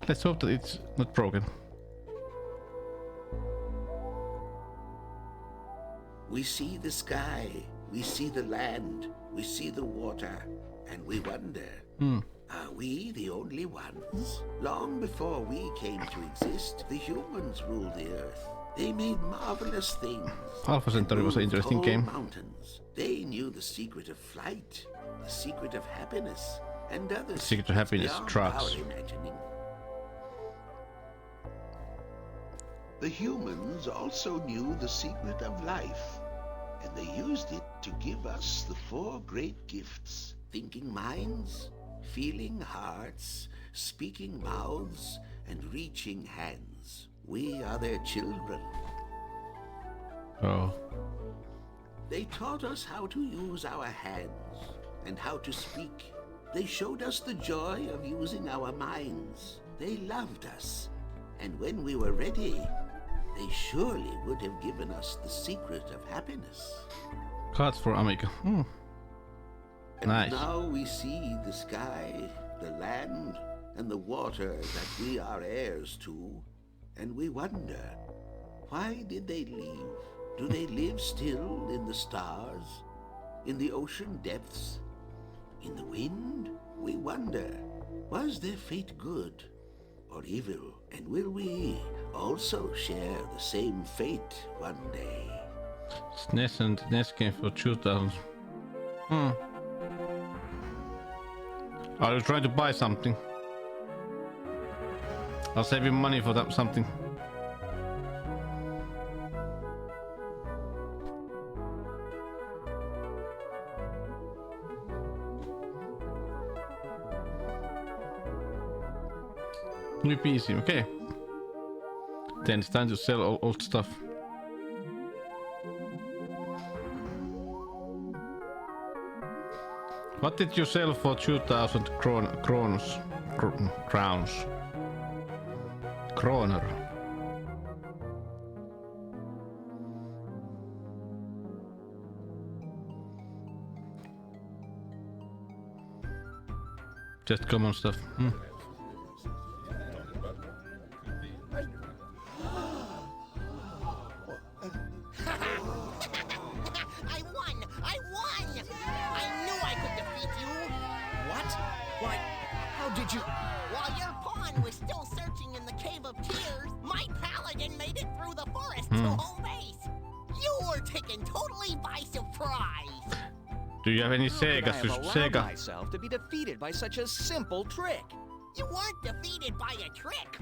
Let's hope that it's not broken. We see the sky, we see the land, we see the water, and we wonder, are we the only ones? Long before we came to exist, the humans ruled the earth. They made marvelous things. Alpha Centauri was an interesting game. Mountains. They knew the secret of flight, the secret of happiness, and others. Secret of happiness, drugs. The humans also knew the secret of life, and they used it to give us the four great gifts: thinking minds, feeling hearts, speaking mouths, and reaching hands. We are their children. Oh. They taught us how to use our hands and how to speak. They showed us the joy of using our minds. They loved us, and when we were ready, they surely would have given us the secret of happiness. Cards for Amiga. And nice. Now we see the sky, the land, and the water that we are heirs to, and we wonder, why did they leave? Do they live still in the stars, in the ocean depths, in the wind? We wonder, was their fate good or evil? And will we also share the same fate one day? SNES and NES game for 2000. Are you trying to buy something? I'll save you money for that something. New PC, okay. Then it's time to sell old stuff. What did you sell for 2000 crowns? Kroner. Just common stuff. Do you have any Sega? I have allowed myself to be defeated by such a simple trick. You weren't defeated by a trick.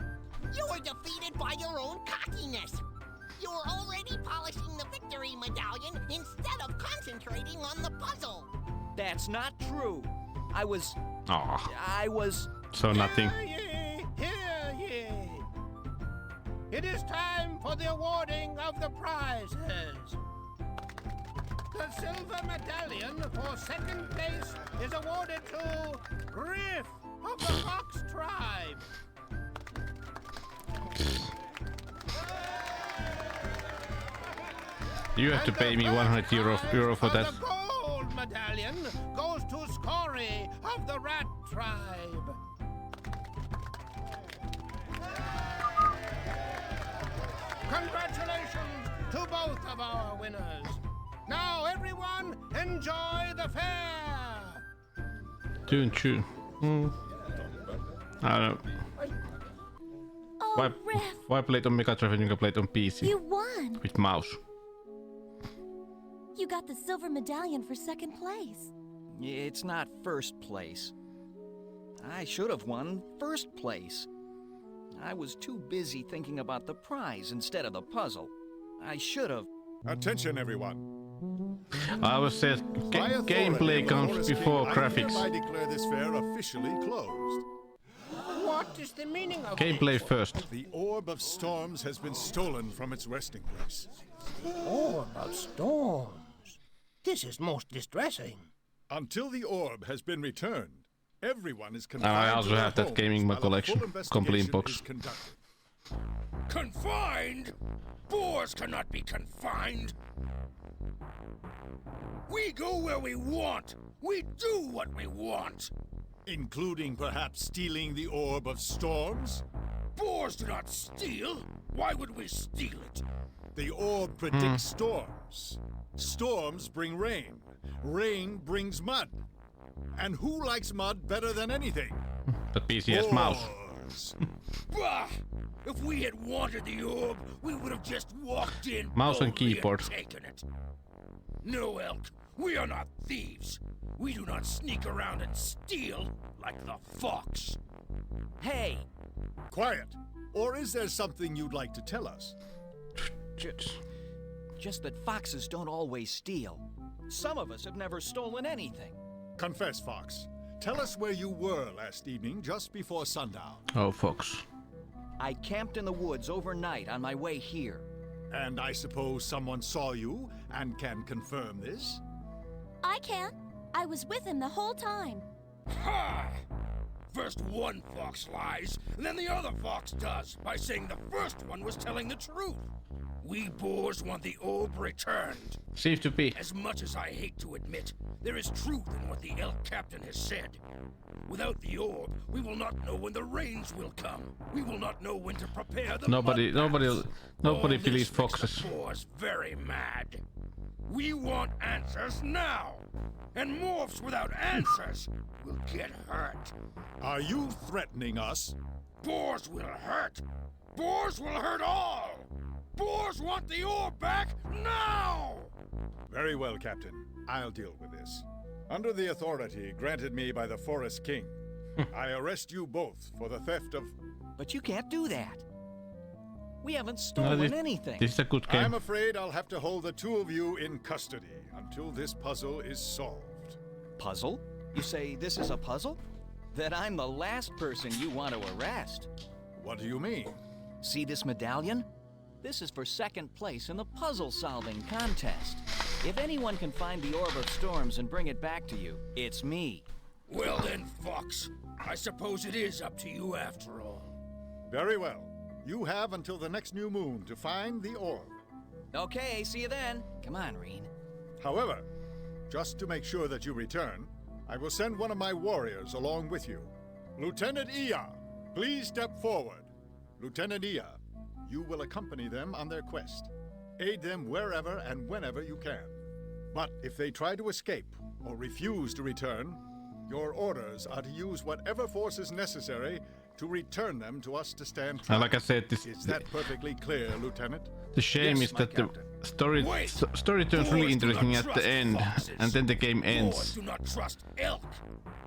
You were defeated by your own cockiness. You were already polishing the victory medallion instead of concentrating on the puzzle. That's not true. I was... So nothing. Hear ye! It is time for the awarding of the prizes. The silver medallion for second place is awarded to Griff of the Fox tribe. You have to pay me 100 euro for that. The gold medallion goes to Scory of the Rat tribe. Congratulations to both of our winners. Now, everyone, enjoy the fair! Tune. I don't know. Oh, Why play it on Mega Drive and you can play it on PC? You won! With mouse. You got the silver medallion for second place. It's not first place. I should have won first place. I was too busy thinking about the prize instead of the puzzle. I should have... Attention, everyone. I was said gameplay comes before graphics. I declare this fair officially closed. What is the meaning of Gameplay first. The Orb of Storms has been stolen from its resting place. Orb of Storms? This is most distressing. Until the orb has been returned, everyone is confined. I also have that game in my collection. Complete box. Confined? Boars cannot be confined. We go where we want. We do what we want. Including perhaps stealing the Orb of Storms? Boars do not steal. Why would we steal it? The orb predicts storms. Storms bring rain. Rain brings mud. And who likes mud better than anything? The PCS mouse. Boars. Bah! If we had wanted the orb, we would have just walked in Mouse and boldly keyboard. taken it. No, Elk, we are not thieves. We do not sneak around and steal like the fox. Hey, Quiet. Or is there something you'd like to tell us? just that foxes don't always steal. Some of us have never stolen anything. Confess, Fox. Tell us where you were last evening just before sundown. Oh, Fox. I camped in the woods overnight on my way here. And I suppose someone saw you and can confirm this? I can't. I was with him the whole time. Ha! First one fox lies, then the other fox does, by saying the first one was telling the truth. We boars want the orb returned. Seems to be. As much as I hate to admit, there is truth in what the elk captain has said. Without the orb, we will not know when the rains will come. We will not know when to prepare the Nobody All believes this makes foxes. the boars very mad. We want answers now. And morphs without answers will get hurt. Are you threatening us? Boars will hurt. Boars will hurt all. Boars want the orb back now! Very well, Captain. I'll deal with this. Under the authority granted me by the Forest King, I arrest you both for the theft of... But you can't do that. We haven't stolen anything. This is a good game. I'm afraid I'll have to hold the two of you in custody until this puzzle is solved. Puzzle? You say this is a puzzle? Then I'm the last person you want to arrest. What do you mean? See this medallion? This is for second place in the puzzle-solving contest. If anyone can find the Orb of Storms and bring it back to you, it's me. Well then, Fox. I suppose it is up to you after all. Very well. You have until the next new moon to find the orb. Okay, see you then. Come on, Reen. However, just to make sure that you return, I will send one of my warriors along with you. Lieutenant Iya, please step forward. Lieutenant Iya, you will accompany them on their quest. Aid them wherever and whenever you can. But if they try to escape or refuse to return, your orders are to use whatever force is necessary to return them to us to stand trial. Like I said, this Is that perfectly clear, Lieutenant? the shame Yes, is my that the captain. Wait! story turns really Boars do interesting not at the trust end, foxes. and then the game Boars ends. do not trust elk.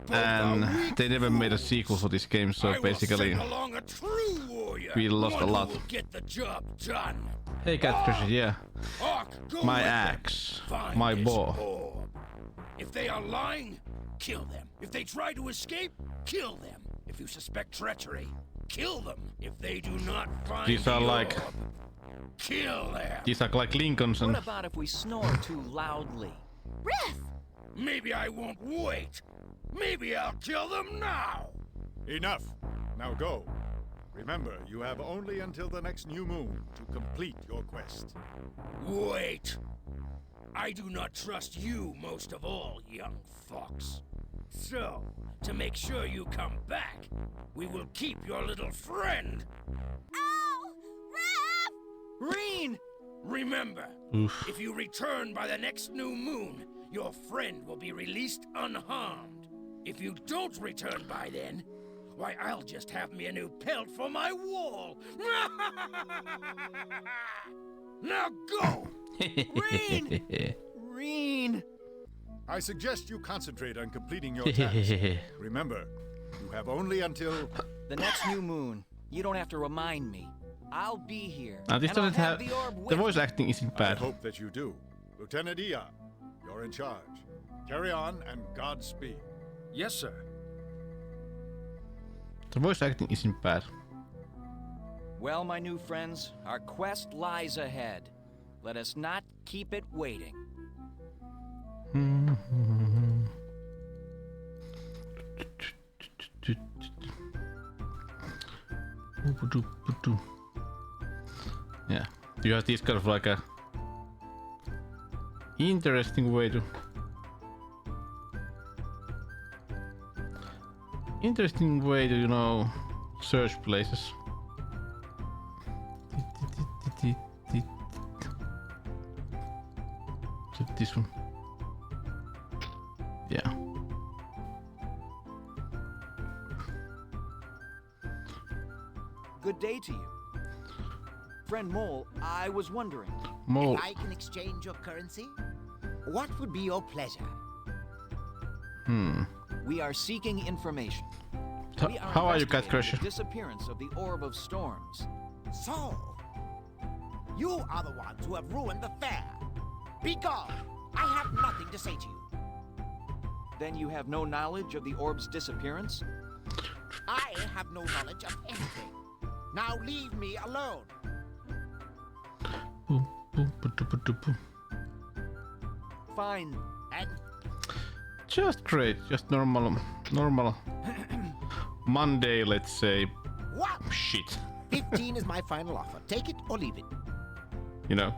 Both And are weak they never made a fools. sequel for this game, so I will basically send along a true warrior. we lost a one lot. who will get the job done. Hey Catfish, yeah. Hawk, go My with them. axe, Find my this bow. orb. If they are lying, kill them. If they try to escape, kill them. If you suspect treachery, kill them. If they do not find These are the like- orb, kill them. These are like Lincolns and What about if we snore too loudly? Riff! Maybe I won't wait. Maybe I'll kill them now. Enough. Now go. Remember, you have only until the next new moon to complete your quest. Wait. I do not trust you most of all, young fox. So, to make sure you come back, we will keep your little friend. Ow! Riff! Reen! Remember, oof. if you return by the next new moon, your friend will be released unharmed. If you don't return by then, why, I'll just have me a new pelt for my wall. Now go! Reen! Reen! I suggest you concentrate on completing your task. Remember, you have only until... The next new moon. You don't have to remind me. I'll be here. Now this and I'll doesn't have the orb the with voice me. acting isn't I bad. hope that you do. Lieutenant Iya, you're in charge. Carry on and Godspeed. Yes, sir. The voice acting isn't bad. Well, my new friends, our quest lies ahead. Let us not keep it waiting. Yeah, you have this kind of like a interesting way to interesting way to, you know, search places. So this one. Yeah. Good day to you. Friend Mole, I was wondering. Mole. If I can exchange your currency, what would be your pleasure? We are seeking information. We How are you, Cat investigating Crusher? the disappearance of the Orb of Storms. So, you are the ones who have ruined the fair. Be gone. I have nothing to say to you. Then you have no knowledge of the Orb's disappearance? I have no knowledge of anything. Now leave me alone. Boom, boom, boom. Fine. And Just great, just normal Monday, let's say. what? Shit, 15 is my final offer. Take it or leave it. you know,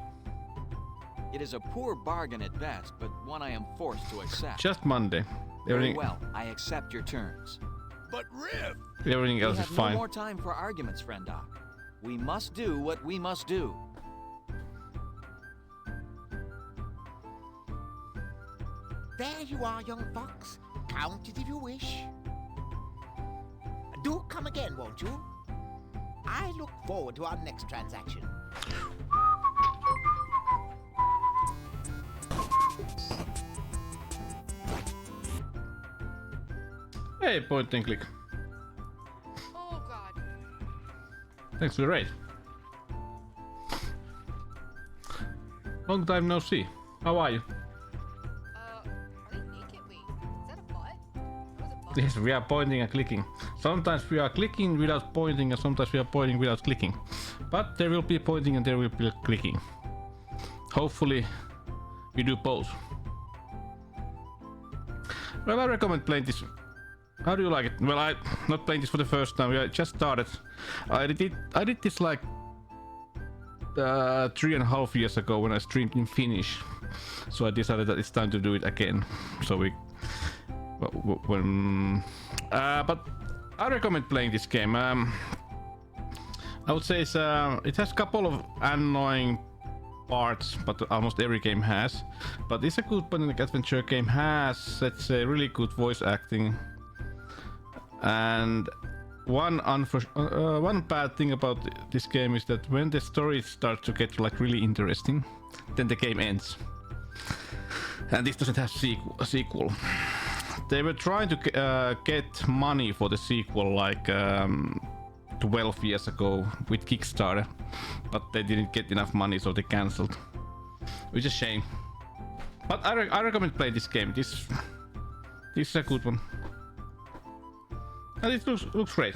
It is a poor bargain at best, but one I am forced to accept. just Monday. Very Everything, well, I accept your terms. But Riff, everything We else is have no fine. more time for arguments, friend Doc. We must do what we must do. There you are, young fox. Count it if you wish. Do come again, won't you? I look forward to our next transaction. Hey, point and click. Oh god. Thanks for the raid. Long time no see. How are you? Are they naked? Wait, is that a butt? That was a butt. Yes, we are pointing and clicking. Sometimes we are clicking without pointing, and sometimes we are pointing without clicking. But there will be pointing and there will be clicking. Hopefully, we do both. Well, I recommend playing this. How do you like it? Well, I not playing this for the first time. I just started. I did this like 3.5 years ago when I streamed in Finnish. So I decided that it's time to do it again. So we, but I recommend playing this game. I would say it has a couple of annoying parts, but almost every game has. But it's a good point-and-click adventure game. Has, let's say, really good voice acting. And one bad thing about this game is that when the story starts to get like really interesting, then the game ends. And this doesn't have a sequel. They were trying to get money for the sequel like 12 years ago with Kickstarter, but they didn't get enough money, so they cancelled. Which is a shame. But I recommend playing this game. This is a good one. And it looks great.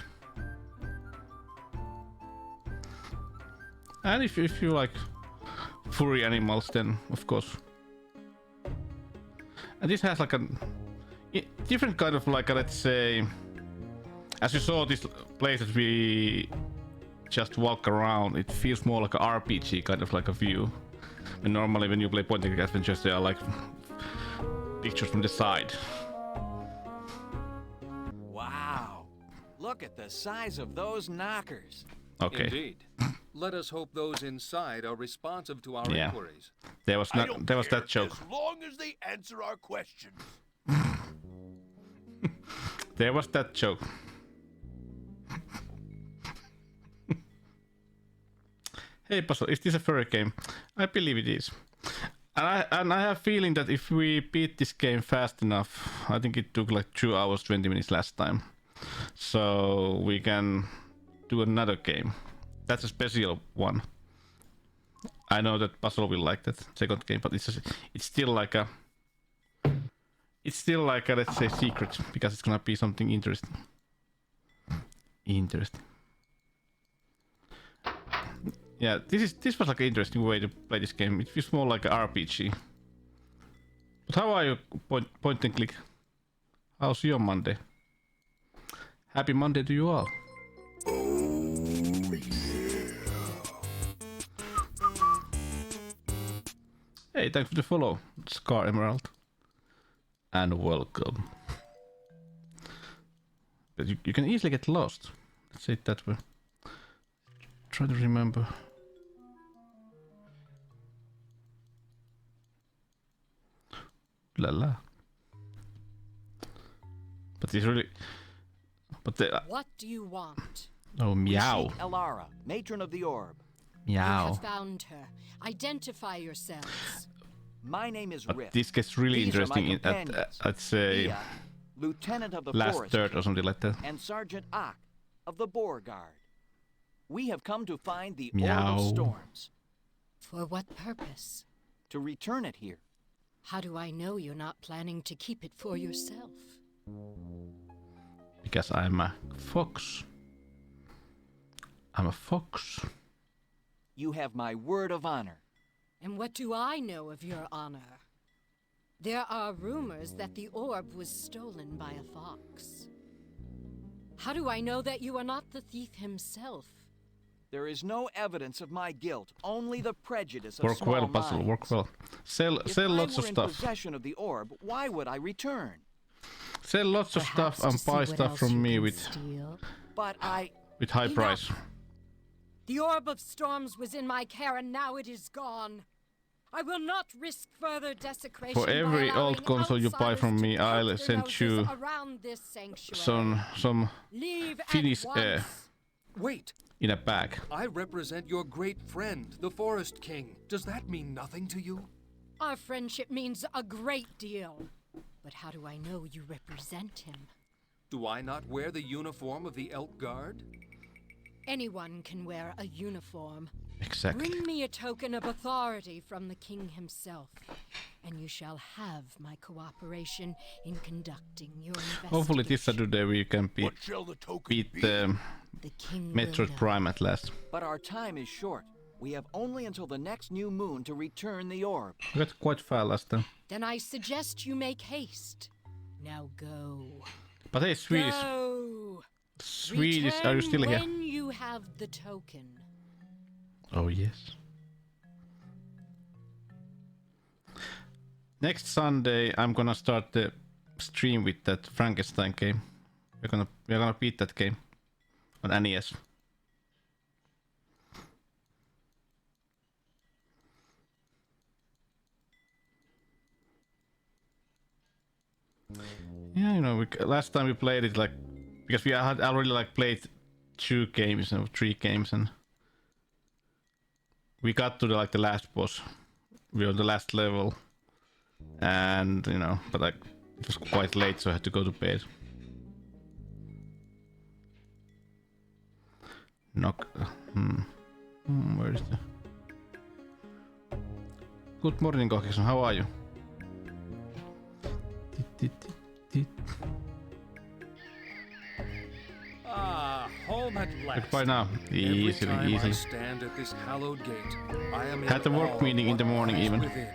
And if you like furry animals, then of course. And this has like a different kind of like a, let's say, as you saw this place that we just walk around, it feels more like a RPG kind of like a view. And normally when you play point-and-click adventures, they are like pictures from the side. Wow. Look at the size of those knockers. Okay. Indeed. Let us hope those inside are responsive to our Yeah. inquiries. There was that joke. As long as they answer our questions. There was that joke. Hey Puzzle, is this a furry game? I believe it is. And I have a feeling that if we beat this game fast enough, I think it took like 2 hours 20 minutes last time. So we can do another game. That's a special one. I know that Puzzle will like that second game, but it's still like a let's say secret, because it's gonna be something interesting. Yeah, this was like an interesting way to play this game. It feels more like an RPG. But how are you, point and click? How's your Monday? Happy Monday to you all. Hey, thanks for the follow, Scar Emerald. And welcome. But you can easily get lost. Let's say it that way. Try to remember. La la. But it's really. But the. What do you want? Oh, meow. We seek Alara, matron of the orb. You Meow. have found her. Identify yourselves. My name is But Rift. this gets really These are my interesting at say Ia, Lieutenant of the last Forest third King, or something like that. and Sergeant Ak of the Boar Guard. We have come to find the Meow. Orb of Storms. For what purpose? To return it here. How do I know you're not planning to keep it for yourself? Because I'm a fox. I'm a fox. You have my word of honor. And what do I know of your honor? There are rumors that the orb was stolen by a fox. How do I know that you are not the thief himself? There is no evidence of my guilt, only the prejudice of Work small well, puzzle. minds. Work well. Sell If lots I of were in stuff. possession of the orb, why would I return? Sell lots of Perhaps stuff and to see buy what stuff else from you me can with steal? But high Enough. price. The Orb of Storms was in my care and now it is gone. I will not risk further desecration. For every by allowing old console you buy from outsiders me, to I'll poke their send noses you around this sanctuary. some Leave at Finnish once. Wait, in a bag. I represent your great friend, the Forest King. Does that mean nothing to you? Our friendship means a great deal. But how do I know you represent him? Do I not wear the uniform of the Elk Guard? Anyone can wear a uniform. Exactly. Bring me a token of authority from the king himself, and you shall have my cooperation in conducting your investigation. Hopefully this Saturday we can What shall the token beat be? the The king Metroid will know. Prime at last. But our time is short. We have only until the next new moon to return the orb. We got quite far last time. Then I suggest you make haste. Now go. But hey, Swedish. Go. Swedish, are you still here? When you have the token. Oh yes. Next Sunday I'm gonna start the stream with that Frankenstein game. We're gonna beat that game on NES. Yeah, you know, last time we played it like because we had already like played 2 games or 3 games, and we got to the last boss. We were the last level, and you know, but like it was quite late, so I had to go to bed. Knock. Where is the? Good morning, Kokison. How are you? Ah, home at last. Goodbye now. Every time I Easily. stand at this hallowed gate, I am Had in the work awe of meeting in what the morning lies even. within.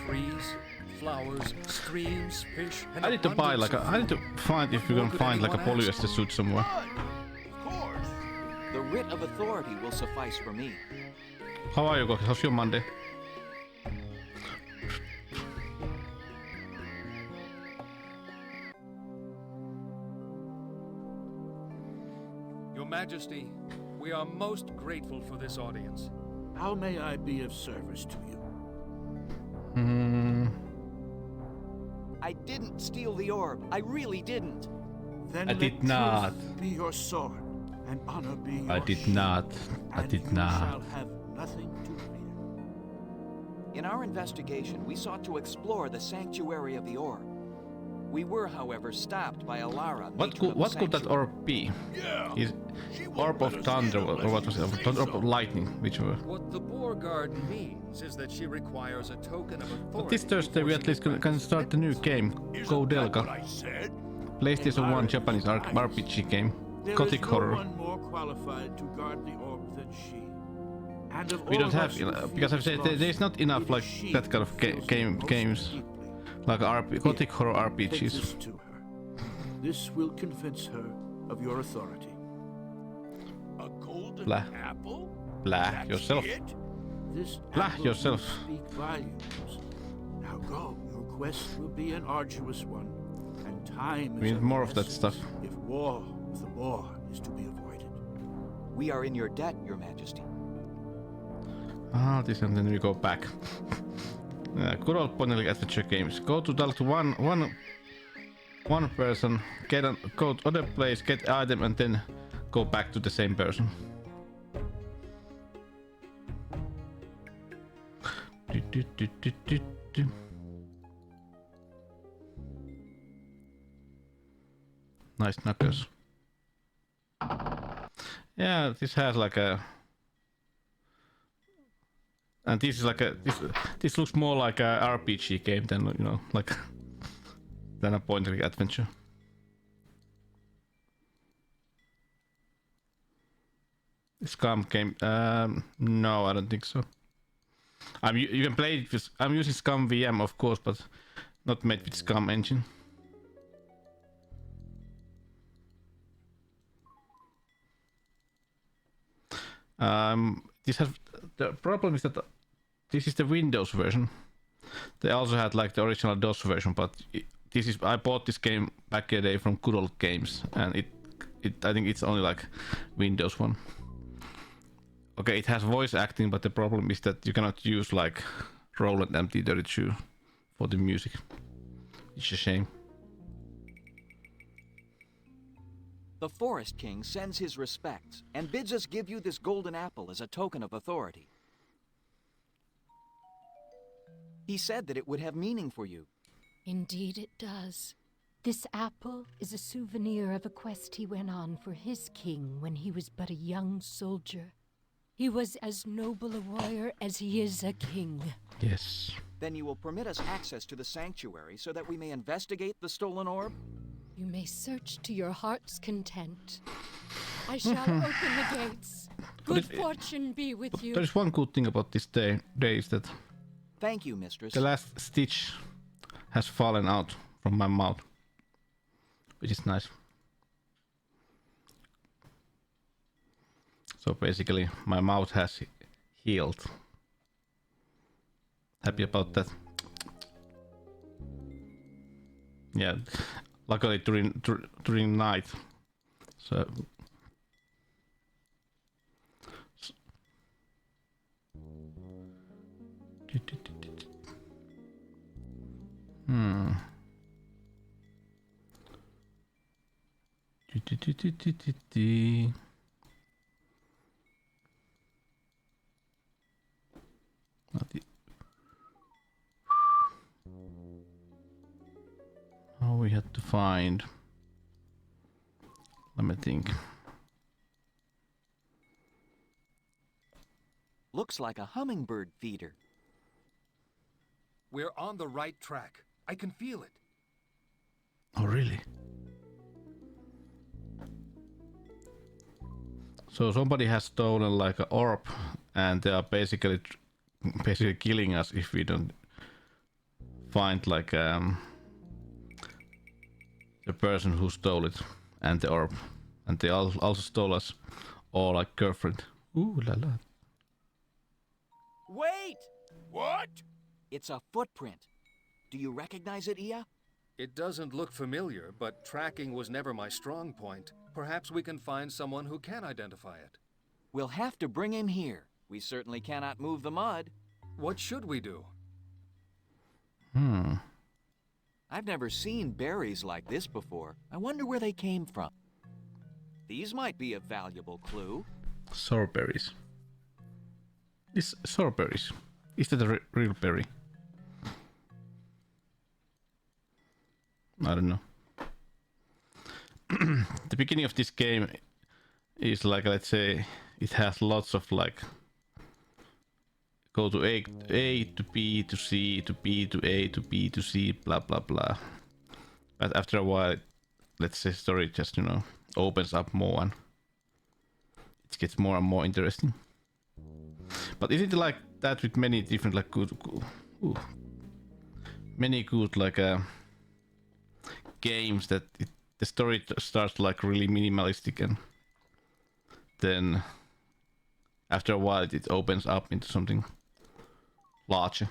Trees, flowers, streams, fish, and I need to buy abundance like of I need to food. find if we What can could find like a anyone ask polyester suit somewhere. Of course. The writ of authority will suffice for me. How are you, Kokis? How's your Monday? Your Majesty, we are most grateful for this audience. How may I be of service to you? I didn't steal the orb. I really didn't. Then I let did not. truth be your sword, and honor be your I did shield, not. I and did you not. shall have nothing to fear. In our investigation, we sought to explore the sanctuary of the orb. We were, however, stopped by Alara. What could that orb be? Yeah. Is She won't orb let of us thunder in or what unless was you it? say Orb so. of lightning, whichever. What the Boar Guard means is that she requires a token of authority. But this Thursday we before at she least can start the new game, Isn't Go that what Delga. I said? PlayStation 1 Japanese Nice. RPG game. There Gothic is horror. no one more qualified to guard the orb than she. And of We all don't have us who feel because I've said lost, there's not enough it is like she that kind of who feels most games deeply. like Gothic horror Take RPGs. this to her. This will convince her of your authority. A golden Blah. apple? Blah That's yourself. it? This Blah apple yourself. will speak volumes. Now go. Your quest will be an arduous one, and time We is need of more the of that essence stuff. War with the Moor is to be avoided. We are in your debt, Your Majesty. Ah, this and then we go back. Good old point and click adventure games. Go to talk to one person, go to other place, get item, and then go back to the same person. Nice knuckles. Yeah, this has like a, and this is like a this looks more like a RPG game than, you know, like than a point and click adventure. Scum game? No, I don't think so. You can play it with. I'm using Scum VM, of course, but not made with Scum engine. This has the problem is that this is the Windows version. They also had like the original DOS version, but this is I bought this game back in the day from Good Old Games, and I think it's only like Windows one. Okay, it has voice acting, but the problem is that you cannot use like Roland MT32 for the music. It's a shame. The Forest King sends his respects and bids us give you this golden apple as a token of authority. He said that it would have meaning for you. Indeed it does. This apple is a souvenir of a quest he went on for his king when he was but a young soldier. He was as noble a warrior as he is a king. Yes. Then you will permit us access to the sanctuary so that we may investigate the stolen orb? You may search to your heart's content. I shall open the gates. Good fortune be with you. There is one good thing about this day is that thank you, mistress. The last stitch has fallen out from my mouth, which is nice. So basically, my mouth has healed. Happy about that. Yeah, luckily during night. So. Oh, we had to find. Let me think. Looks like a hummingbird feeder. We're on the right track. I can feel it. Oh, really? So somebody has stolen like an orb, and they are basically killing us if we don't find like the person who stole it and the orb, and they also stole us all like girlfriend. Ooh la la. Wait! What? It's a footprint. Do you recognize it, Ia? It doesn't look familiar, but tracking was never my strong point. Perhaps we can find someone who can identify it. We'll have to bring him here. We certainly cannot move the mud. What should we do? I've never seen berries like this before. I wonder where they came from. These might be a valuable clue. Sourberries. Is sourberries? Is that a real berry? I don't know. The beginning of this game is like, let's say, it has lots of like go to A to B to C to B to A to B to C, blah blah blah. But after a while, let's say story just, you know, opens up more and it gets more and more interesting. But isn't it like that with many different like many good like games that the story starts like really minimalistic, and then after a while it opens up into something larger.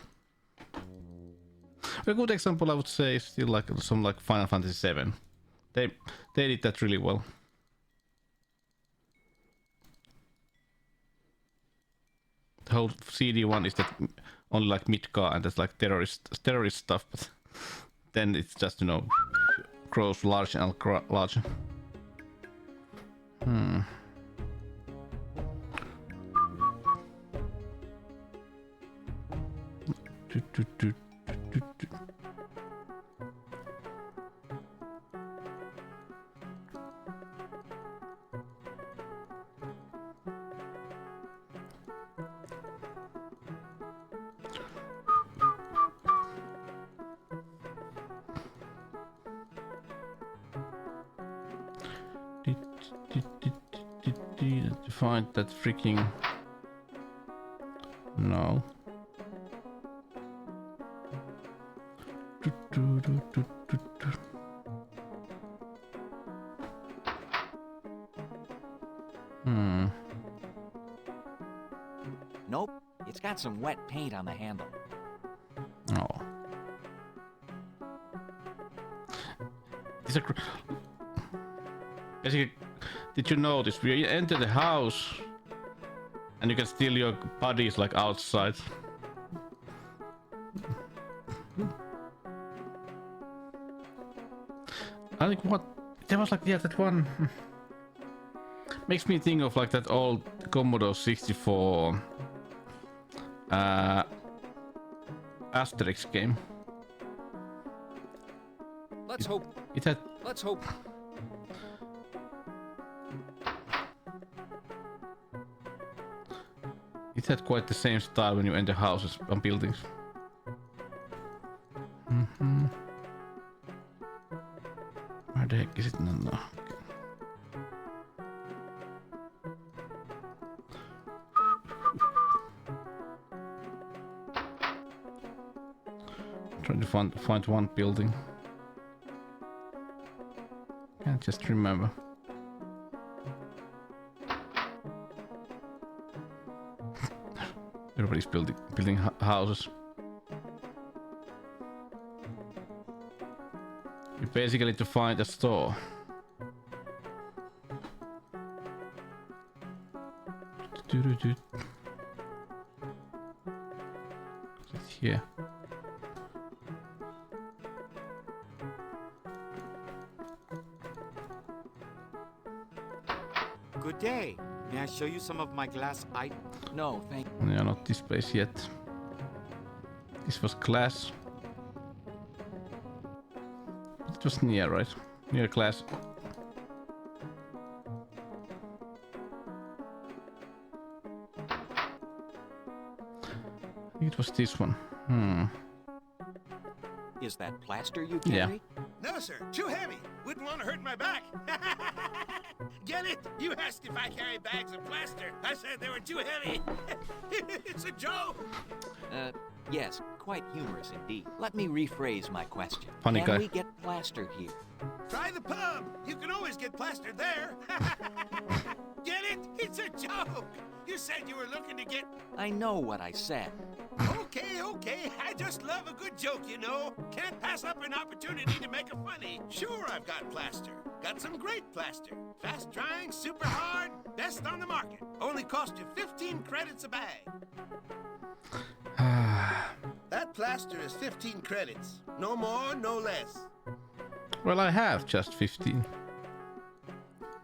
A good example I would say is still like some like Final Fantasy VII They did that really well. The whole CD1 is that only like Midgar and there's like terrorist stuff, but then it's just, you know, grows larger and larger. To find that freaking no. Nope, it's got some wet paint on the handle. Oh. Basically, did you notice we enter the house and you can steal your buddies like outside? I think what there was like, yeah, that one makes me think of like that old Commodore 64 Asterix game. Let's hope. It had. Let's hope. It had quite the same style when you enter houses and buildings. Where the heck is it? No. Trying to find one building. Can't just remember. Everybody's building houses. You basically need to find a store. It's here. Good day. May I show you some of my glass items? No, thank you. Yeah, not this place yet. This was glass. It was near, right? Near glass. I think it was this one. Is that plaster you carry? Yeah. No, sir. Too heavy. Wouldn't want to hurt my back. Get it? You asked if I carry bags of plaster. I said they were too heavy. It's a joke. Yes, quite humorous indeed. Let me rephrase my question. Funny Can guy. we get plaster here? Try the pub. You can always get plaster there. Get it? It's a joke. You said you were looking to get... I know what I said. Okay. I just love a good joke, you know. Can't pass up an opportunity to make a funny. Sure, I've got plaster. Got some great plaster. Fast drying, super hard, best on the market. Only cost you 15 credits a bag. That plaster is 15 credits. No more, no less. Well, I have just 15.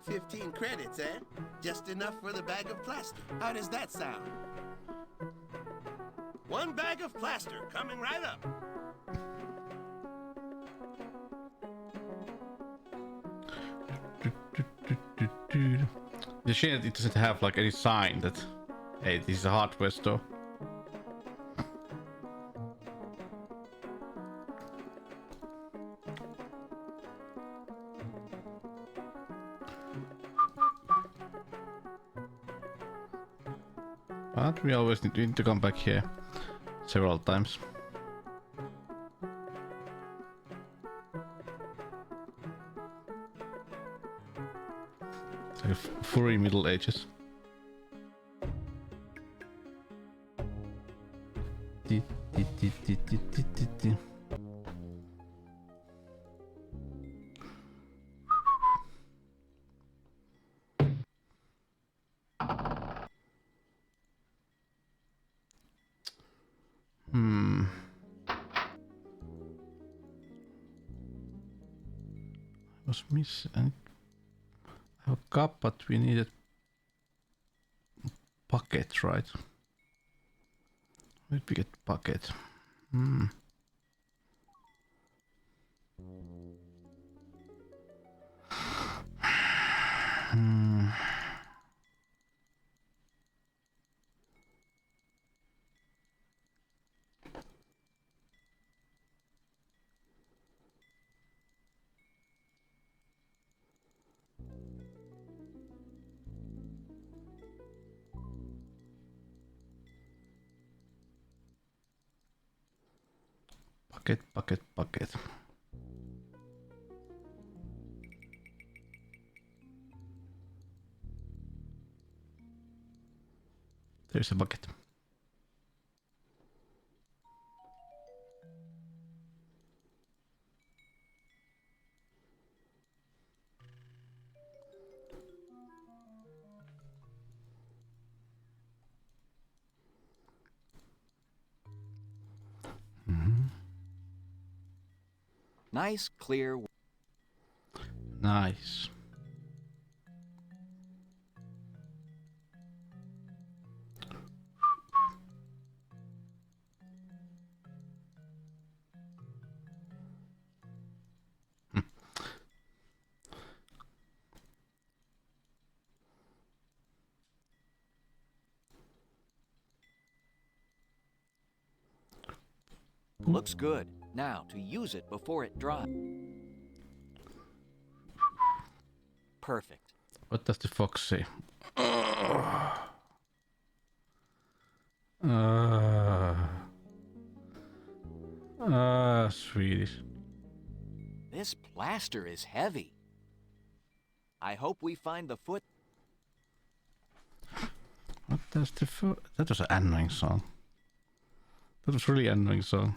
15 credits, eh? Just enough for the bag of plaster. How does that sound? One bag of plaster coming right up. The shit, it doesn't have like any sign that, hey, this is a hardware store. But we always need to come back here several times. It's like a furry Middle Ages. was missing. I have a cup, but we needed bucket, right? Where did we get bucket? Hmm. Bucket. There's a bucket. Nice, clear. Nice. Looks good. Now, to use it before it dries. Perfect. What does the fox say? Swedish. This plaster is heavy. I hope we find the foot. What does the foot? That was an annoying song. That was really annoying song.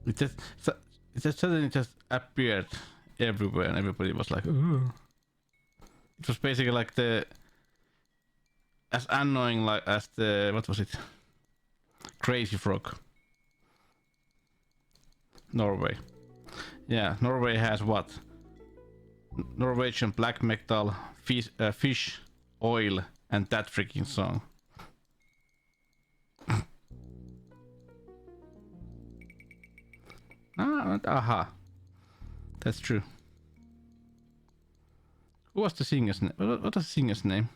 It just suddenly just appeared everywhere, and everybody was like, "Ooh." It was basically like as annoying like as the what was it? Crazy Frog. Norway. Yeah, Norway has what? Norwegian black metal, fish, oil, and that freaking song. Aha. That's true. Who was the singer's name? What was the singer's name?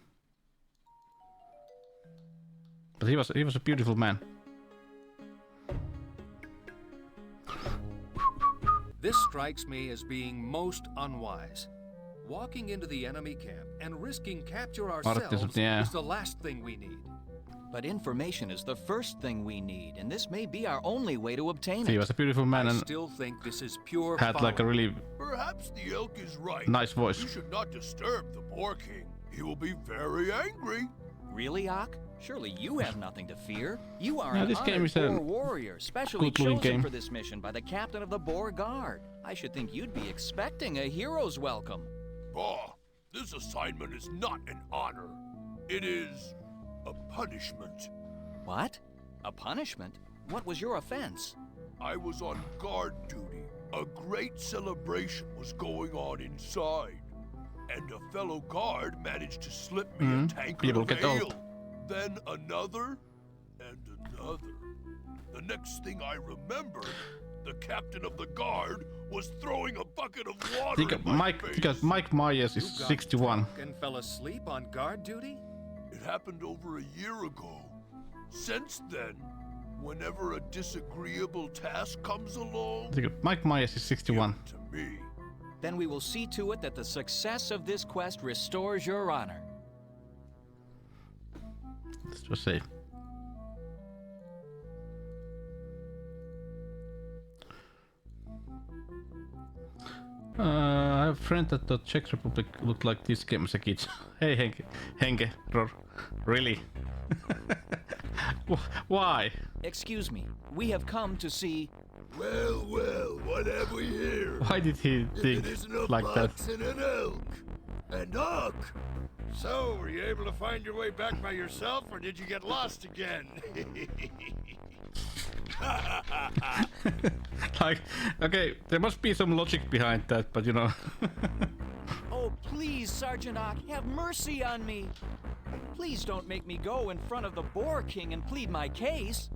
But he was a beautiful man. This strikes me as being most unwise. Walking into the enemy camp and risking capture ourselves is the last thing we need. But information is the first thing we need, and this may be our only way to obtain it. He was a beautiful man and still think this is pure had folly. like a really Perhaps the elk is right. nice voice. You should not disturb the Boar King. He will be very angry. Really, Ak? Surely you have nothing to fear. You are Yeah, an this game honored is a Boar warrior, specially good-looking chosen game. for this mission by the captain of the Boar Guard. I should think you'd be expecting a hero's welcome. Bah, this assignment is not an honor. It is a punishment. What? A punishment? What was your offense? I was on guard duty. A great celebration was going on inside. And a fellow guard managed to slip me a tankard People of get ale. old. Then another, and another. The next thing I remembered, the captain of the guard was throwing a bucket of water in my face. Because Mike Myers is You got 61. drunk and fell asleep on guard duty? It happened over a year ago. Since then, whenever a disagreeable task comes along, Mike Myers is 61. give it to me. Then we will see to it that the success of this quest restores your honor. Let's just say. I have a friend that thought Czech Republic looked like this game as a kid. Hey Henke, really? Why? Excuse me, we have come to see... Well, what have we here? Why did he think It isn't a like that? fox and an elk. And Uck. So, were you able to find your way back by yourself, or did you get lost again? Like, okay, there must be some logic behind that, but you know. Oh, please, Sergeant Ock, have mercy on me. Please don't make me go in front of the Boar King and plead my case.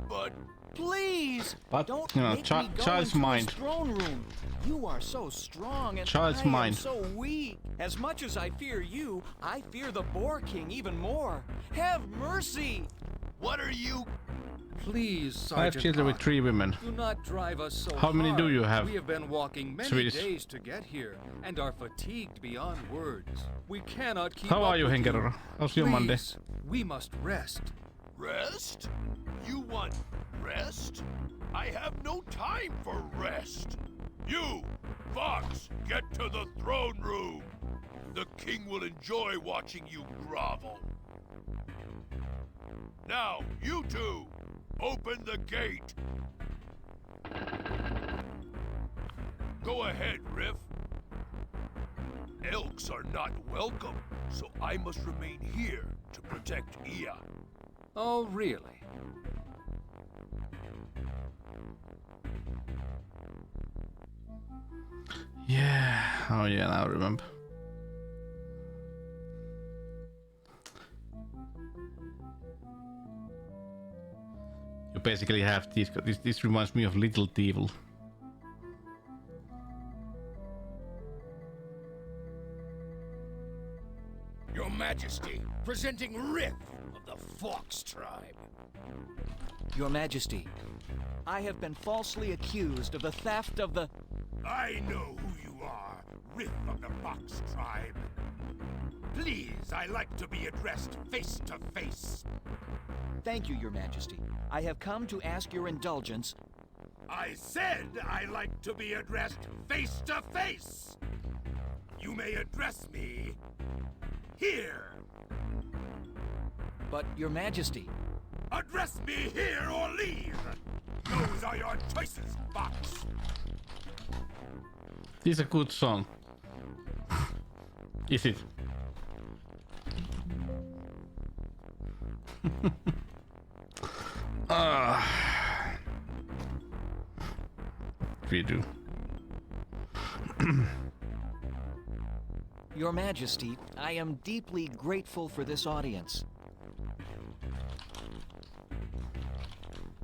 But please, but, don't you know, make me go child's into mind. his throne room. You are so strong and Child's I am mind. so weak. As much as I fear you, I fear the Boar King even more. Have mercy. What are you? Please, 5 Sergeant children with Ock, 3 women. do not drive us so How many do hard. you have? We have been walking many Swedish. days to get here and are fatigued beyond words. We cannot keep How up are you, with Henker? How's your Monday? Please, we must rest. Rest? You want rest? I have no time for rest. You, Fox, get to the throne room. The king will enjoy watching you grovel. Now, you two, open the gate. Go ahead, Riff. Elks are not welcome, so I must remain here to protect Ia. Oh, really? Yeah. Oh yeah, now I remember. You basically have these. This reminds me of Little Devil. Your Majesty, presenting Riff of the Fox tribe. Your Majesty, I have been falsely accused of the theft of the... I know who you are, Riff of the Fox tribe. Please, I like to be addressed face to face. Thank you, Your Majesty. I have come to ask your indulgence. I said I like to be addressed face to face. You may address me here. But, Your Majesty... Address me here or leave. Those are your choices, Fox. This is a good song. Is it? We do. Your Majesty, I am deeply grateful for this audience.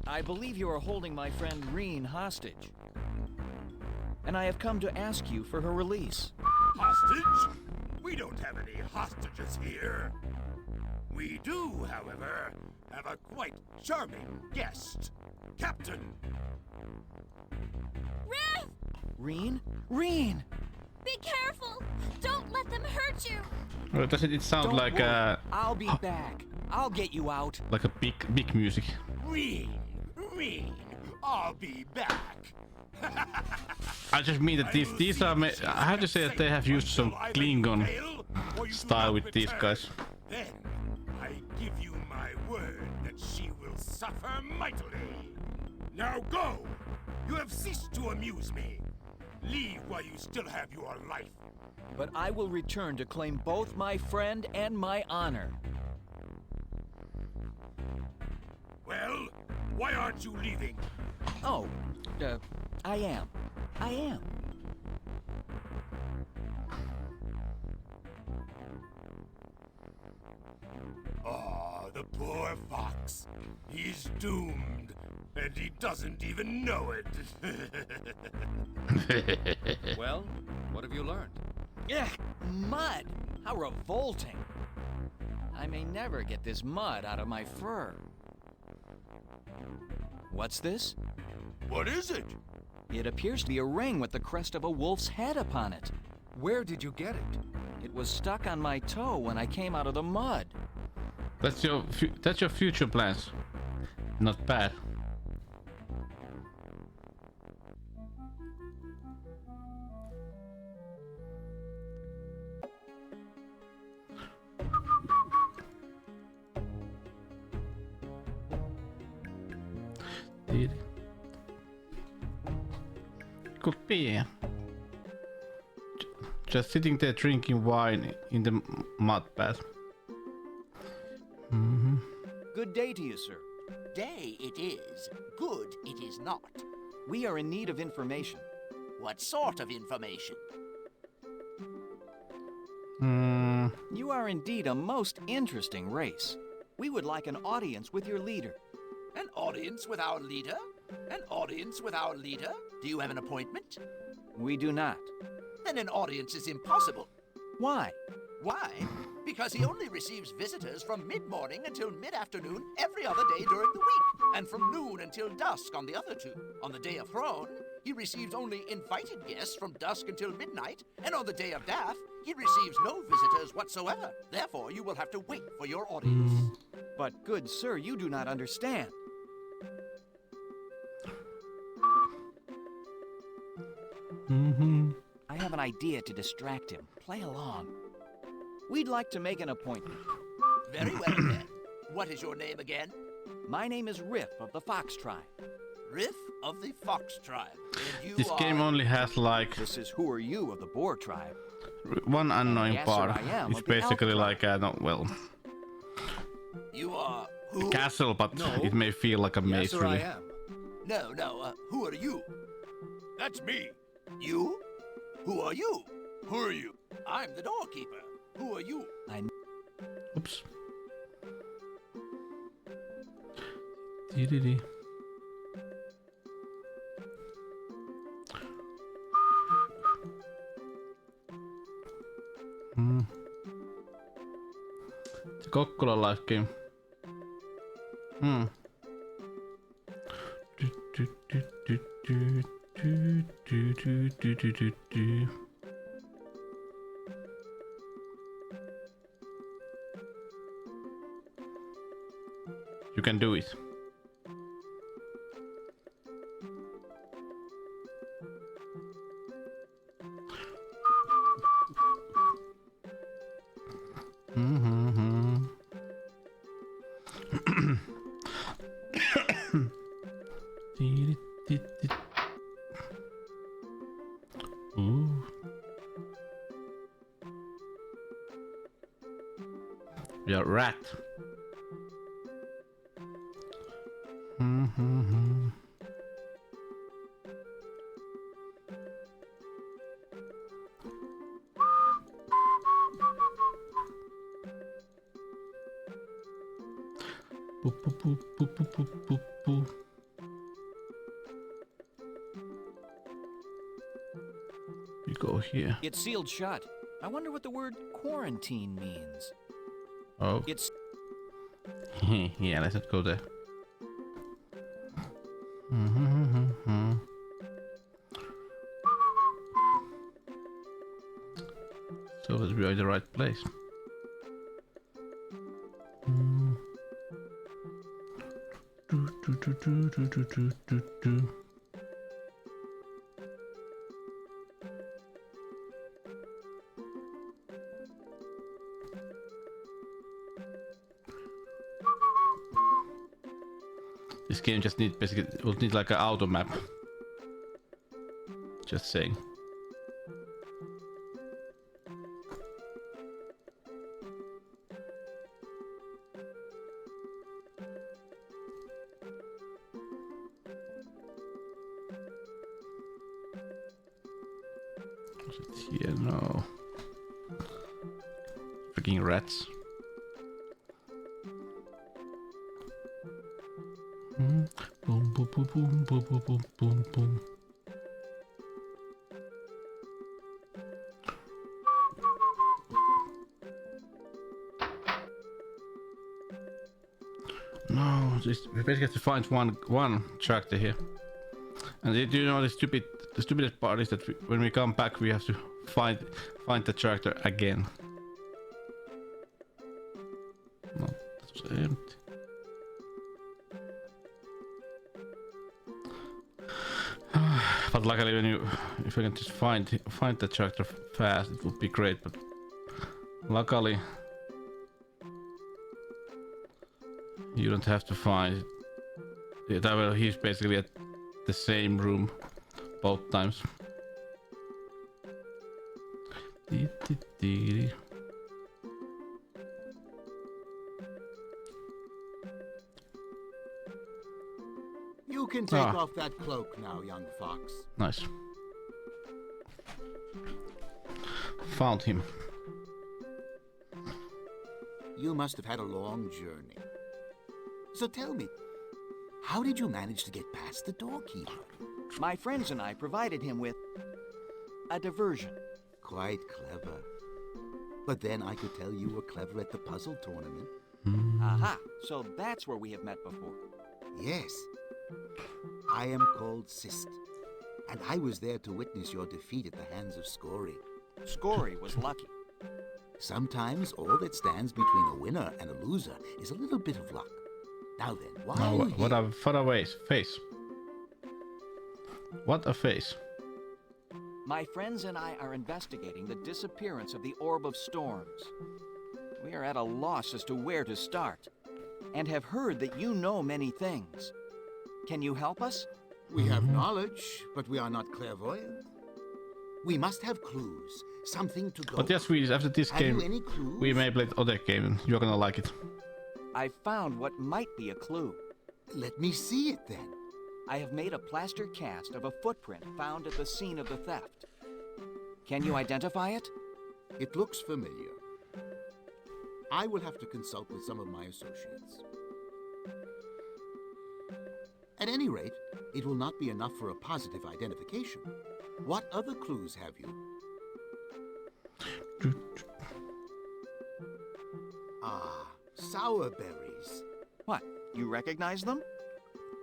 I believe you are holding my friend Reen hostage. And I have come to ask you for her release. Hostage? We don't have any hostages here. We do, however, have a quite charming guest. Captain! Riff! Reen? Reen! Be careful! Don't let them hurt you! Well, doesn't it sound Don't like worry. I'll be back. I'll get you out. like a big music? Reen! I'll be back. I just mean that these are. I have to say that they have used some Klingon style with these guys. Then I give you my word that she will suffer mightily. Now go! You have ceased to amuse me. Leave while you still have your life. But I will return to claim both my friend and my honor. Well, why aren't you leaving? Oh, I am. I am. Oh, the poor fox. He's doomed, and he doesn't even know it. Well, what have you learned? Ugh, mud! How revolting. I may never get this mud out of my fur. What's this? What is it? It appears to be a ring with the crest of a wolf's head upon it. Where did you get it? It was stuck on my toe when I came out of the mud. That's your future plans. Not bad. Could be, yeah. Just sitting there drinking wine in the mud bath. Good day to you, sir. Day it is, good it is not. We are in need of information. What sort of information? You are indeed a most interesting race. We would like an audience with your leader. An audience with our leader? An audience with our leader? Do you have an appointment? We do not. Then an audience is impossible. Why? Why? Because he only receives visitors from mid-morning until mid-afternoon every other day during the week, and from noon until dusk on the other two. On the Day of Throne, he receives only invited guests from dusk until midnight, and on the Day of Death, he receives no visitors whatsoever. Therefore, you will have to wait for your audience. But, good sir, you do not understand. I have an idea to distract him. Play along. We'd like to make an appointment. Very well, then. What is your name again? My name is Riff of the Fox Tribe. Riff of the Fox Tribe. And you This are... game only has like... This is Who Are You of the Boar Tribe. One annoying Yes, part. sir, I am It's of the basically Elk like a, no, well, You are who? a castle, but No. it may feel like a maze, Yes, sir, really. I am. No, who are you? That's me. You? Who are you? Who are you? I'm the doorkeeper. Who are you? Oops. Dee-dee-dee. The Kokkola life game. You can do it. Ooh. Yeah, rat. Boop, boop, boop, boop, boop, boop, boop, boop. You go here. It's sealed shut. I wonder what the word quarantine means. Oh. It's... Yeah, let's not go there. So that we are in the right place. Do. This game just need basically would need like an auto map. Just saying. Was it here? No. Freaking rats. Boom, boom, boom, boom, boom, boom, boom, boom, boom. No, we basically have to find one tractor here. And do you know the stupidest part is that when we come back we have to find the tractor again. No, that was empty. But luckily, if you can just find the tractor fast, it would be great. But luckily, you don't have to find it. Yeah, well, he's basically at the same room both times. can take off that cloak now, young fox. Nice. Found him. You must have had a long journey. So tell me, how did you manage to get past the doorkeeper? My friends and I provided him with a diversion. Quite clever. But then I could tell you were clever at the puzzle tournament. Aha, so that's where we have met before. Yes. I am called Sist, and I was there to witness your defeat at the hands of Scory. Scory was lucky. Sometimes all that stands between a winner and a loser is a little bit of luck. Now then, why are you what here? a face. What a face. My friends and I are investigating the disappearance of the Orb of Storms. We are at a loss as to where to start, and have heard that you know many things. Can you help us? We have knowledge, but we are not clairvoyant. We must have clues, something to go. But yes, after this Have game, you any clues? we may play the other game and you're gonna like it. I found what might be a clue. Let me see it then. I have made a plaster cast of a footprint found at the scene of the theft. Can you identify it? It looks familiar. I will have to consult with some of my associates. At any rate, it will not be enough for a positive identification. What other clues have you? Ah, sour berries. What, you recognize them?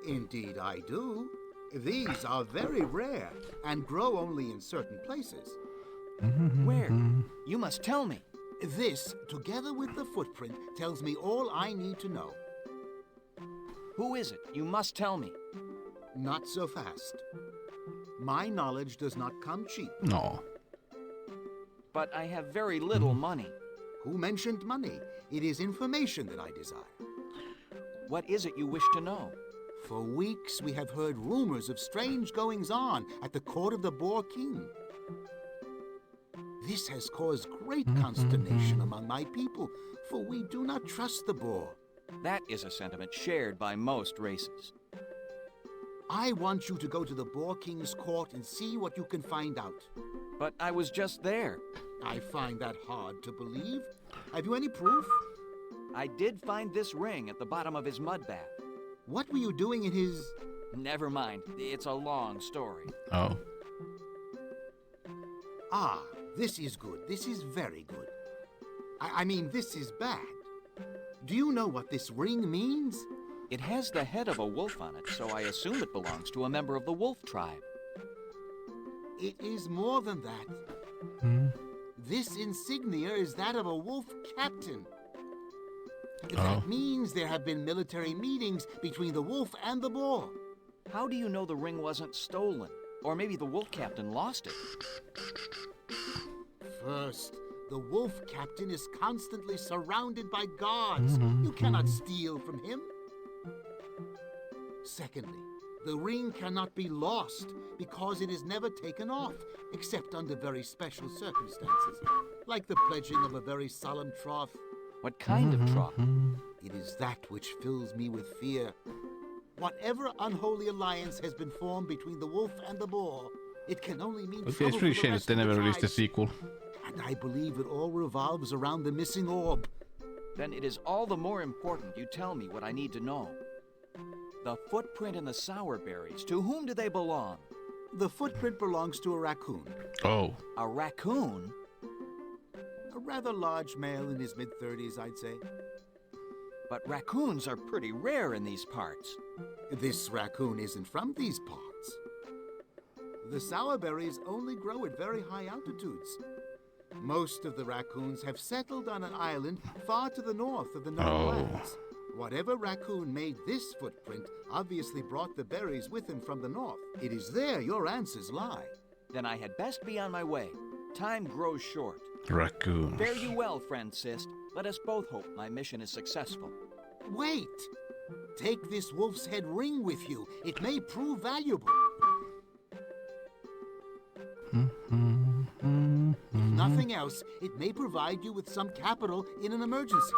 Indeed I do. These are very rare and grow only in certain places. Where? You must tell me. This, together with the footprint, tells me all I need to know. Who is it? You must tell me. Not so fast. My knowledge does not come cheap. No. But I have very little money. Who mentioned money? It is information that I desire. What is it you wish to know? For weeks we have heard rumors of strange goings-on at the court of the Boar King. This has caused great consternation among my people, for we do not trust the boar. That is a sentiment shared by most races. I want you to go to the Boar King's court and see what you can find out. But I was just there. I find that hard to believe. Have you any proof? I did find this ring at the bottom of his mud bath. What were you doing in his... Never mind. It's a long story. Oh. Ah, this is good. This is very good. I mean, this is bad. Do you know what this ring means? It has the head of a wolf on it, so I assume it belongs to a member of the wolf tribe. It is more than that. This insignia is that of a wolf captain. That means there have been military meetings between the wolf and the boar. How do you know the ring wasn't stolen? Or maybe the wolf captain lost it? First, the wolf captain is constantly surrounded by guards. You cannot steal from him. Secondly, the ring cannot be lost because it is never taken off, except under very special circumstances, like the pledging of a very solemn troth. What kind of troth? It is that which fills me with fear. Whatever unholy alliance has been formed between the wolf and the boar, it can only mean Okay, trouble it's for really the shame that rest they of the never released a tribes. sequel. And I believe it all revolves around the missing orb. Then it is all the more important you tell me what I need to know. The footprint and the sour berries, to whom do they belong? The footprint belongs to a raccoon. Oh. A raccoon? A rather large male in his mid-30s, I'd say. But raccoons are pretty rare in these parts. This raccoon isn't from these parts. The sour berries only grow at very high altitudes. Most of the raccoons have settled on an island far to the north of the known lands. Whatever raccoon made this footprint obviously brought the berries with him from the north. It is there your answers lie. Then I had best be on my way. Time grows short. Raccoon. Fare you well, friend Sist. Let us both hope my mission is successful. Wait! Take this wolf's head ring with you. It may prove valuable. If nothing else, it may provide you with some capital in an emergency.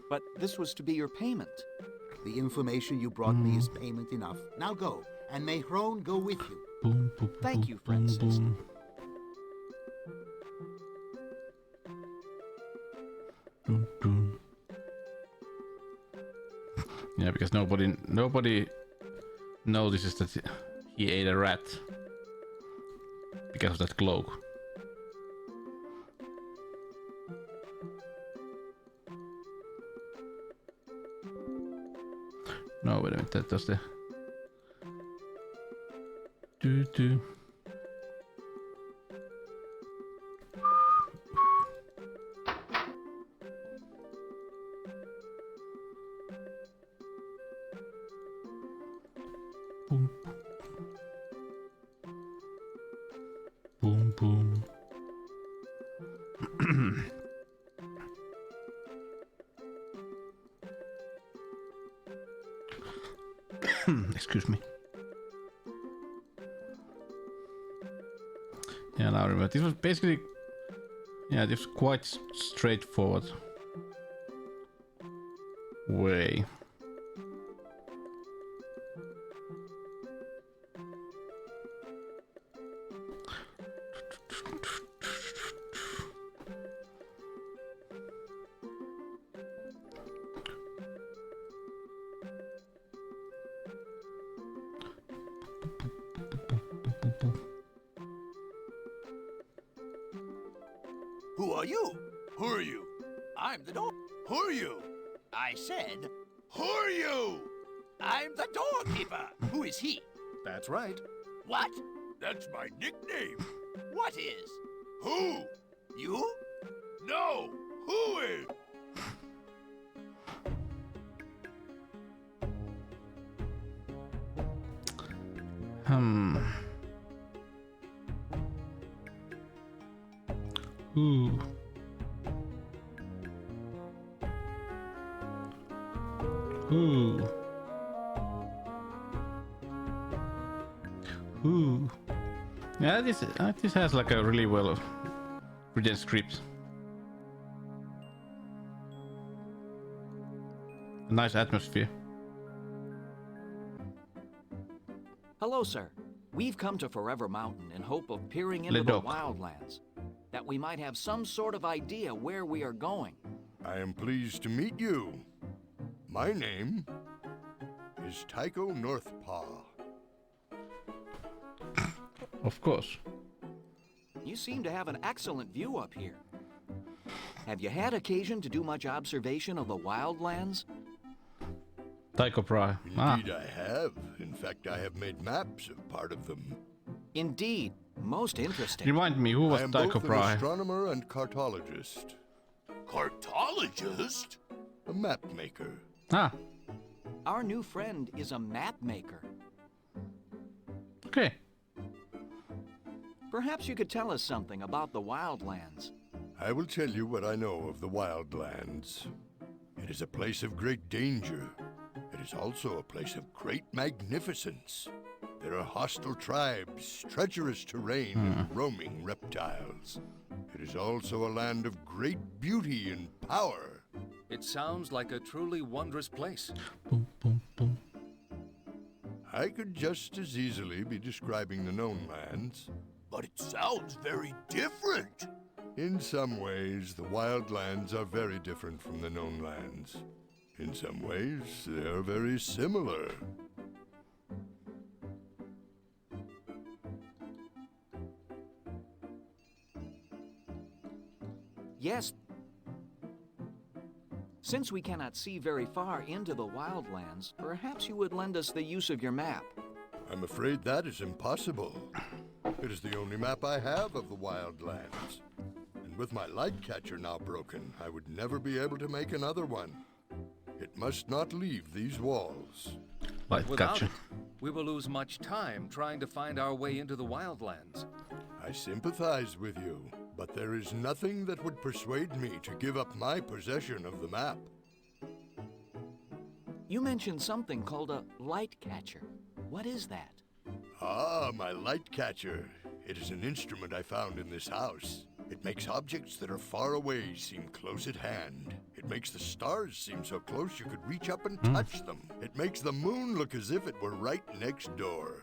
But this was to be your payment. The information you brought me is payment enough. Now go, and may Hrone go with you. Thank you, Francis. Yeah, because nobody notices that he ate a rat because of that cloak. No, wait a minute, that does the do. Boom. Boom, boom. Excuse me. Yeah, now I remember. This was basically... Yeah, this was quite straightforward way. Who are you? Who are you? I'm the door. Who are you? I said, who are you? I'm the doorkeeper. Who is he? That's right. What? That's my nickname. What is? Who? You? No, who is? Ooh. Ooh. Ooh. Yeah, this has like a really well written script. A nice atmosphere. Hello, sir. We've come to Forever Mountain in hope of peering into the wildlands, that we might have some sort of idea where we are going. I am pleased to meet you. My name is Tycho Northpaw. Of course. You seem to have an excellent view up here. Have you had occasion to do much observation of the wildlands? Tycho Brahe. Indeed, I have. In fact, I have made maps of part of them. Indeed. Most interesting. Remind me, who was I am Tycho both an Brahe? astronomer and cartologist. Cartologist? A map maker. Ah. Our new friend is a map maker. Okay. Perhaps you could tell us something about the wildlands. I will tell you what I know of the wildlands. It is a place of great danger. It is also a place of great magnificence. There are hostile tribes, treacherous terrain, and roaming reptiles. It is also a land of great beauty and power. It sounds like a truly wondrous place. Boom, boom, boom. I could just as easily be describing the known lands. But it sounds very different. In some ways, the wildlands are very different from the known lands. In some ways, they are very similar. Yes. Since we cannot see very far into the wildlands, perhaps you would lend us the use of your map. I'm afraid that is impossible. It is the only map I have of the wildlands. And with my light catcher now broken, I would never be able to make another one. It must not leave these walls. Light Without catcher. it, we will lose much time trying to find our way into the wildlands. I sympathize with you, but there is nothing that would persuade me to give up my possession of the map. You mentioned something called a light catcher. What is that? Ah, my light catcher. It is an instrument I found in this house. It makes objects that are far away seem close at hand. It It makes the stars seem so close you could reach up and touch them. It makes the moon look as if it were right next door.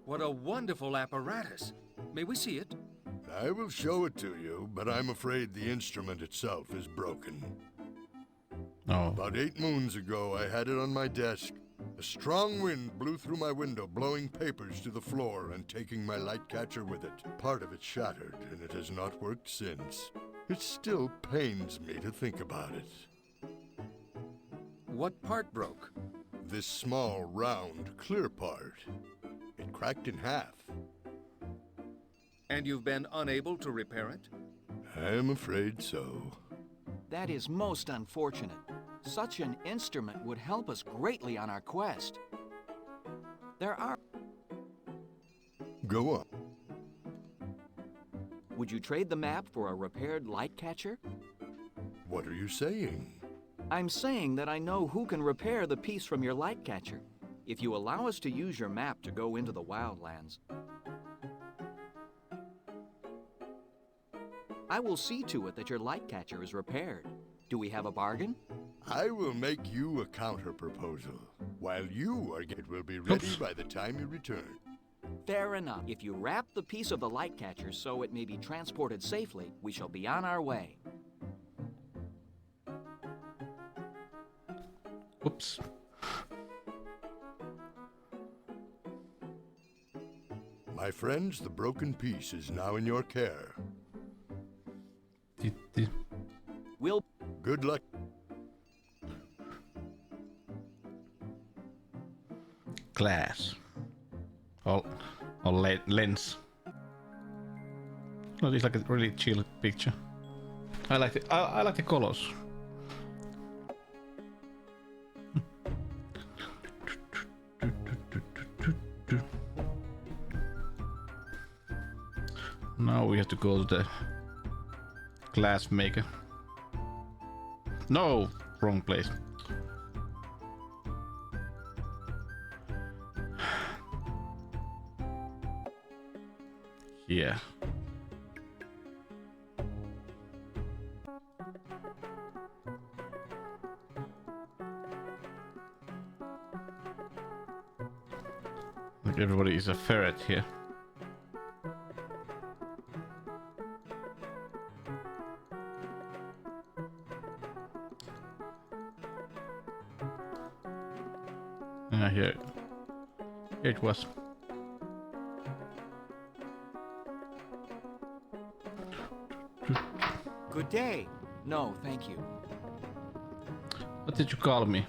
What a wonderful apparatus. May we see it? I will show it to you, but I'm afraid the instrument itself is broken. Oh. About 8 moons ago, I had it on my desk. A strong wind blew through my window, blowing papers to the floor and taking my light catcher with it. Part of it shattered, and it has not worked since. It still pains me to think about it. What part broke? This small, round, clear part. It cracked in half. And you've been unable to repair it? I am afraid so. That is most unfortunate. Such an instrument would help us greatly on our quest. There are... Go on. Would you trade the map for a repaired light catcher? What are you saying? I'm saying that I know who can repair the piece from your light catcher. If you allow us to use your map to go into the wildlands, I will see to it that your light catcher is repaired. Do we have a bargain? I will make you a counter proposal. While you are it will be ready by the time you return. Fair enough. If you wrap the piece of the light catcher so it may be transported safely, we shall be on our way. Oops. My friends, the broken piece is now in your care. We'll... Good luck. Glass. Or lens. No, it's like a really chill picture. I like it. I like the colors. Now we have to go to the glass maker. No, wrong place. Yeah. Like everybody is a ferret here. Here it was. Good day. No, thank you. What did you call me?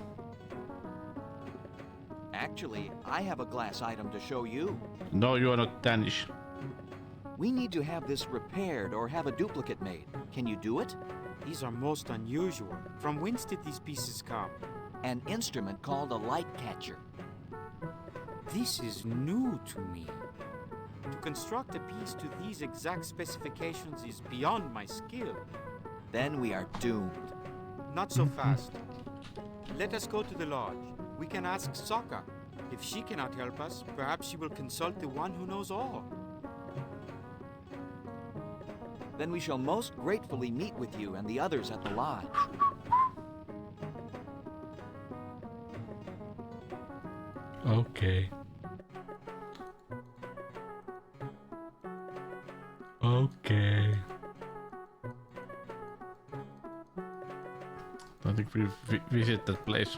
Actually, I have a glass item to show you. No, you are not Danish. We need to have this repaired or have a duplicate made. Can you do it? These are most unusual. From whence did these pieces come? An instrument called a light catcher. This is new to me. To construct a piece to these exact specifications is beyond my skill. Then we are doomed. Not so fast. Let us go to the lodge. We can ask Sokka. If she cannot help us, perhaps she will consult the one who knows all. Then we shall most gratefully meet with you and the others at the lodge. Okay. Okay. I think we visited that place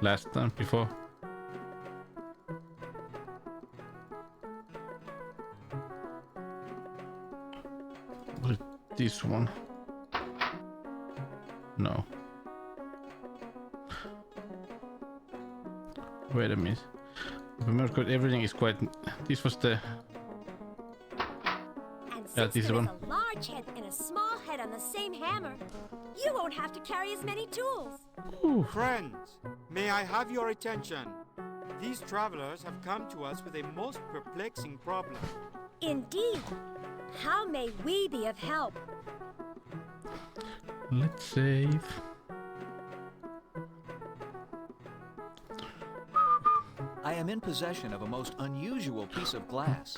last time before. Was it this one? No. Wait a minute. Remember, everything is quite. This was the. And this since one. there's a large head and a small head on the same hammer, you won't have to carry as many tools. Ooh. Friends, may I have your attention? These travelers have come to us with a most perplexing problem. Indeed. How may we be of help? Let's save. I am in possession of a most unusual piece of glass.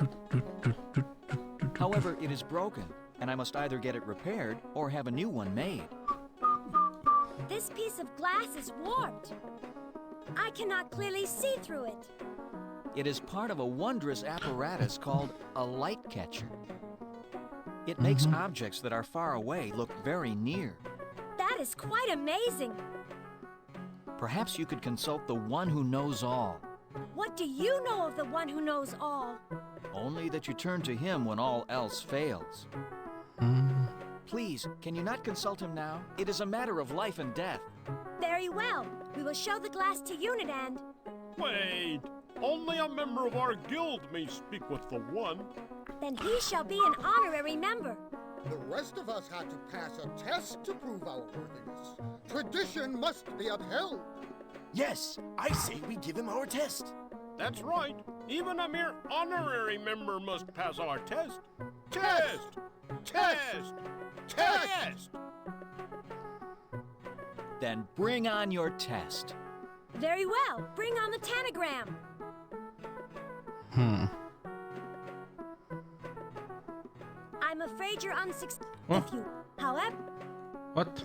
However, it is broken, and I must either get it repaired or have a new one made. This piece of glass is warped. I cannot clearly see through it. It is part of a wondrous apparatus called a light catcher. It makes objects that are far away look very near. That is quite amazing. Perhaps you could consult the one who knows all. What do you know of the one who knows all? Only that you turn to him when all else fails. Please, can you not consult him now? It is a matter of life and death. Very well. We will show the glass to Unit and... Wait! Only a member of our guild may speak with the one. Then he shall be an honorary member. The rest of us had to pass a test to prove our worthiness. Tradition must be upheld. Yes, I say we give him our test. That's right. Even a mere honorary member must pass our test. Test! Test! Test! Then bring on your test. Very well. Bring on the tanagram. I'm afraid you're unsuccessful. If you, however... What?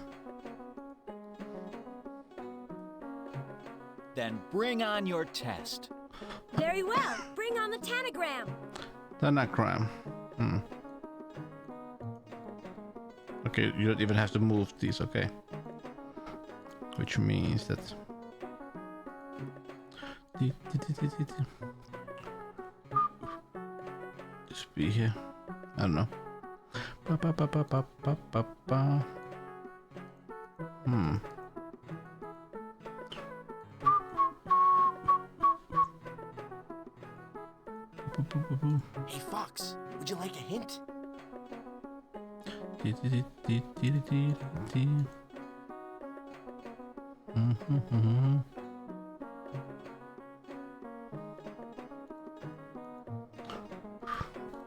Then bring on your test. Very well. Bring on the tanagram. Tanagram. Okay, you don't even have to move these, okay. Which means that... Just be here. I don't know. Hey, Fox, would you like a hint?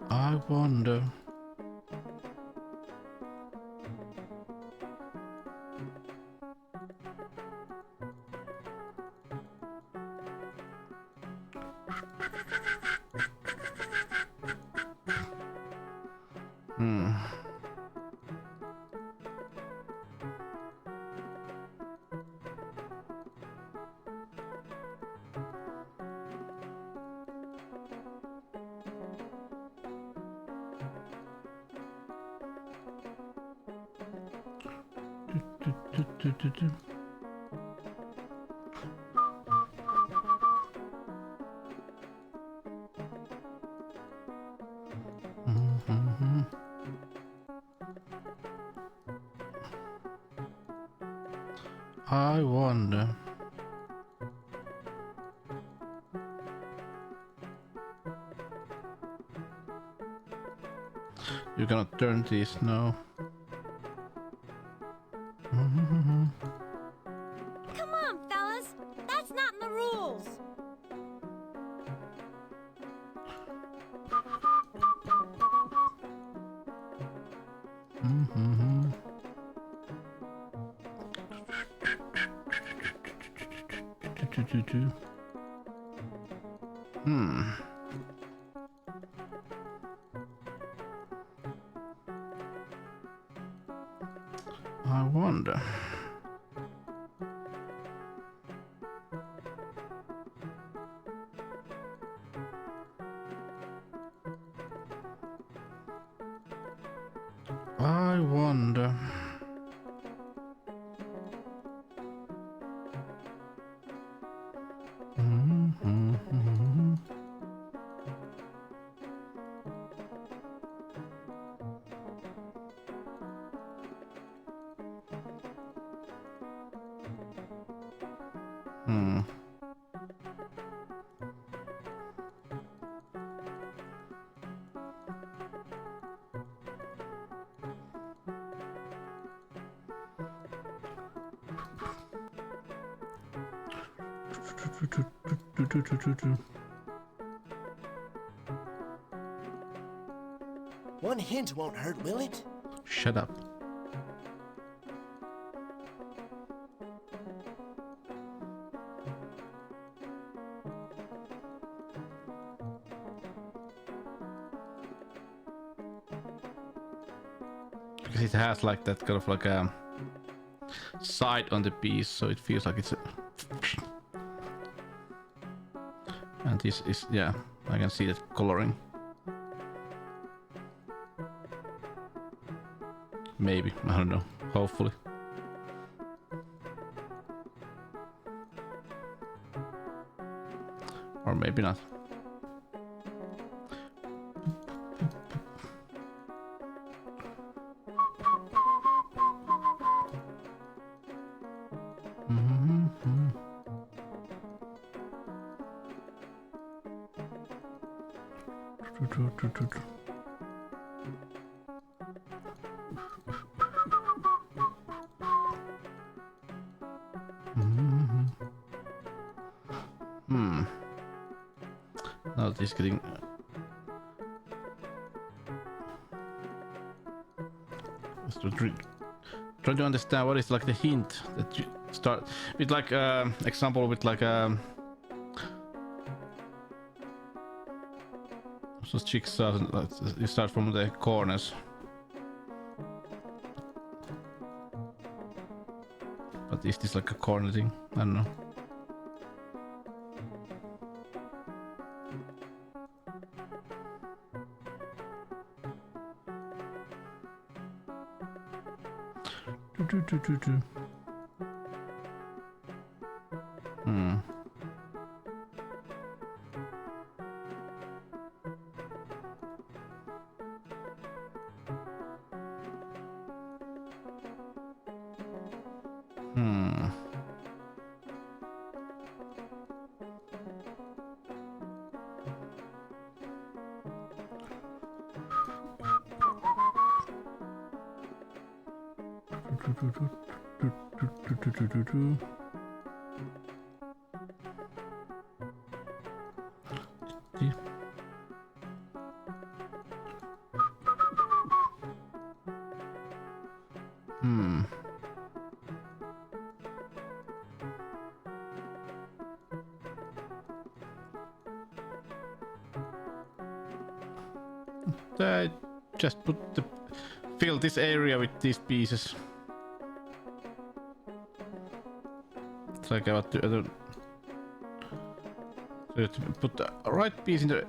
I wonder. I wonder. You cannot turn these, no. Come on, fellas. That's not in the rules. I wonder. I wonder. One hint won't hurt, will it? Shut up. Because it has like that kind of like a side on the piece, so it feels like it's a... And this is, yeah, I can see that coloring. Maybe, I don't know, hopefully. Or maybe not. Now this getting try to understand what is like the hint that you start with, like example with like so jigsaw, you start from the corners, but is this like a corner thing? I don't know. I just fill this area with these pieces. It's like about the other. So you have to put the right piece in the.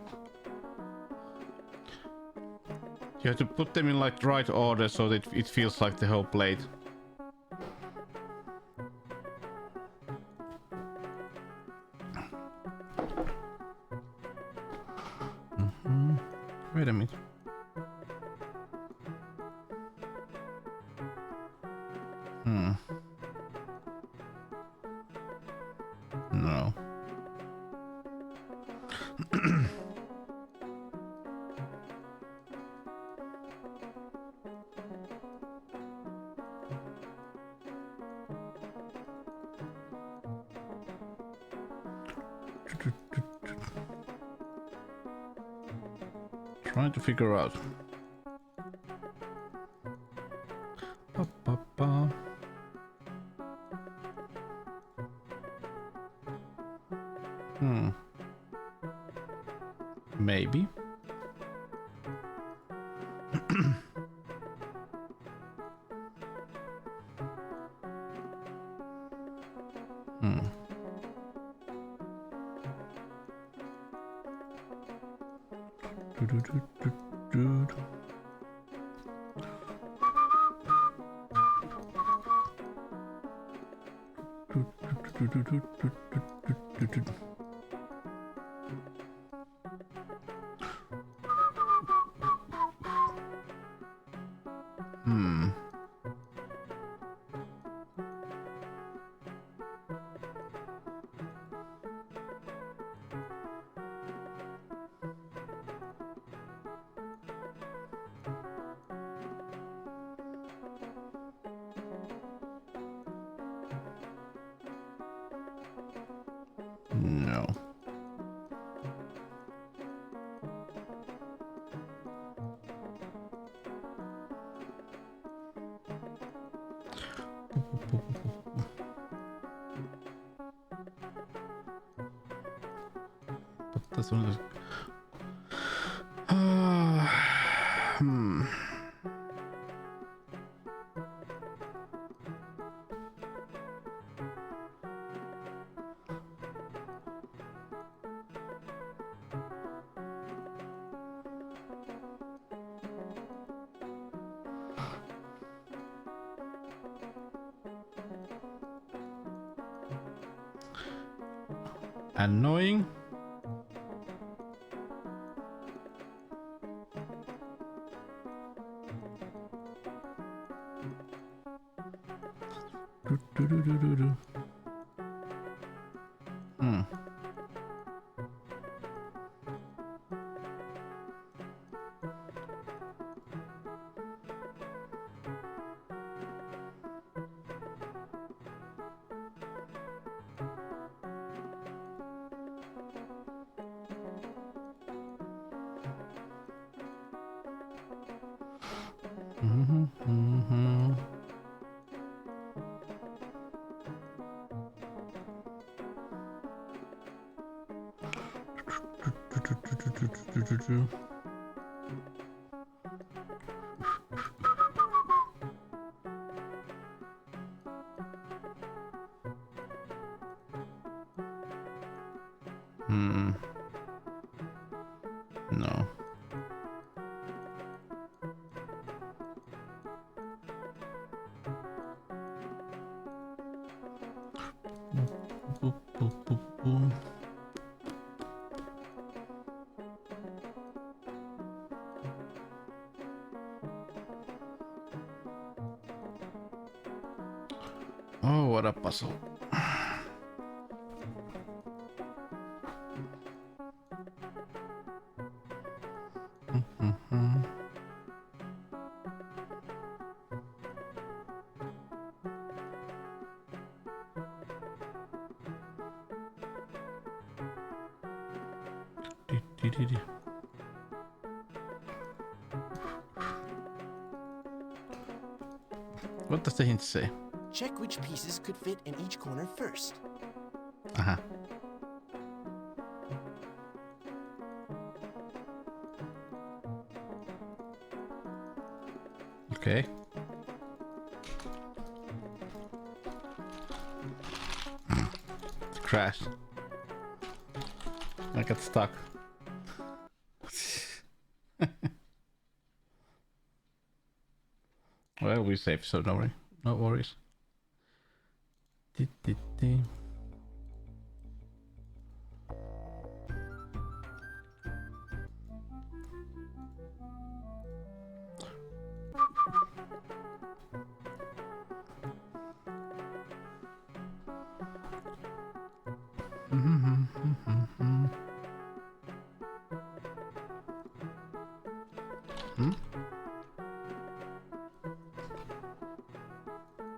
You have to put them in like the right order so that it feels like the whole plate. Wait a minute. No. Trying to figure out. Maybe. No. But that's one of those. annoying. No. Oh, what a puzzle. What does the hint say? Check which pieces could fit in each corner first. Uh-huh. Okay. It crashed. I got stuck. Well, we're safe, so no worries.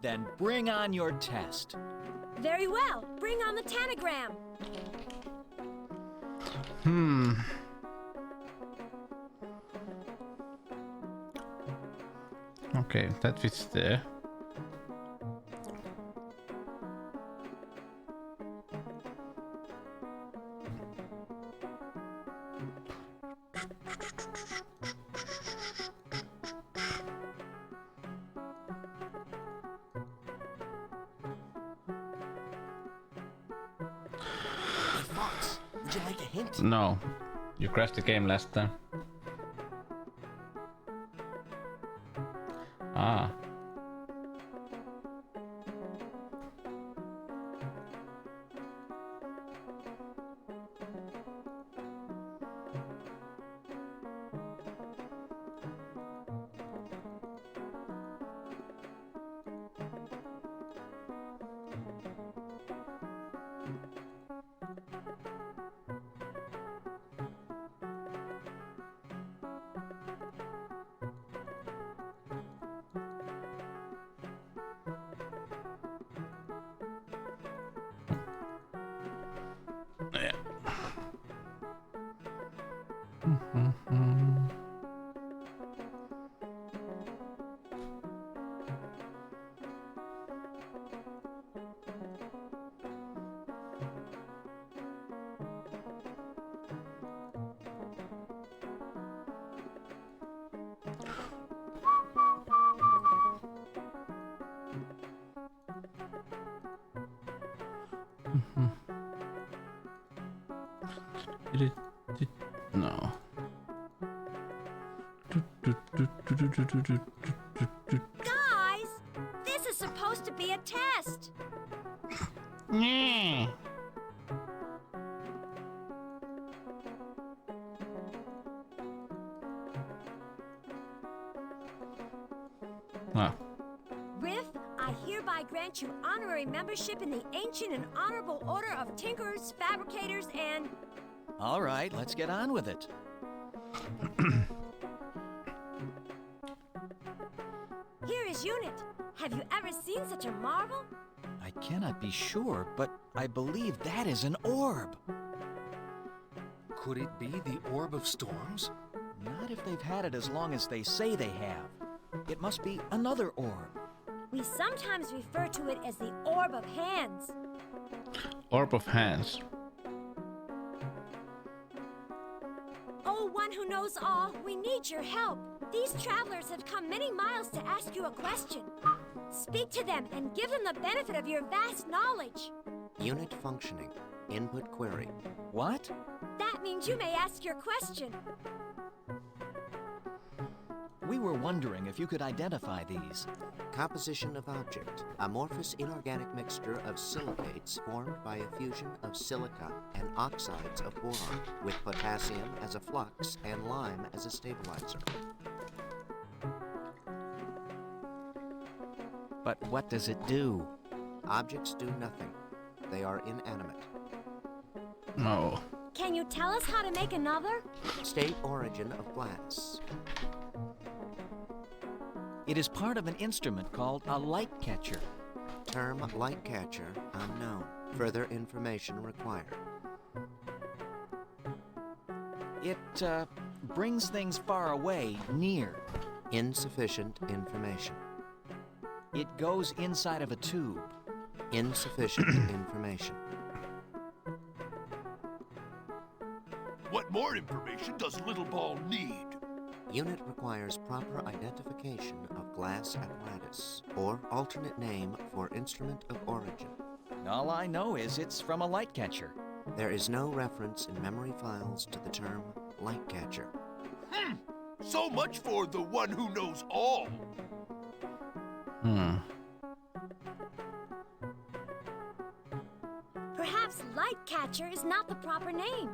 Then bring on your test. Very well. Bring on the tanagram. Okay, that fits there. Would you like a hint? No. You crashed the game last time. Ah. No. Guys, this is supposed to be a test. Ah. Riff, I hereby grant you honorary membership in the Ancient and Honorable Order of Tinkerers, Fabricators, and... All right, let's get on with it. Here is Unit. Have you ever seen such a marvel? I cannot be sure, but I believe that is an orb. Could it be the Orb of Storms? Not if they've had it as long as they say they have. It must be another orb. We sometimes refer to it as the Orb of Hands. Orb of Hands. Oh, one who knows all, we need your help. These travelers have come many miles to ask you a question. Speak to them and give them the benefit of your vast knowledge. Unit functioning. Input query. What? That means you may ask your question. We were wondering if you could identify these. Composition of object. Amorphous inorganic mixture of silicates formed by a fusion of silica and oxides of boron, with potassium as a flux and lime as a stabilizer. But what does it do? Objects do nothing. They are inanimate. No. Can you tell us how to make another? State origin of glass. It is part of an instrument called a light catcher. Term light catcher unknown. Further information required. It brings things far away near. Insufficient information. It goes inside of a tube. Insufficient information. What more information does Little Ball need? Unit requires proper identification of glass apparatus, or alternate name for instrument of origin. All I know is it's from a light catcher. There is no reference in memory files to the term light catcher. So much for the one who knows all. Perhaps light catcher is not the proper name.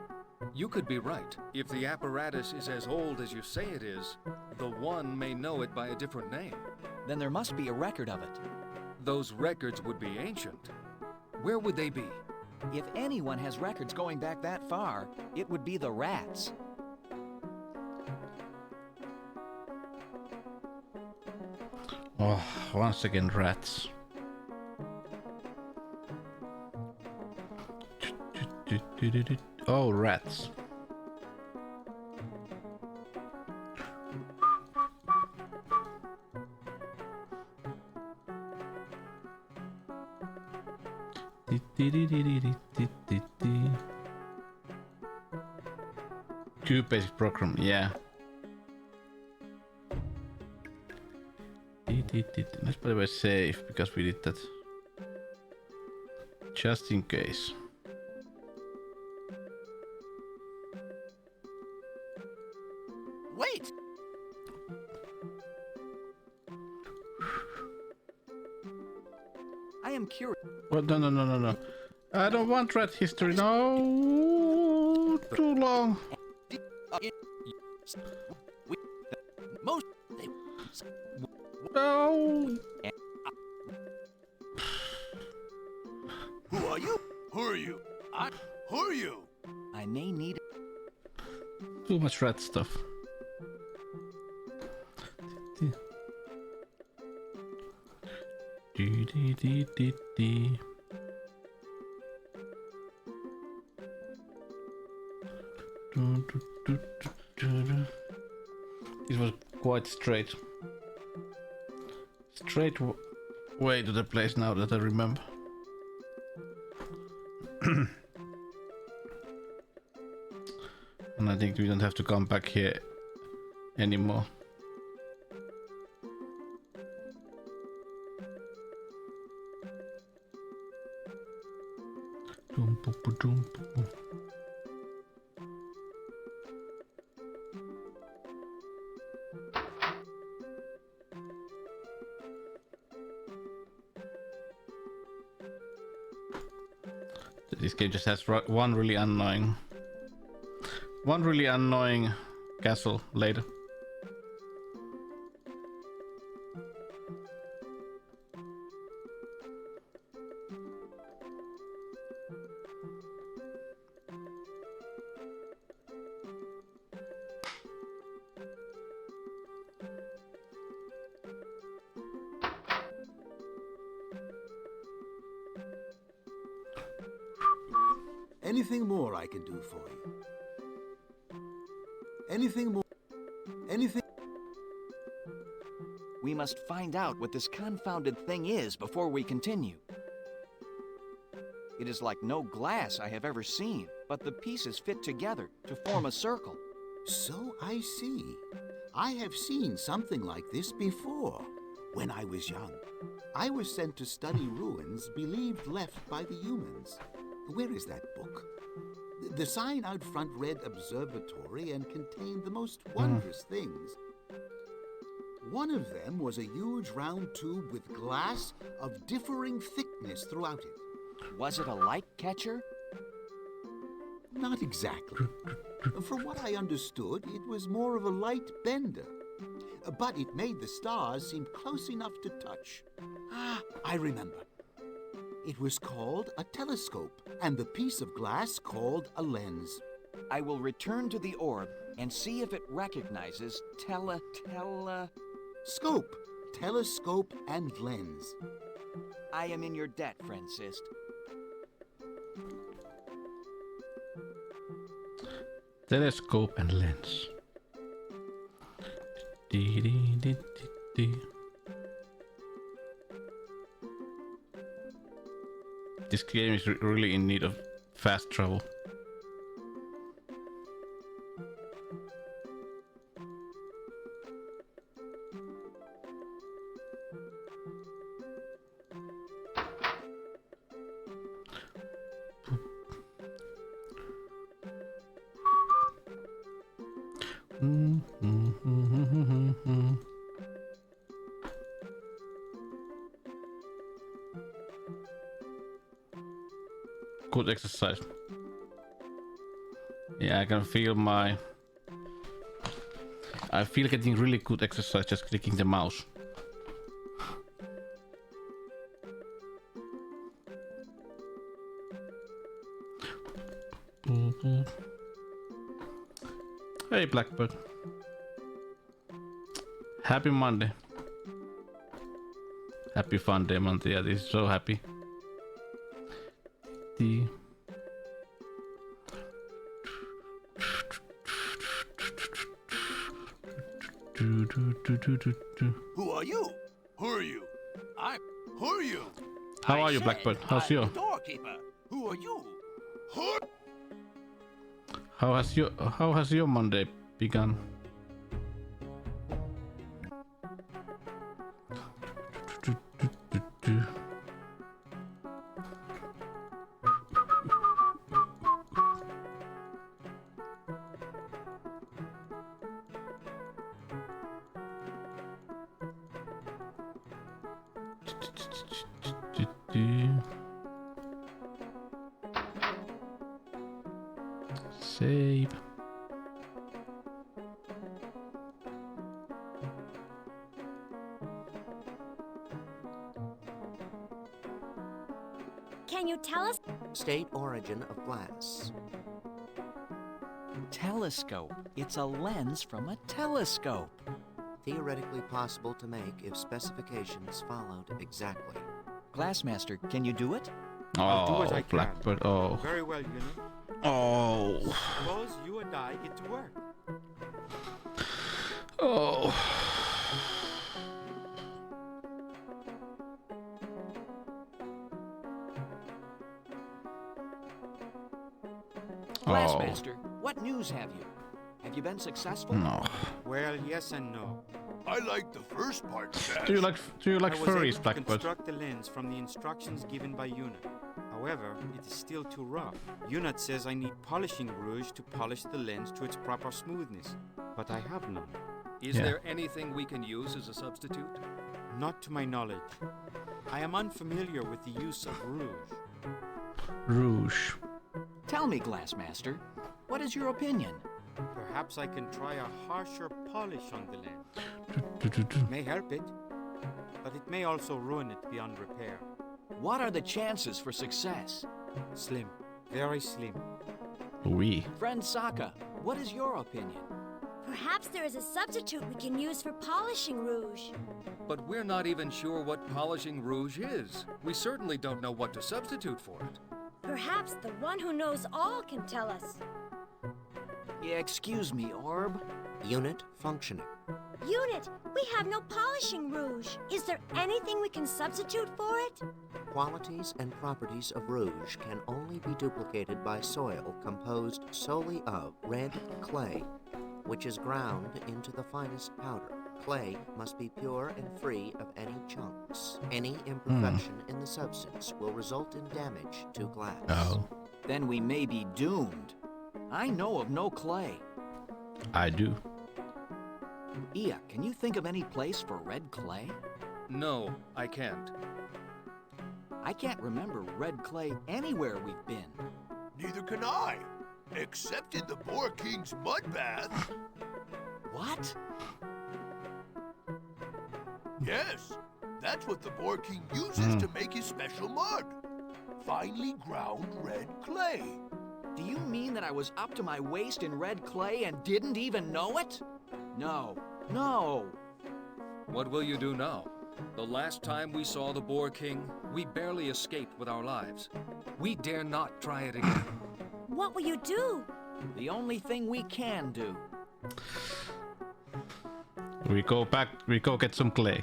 You could be right. If the apparatus is as old as you say it is, the one may know it by a different name. Then there must be a record of it. Those records would be ancient. Where would they be? If anyone has records going back that far, it would be the rats. Oh, once again rats. Oh, rats. Cube basic program, yeah. Let's by the way save because we did that. Just in case. Wait! I am curious. Well, no. I don't want rat history. No, too long. No. Who are you? Who are you? Who are you? I may need Too much rat stuff. This was quite straight way to the place now that I remember. And I think we don't have to come back here anymore. This game just has one really annoying castle later. Anything more I can do for you? Anything more? Anything? We must find out what this confounded thing is before we continue. It is like no glass I have ever seen, but the pieces fit together to form a circle. So I see. I have seen something like this before. When I was young, I was sent to study ruins believed left by the humans. Where is that book? The sign out front read observatory and contained the most wondrous things. One of them was a huge round tube with glass of differing thickness throughout it. Was it a light catcher? Not exactly. From what I understood, it was more of a light bender. But it made the stars seem close enough to touch. Ah, I remember. It was called a telescope, and the piece of glass called a lens. I will return to the orb and see if it recognizes Scope, telescope, and lens. I am in your debt, Francis. Telescope and lens. This game is really in need of fast travel. Good exercise. Yeah, I can feel I feel getting really good exercise just clicking the mouse. Hey Blackbird. Happy Monday. Happy fun day Monday. Yeah, this is so happy. Who are you? Who are you? Who are you? How are you, Blackbird? How's your? Doorkeeper. Who are you? Who? How has your Monday begun? Save. Can you tell us? State origin of glass. Telescope. It's a lens from a telescope. Theoretically possible to make if specifications followed exactly. Glassmaster, can you do it? I'll do Oh, what I can. Blackbird. Oh. Very well, you know. Oh. Suppose you and I get to work. Oh. Glassmaster, what news have you? Have you been successful? No. Well, yes and no. I like the first part best. Do you like I was furries, able to Blackbird? construct the lens from the instructions given by Unit. However, it is still too rough. Unit says I need polishing rouge to polish the lens to its proper smoothness, but I have none. Is there anything we can use as a substitute? Not to my knowledge. I am unfamiliar with the use of rouge. Rouge. Tell me, Glassmaster, what is your opinion? Perhaps I can try a harsher polish on the lens. May help it, but it may also ruin it beyond repair. What are the chances for success? Slim. Very slim. Oui. Friend Sokka, what is your opinion? Perhaps there is a substitute we can use for polishing rouge. But we're not even sure what polishing rouge is. We certainly don't know what to substitute for it. Perhaps the one who knows all can tell us. Yeah, excuse me, Orb. Unit functioning. Unit, we have no polishing rouge. Is there anything we can substitute for it? Qualities and properties of rouge can only be duplicated by soil composed solely of red clay, which is ground into the finest powder. Clay must be pure and free of any chunks. Any imperfection in the substance will result in damage to glass. Oh. Then we may be doomed. I know of no clay. I do. Ia, can you think of any place for red clay? No, I can't. I can't remember red clay anywhere we've been. Neither can I, except in the Boar King's mud bath. What? Yes, that's what the Boar King uses to make his special mud. Finely ground red clay. Do you mean that I was up to my waist in red clay and didn't even know it? No. No. What will you do now? The last time we saw the Boar King, we barely escaped with our lives. We dare not try it again. What will you do? The only thing we can do. We go back, we go get some clay.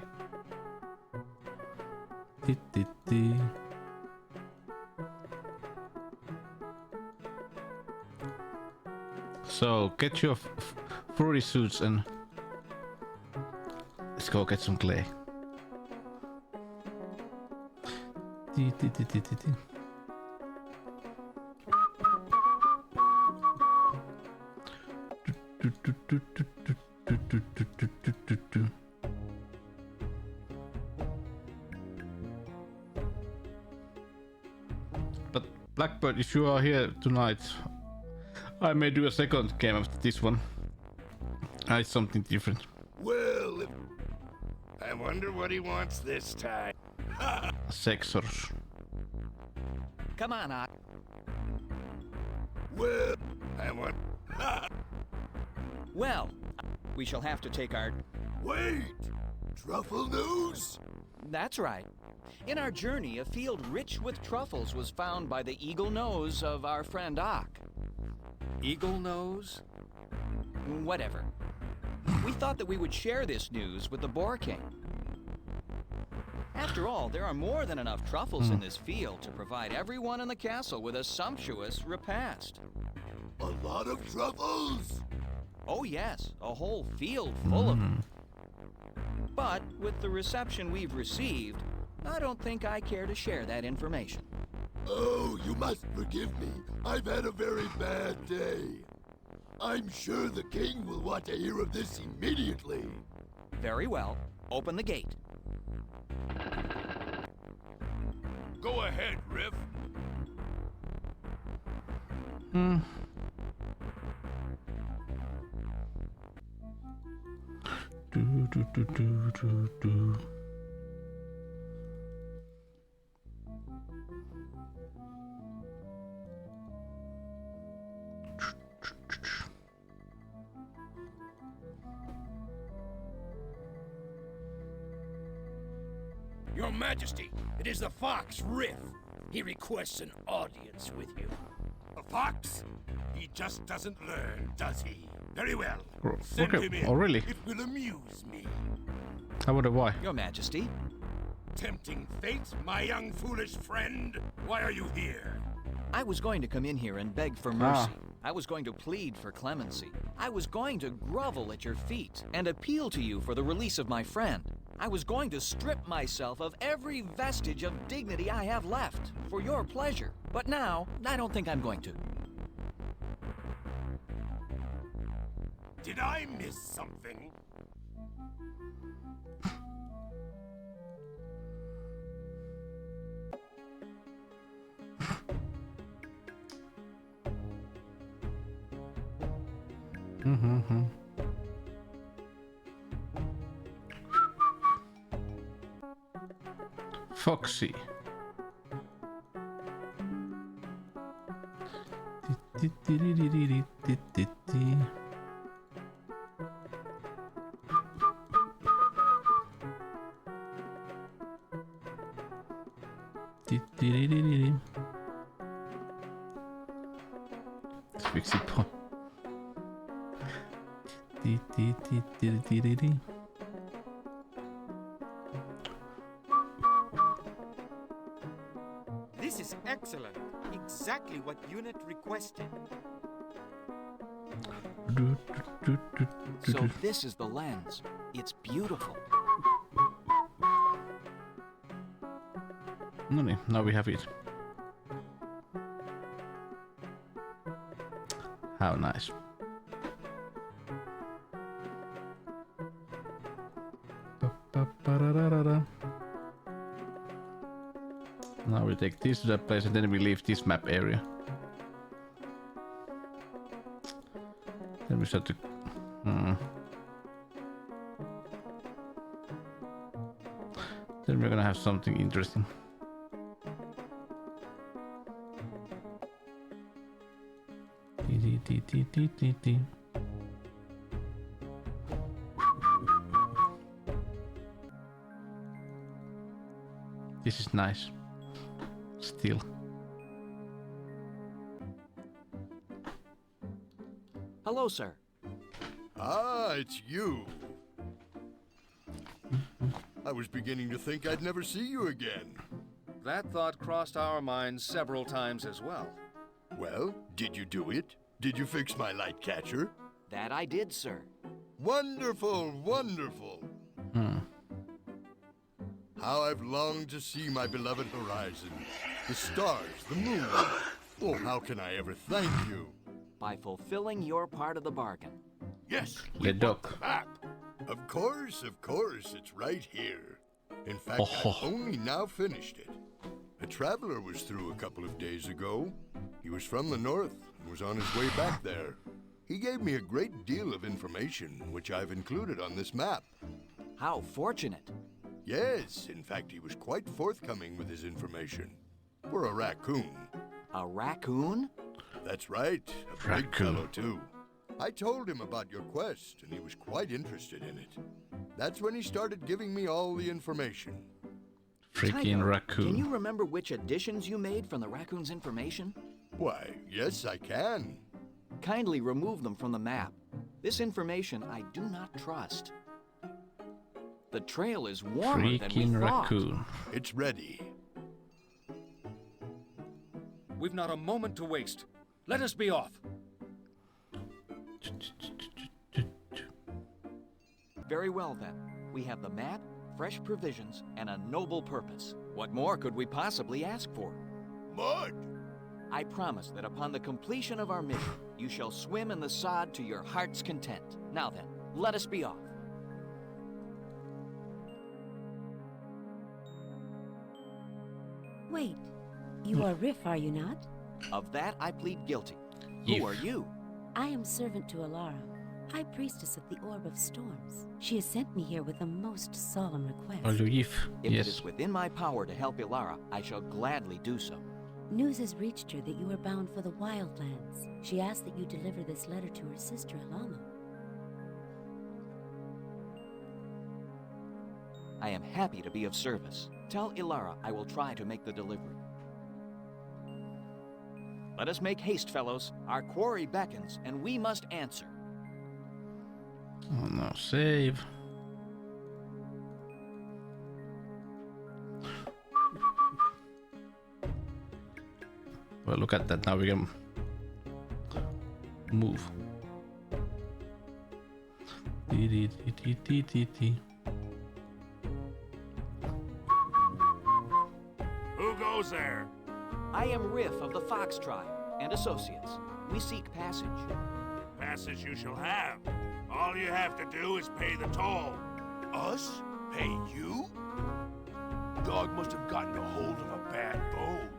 So, get your furry suits and let's go get some clay. But Blackbird, if you are here tonight, I may do a second game after this one. It's something different. Well, I wonder what he wants this time. Sexors. Come on, Ock. Well, I want... Well, we shall have to take our... Wait! Truffle news? That's right. In our journey, a field rich with truffles was found by the eagle nose of our friend Ock. Eagle nose? Whatever. We thought that we would share this news with the Boar King. After all, there are more than enough truffles in this field to provide everyone in the castle with a sumptuous repast. A lot of truffles? Oh yes, a whole field full of them. But with the reception we've received, I don't think I care to share that information. Oh, you must forgive me. I've had a very bad day. I'm sure the king will want to hear of this immediately. Very well. Open the gate. Go ahead, Riff. Your Majesty, it is the fox, Riff. He requests an audience with you. A fox? He just doesn't learn, does he? Very well. Okay. Him in. Oh, really? It will amuse me. I wonder why. Your Majesty. Tempting fate, my young foolish friend. Why are you here? I was going to come in here and beg for mercy. I was going to plead for clemency. I was going to grovel at your feet and appeal to you for the release of my friend. I was going to strip myself of every vestige of dignity I have left for your pleasure. But now, I don't think I'm going to. Did I miss something? Foxy. fix it. This is excellent. Exactly what Unit requested. So this is the lens. It's beautiful. No niin, now we have it. How nice. Now we take this to that place and then we leave this map area. Then we start to... Then we're gonna have something interesting. This is nice. Still. Hello, sir. Ah, it's you. I was beginning to think I'd never see you again. That thought crossed our minds several times as well. Well, did you do it? Did you fix my light catcher? That I did, sir. Wonderful, wonderful. How I've longed to see my beloved horizon. The stars, the moon. Oh, how can I ever thank you? By fulfilling your part of the bargain. Yes, Le doc. map. Of course, it's right here. In fact, I've only now finished it. A traveler was through a couple of days ago. He was from the north and was on his way back there. He gave me a great deal of information, which I've included on this map. How fortunate. Yes, in fact, he was quite forthcoming with his information. For a raccoon. A raccoon? That's right, a big fellow too. I told him about your quest, and he was quite interested in it. That's when he started giving me all the information. Freaking raccoon. Can you remember which additions you made from the raccoon's information? Why, yes, I can. Kindly remove them from the map. This information I do not trust. The trail is warmer than we thought. Raccoon. It's ready. We've not a moment to waste. Let us be off. Very well then. We have the map, fresh provisions, and a noble purpose. What more could we possibly ask for? Mud! I promise that upon the completion of our mission, you shall swim in the sod to your heart's content. Now then, let us be off. Wait, you are Riff, are you not? Of that I plead guilty. You. Who are you? I am servant to Alara, High Priestess of the Orb of Storms. She has sent me here with a most solemn request. Are you Yif? If Yes. it is within my power to help Ilara, I shall gladly do so. News has reached her that you are bound for the Wildlands. She asked that you deliver this letter to her sister, Alama. I am happy to be of service. Tell Ilara I will try to make the delivery. Let us make haste, fellows. Our quarry beckons, and we must answer. Oh no, save. Well, look at that. Now we can move. Who goes there? I am Riff of the Fox Tribe and Associates. We seek passage. Passage you shall have. All you have to do is pay the toll. Us? Pay you? Dog must have gotten a hold of a bad bone.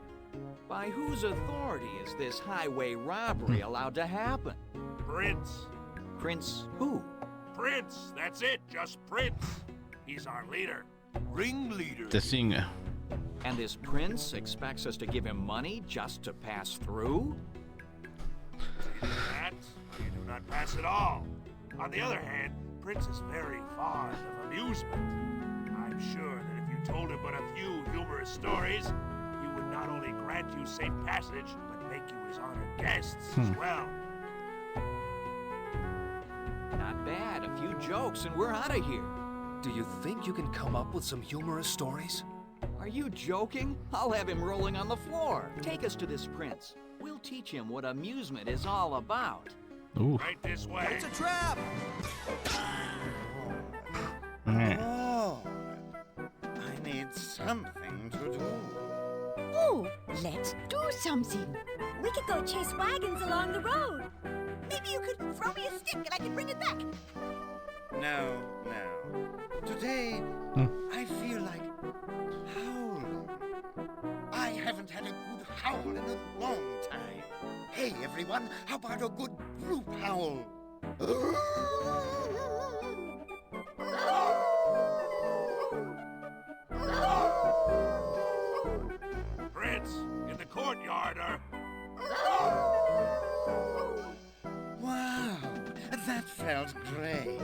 By whose authority is this highway robbery allowed to happen? Prince. Prince who? Prince, that's it, just Prince. He's our leader. Ringleader. The singer. And this prince expects us to give him money just to pass through? That, you do not pass at all. On the other hand, Prince is very fond of amusement. I'm sure that if you told him but a few humorous stories, he would not only grant you safe passage, but make you his honored guests as well. jokes and we're out of here. Do you think you can come up with some humorous stories? Are you joking? I'll have him rolling on the floor. Take us to this prince. We'll teach him what amusement is all about. Ooh. Right this way. It's a trap! Oh, I need something to do. Oh, let's do something. We could go chase wagons along the road. Maybe you could throw me a stick and I can bring it back. No. Today, I feel like howling. I haven't had a good howl in a long time. Hey, everyone, how about a good group howl? Prince, in the courtyard are... Wow, that felt great.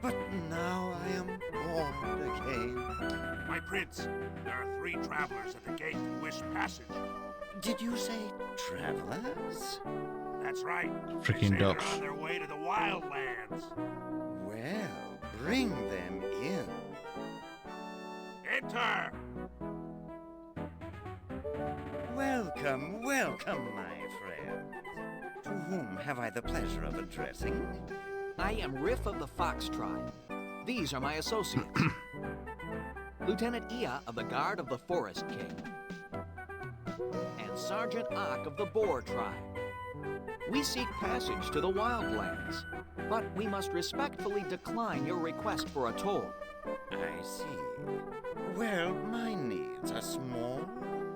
But now I am bored again. My prince, there are 3 travelers at the gate who wish passage. Did you say travelers? That's right. Freaking They say dogs. they're on their way to the wildlands. Well, bring them in. Enter! Welcome, my friends. To whom have I the pleasure of addressing? I am Riff of the Fox Tribe. These are my associates. Lieutenant Ia of the Guard of the Forest King. And Sergeant Ock of the Boar Tribe. We seek passage to the wildlands, but we must respectfully decline your request for a toll. I see. Well, my needs are small,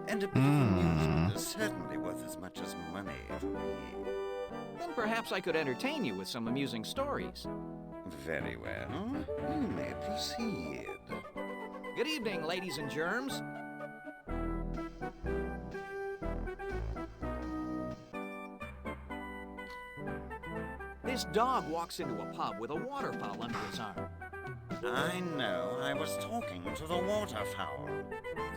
and a bit of amusement is certainly worth as much as money to me. Then perhaps I could entertain you with some amusing stories. Very well. You may proceed. Good evening, ladies and germs. This dog walks into a pub with a waterfowl under his arm. I know. I was talking to the waterfowl.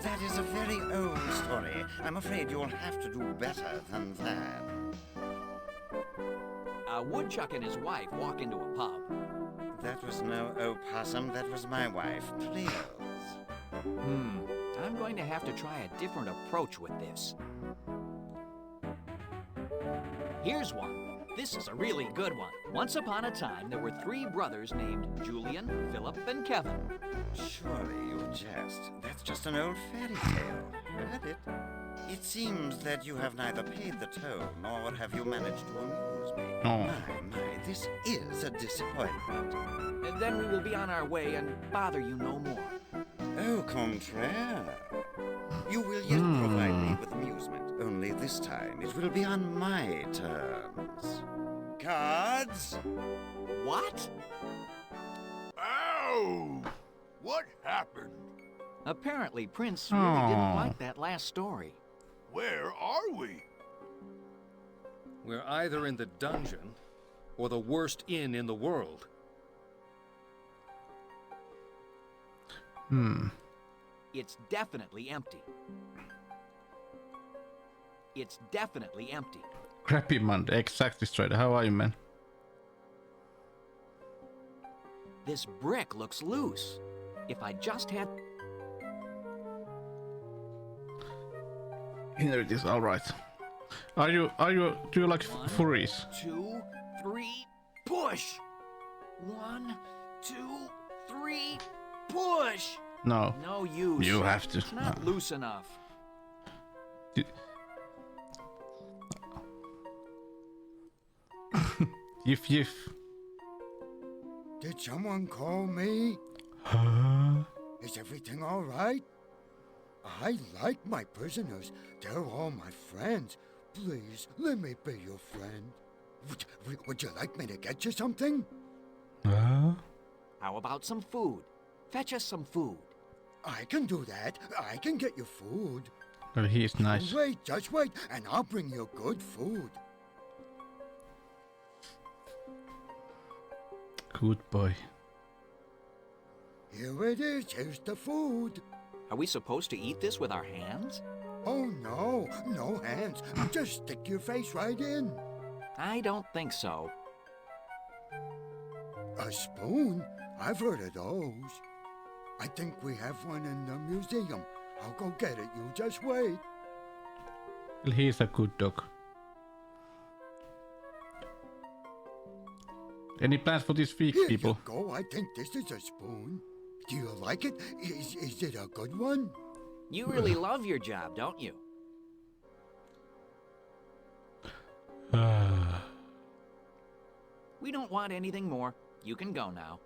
That is a very old story. I'm afraid you'll have to do better than that. A woodchuck and his wife walk into a pub. That was no opossum. That was my wife, Prills. I'm going to have to try a different approach with this. Here's one. This is a really good one. Once upon a time, there were 3 brothers named Julian, Philip, and Kevin. Surely you jest. That's just an old fairy tale. Heard it? It seems that you have neither paid the toll, nor have you managed to amuse me. Oh. My, this is a disappointment. And then we will be on our way and bother you no more. Au contraire. You will yet provide me with amusement, only this time it will be on my terms. Cards? What? Ow! What happened? Apparently, Prince really didn't like that last story. Where are we? We're either in the dungeon or the worst inn in the world. It's definitely empty. It's definitely empty. Crappy Monday, exactly straight. How are you, man? This brick looks loose. If I just had... Here it is, alright. Do you like furries? 2, 3, push! 1, 2, 3, push! No. No use. You have to. It's not loose enough. Yiff. Did someone call me? Is everything all right? I like my prisoners. They're all my friends. Please, let me be your friend. Would you like me to get you something? How about some food? Fetch us some food. I can do that. I can get you food. Oh, he is nice. Just wait, and I'll bring you good food. Good boy. Here it is. Here's the food. Are we supposed to eat this with our hands? Oh, no. No hands. Just stick your face right in. I don't think so. A spoon? I've heard of those. I think we have one in the museum. I'll go get it. You just wait. Well, he's a good dog. Any plans for this week, Here people? you go. I think this is a spoon. Do you like it? Is it a good one? You really love your job, don't you? We don't want anything more. You can go now.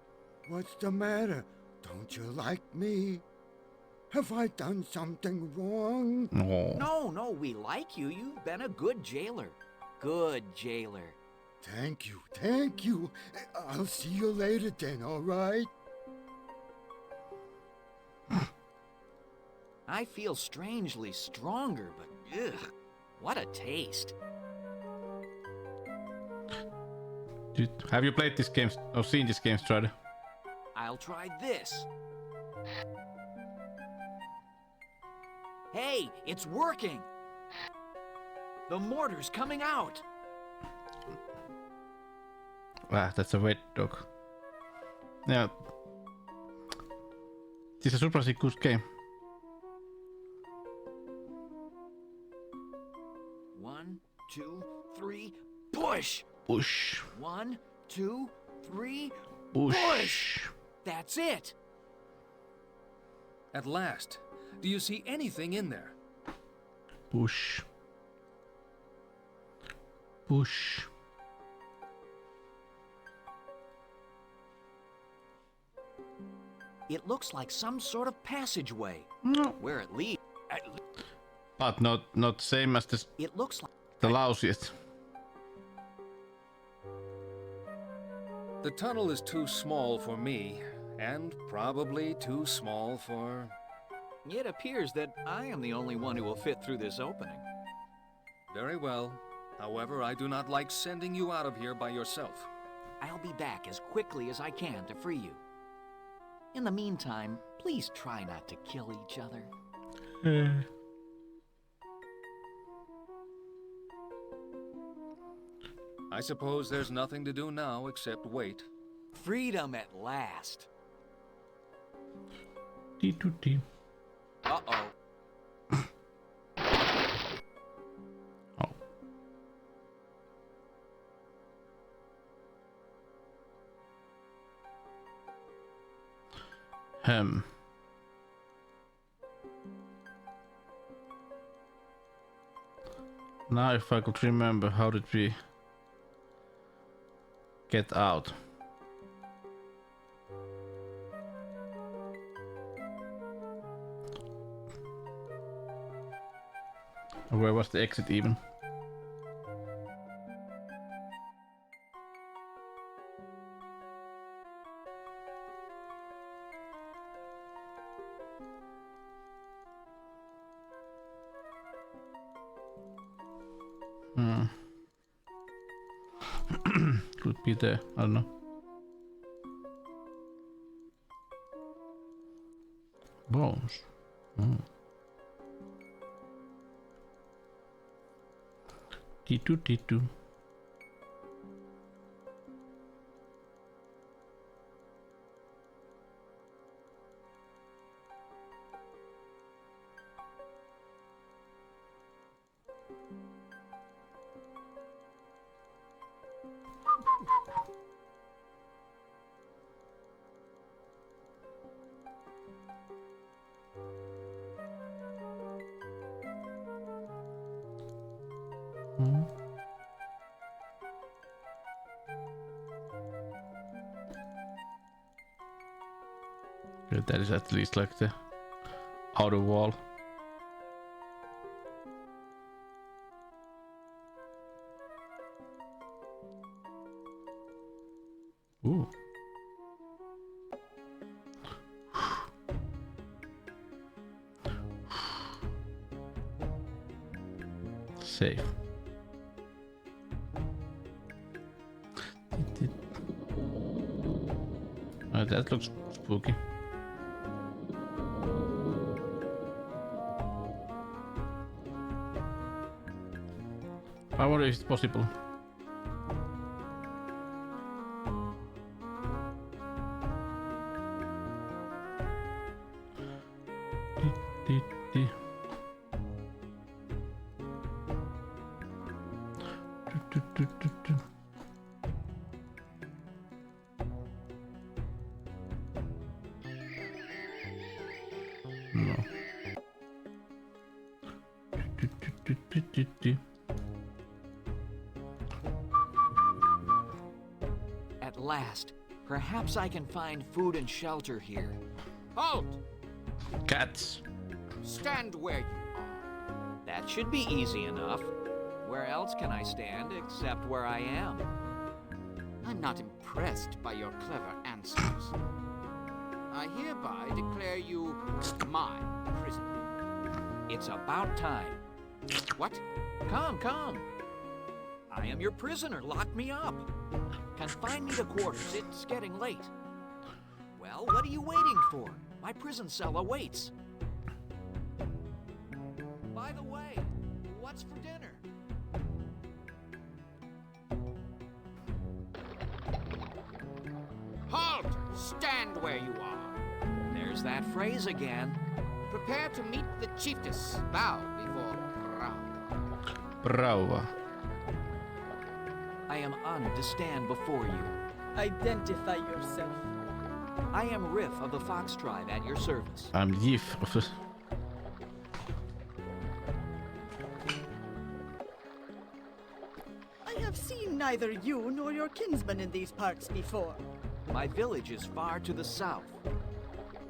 What's the matter? Don't you like me? Have I done something wrong? No, we like you. You've been a good jailer. Good jailer. Thank you. I'll see you later then, all right? I feel strangely stronger, but ugh, what a taste. Have you played this game or seen this game, Strider? I'll try this. Hey, it's working! The mortar's coming out! Ah, that's a wet dog. Yeah. This is a surprisingly good game. 1, 2, 3, push! Push. 1, 2, 3, push! That's it! At last. Do you see anything in there? Push. Push. It looks like some sort of passageway. No. Where it leads. But not same as this. It looks like the lousiest. The tunnel is too small for me, and probably too small for... It appears that I am the only one who will fit through this opening. Very well. However, I do not like sending you out of here by yourself. I'll be back as quickly as I can to free you. In the meantime, please try not to kill each other. I suppose there's nothing to do now except wait. Freedom at last. Uh-oh. Oh. Now if I could remember, how did we get out? Where was the exit even? Could be there, I don't know. Bones. T2. Okay, that is at least like the outer wall. Ooh. Safe. Oh, that looks spooky. I wonder if it's possible. No. At last, perhaps I can find food and shelter here. Halt! Cats. Stand where you are. That should be easy enough. Where else can I stand except where I am? I'm not impressed by your clever answers. I hereby declare you my prisoner. It's about time. What? Come. I am your prisoner. Lock me up. Confine me to quarters. It's getting late. Well, what are you waiting for? My prison cell awaits. By the way, what's for dinner? Halt! Stand where you are. There's that phrase again. Prepare to meet the chiefess. Bow before Rauva. I am honored to stand before you. Identify yourself. I am Riff of the Fox Tribe at your service. I'm Yif of the... I have seen neither you nor your kinsman in these parts before. My village is far to the south.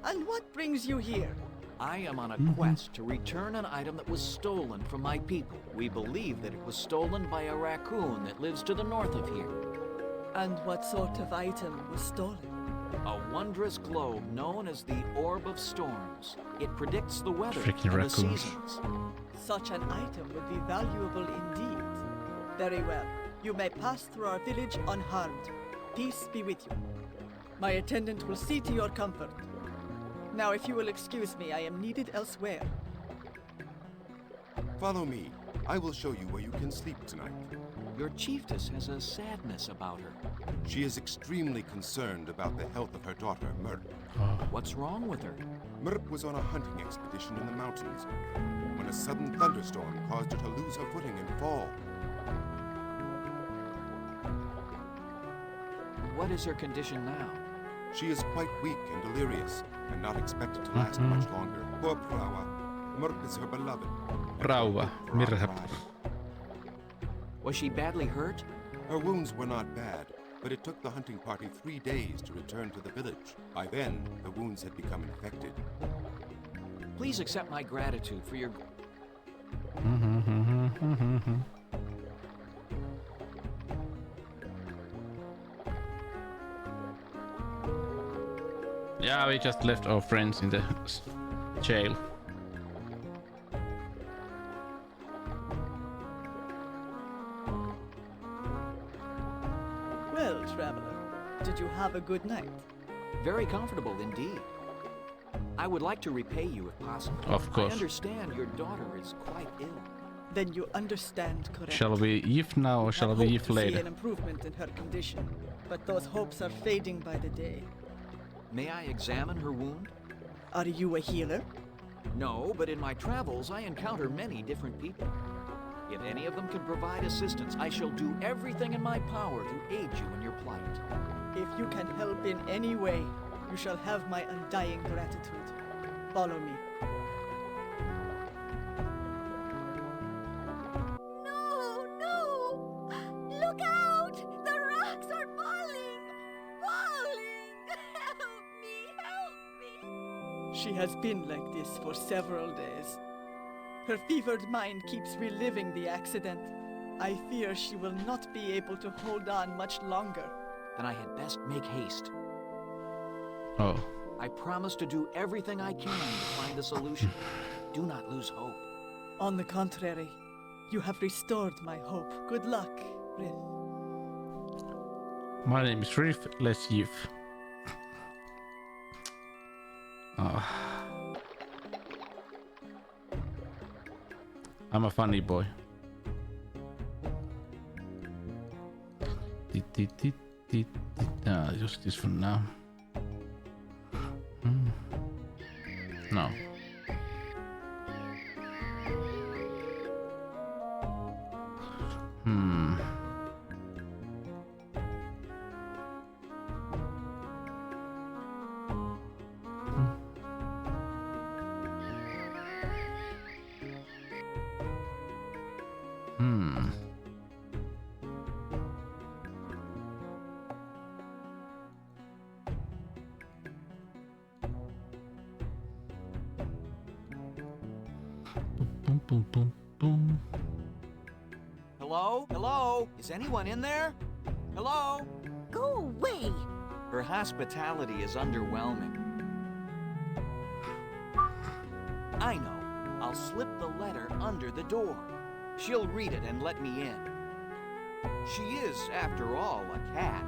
And what brings you here? I am on a quest to return an item that was stolen from my people. We believe that it was stolen by a raccoon that lives to the north of here. And what sort of item was stolen? A wondrous globe known as the Orb of Storms. It predicts the weather Freaking and raccoons. the seasons. Such an item would be valuable indeed. Very well. You may pass through our village unharmed. Peace be with you. My attendant will see to your comfort. Now, if you will excuse me, I am needed elsewhere. Follow me. I will show you where you can sleep tonight. Your chiefess has a sadness about her. She is extremely concerned about the health of her daughter, Merp. What's wrong with her? Merp was on a hunting expedition in the mountains when a sudden thunderstorm caused her to lose her footing and fall. What is her condition now? She is quite weak and delirious, and not expected to last much longer. Poor Prawa. Merp is her beloved. Rauva. Mirhap. Was she badly hurt? Her wounds were not bad, but it took the hunting party 3 days to return to the village. By then, the wounds had become infected. Please accept my gratitude for your... Yeah, we just left our friends in the jail. Well, traveler, did you have a good night? Very comfortable indeed. I would like to repay you if possible. Of course. I understand your daughter is quite ill. Then you understand correctly. Shall we Yif now or shall we Yif See later? an improvement in her condition, but those hopes are fading by the day. May I examine her wound? Are you a healer? No, but in my travels I encounter many different people. If any of them can provide assistance, I shall do everything in my power to aid you in your plight. If you can help in any way, you shall have my undying gratitude. Follow me. No! Look out! The rocks are falling! Help me! She has been like this for several days. Her fevered mind keeps reliving the accident. I fear she will not be able to hold on much longer. Then I had best make haste. Oh. I promise to do everything I can to find a solution. Do not lose hope. On the contrary, you have restored my hope. Good luck, Riff. My name is Riff, let's Yif. I'm a funny boy. Just this for now. No. Boom, boom, boom. Hello? Hello? Is anyone in there? Hello? Go away! Her hospitality is underwhelming. I know. I'll slip the letter under the door. She'll read it and let me in. She is, after all, a cat.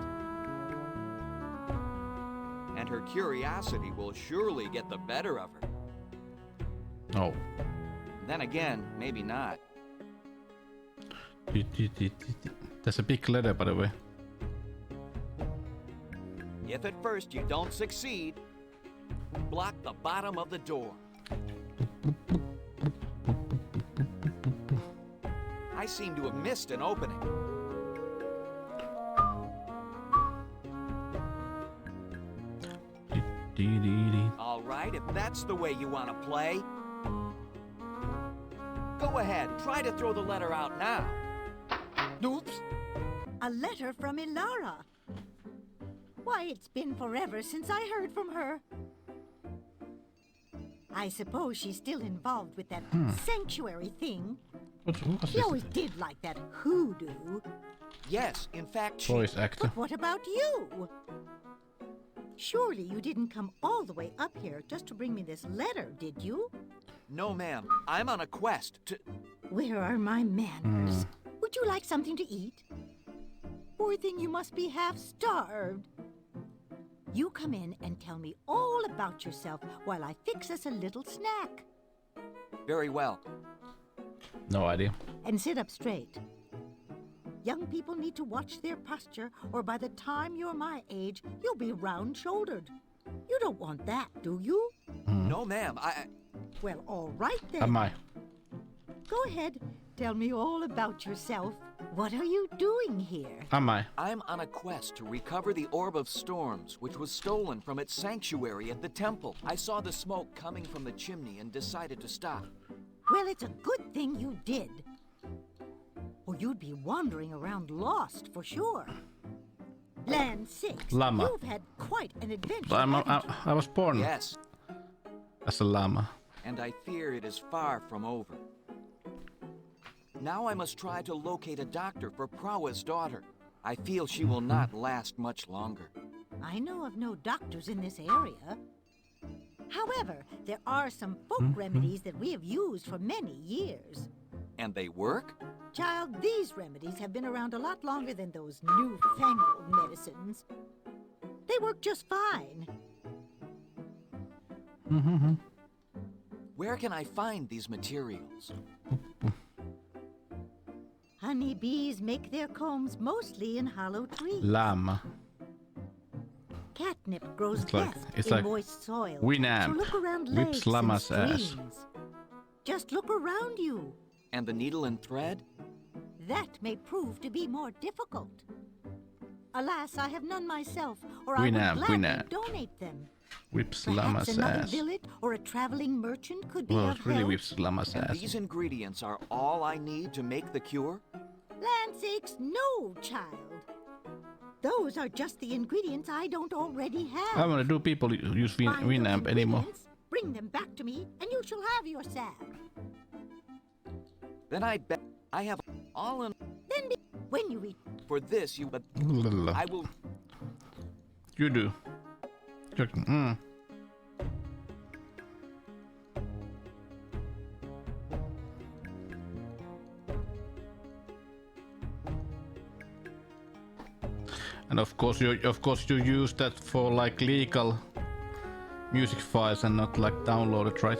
And her curiosity will surely get the better of her. Oh. Then again, maybe not. That's a big letter, by the way. If at first you don't succeed, block the bottom of the door. I seem to have missed an opening. All right, if that's the way you want to play, go ahead, try to throw the letter out now. Oops! A letter from Ilara. Why, it's been forever since I heard from her. I suppose she's still involved with that sanctuary thing. She always did like that hoodoo. Yes, in fact, she... Voice actor. But what about you? Surely you didn't come all the way up here just to bring me this letter, did you? No, ma'am. I'm on a quest to... Where are my manners? Would you like something to eat? Poor thing, you must be half starved. You come in and tell me all about yourself while I fix us a little snack. Very well. No idea. And sit up straight. Young people need to watch their posture, or by the time you're my age, you'll be round-shouldered. You don't want that, do you? No, ma'am. Well, all right then. Am I? Go ahead. Tell me all about yourself. What are you doing here? Am I? I'm on a quest to recover the Orb of Storms, which was stolen from its sanctuary at the temple. I saw the smoke coming from the chimney and decided to stop. Well, it's a good thing you did. Or you'd be wandering around lost for sure. Land 6, Llama. You've had quite an adventure. I was born Yes, as a llama. and I fear it is far from over. Now I must try to locate a doctor for Prawa's daughter. I feel she will not last much longer. I know of no doctors in this area. However, there are some folk remedies that we have used for many years. And they work? Child, these remedies have been around a lot longer than those newfangled medicines. They work just fine. Where can I find these materials? Honey bees make their combs mostly in hollow trees. Llama. Catnip grows It's like- best it's in like moist soil. Winamp So look around whips lakes and llama's ass. streams. Just look around you. And the needle and thread? That may prove to be more difficult. Alas, I have none myself, or I would Winamp, gladly Winamp. donate them. Whips Perhaps llama's another ass. village or a traveling merchant could be Well, of it really help. whips llama's And ass. these ingredients are all I need to make the cure? Land sakes, no, child. Those are just the ingredients I don't already have. I want to do people use Find those Winamp anymore. ingredients, bring them back to me, and you shall have your salve. Then I bet I have all in... Then when you eat... For this, you... But I will... You do. And of course you use that for like legal music files and not like download it, right?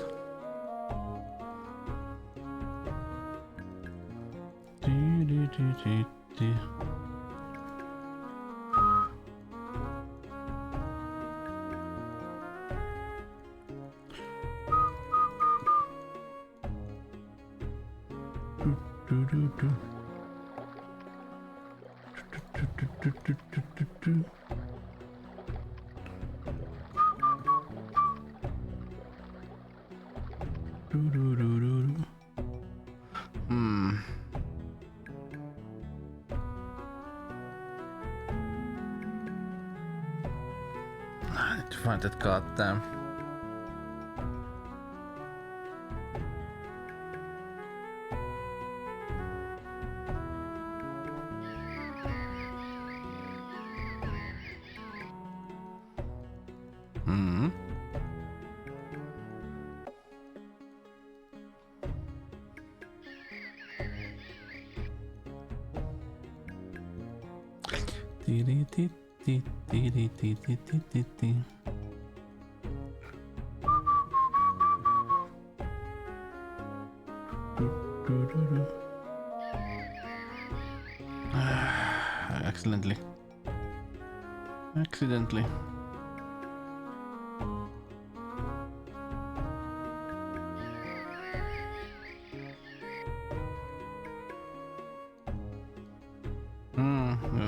I need to find that goddamn. Accidentally.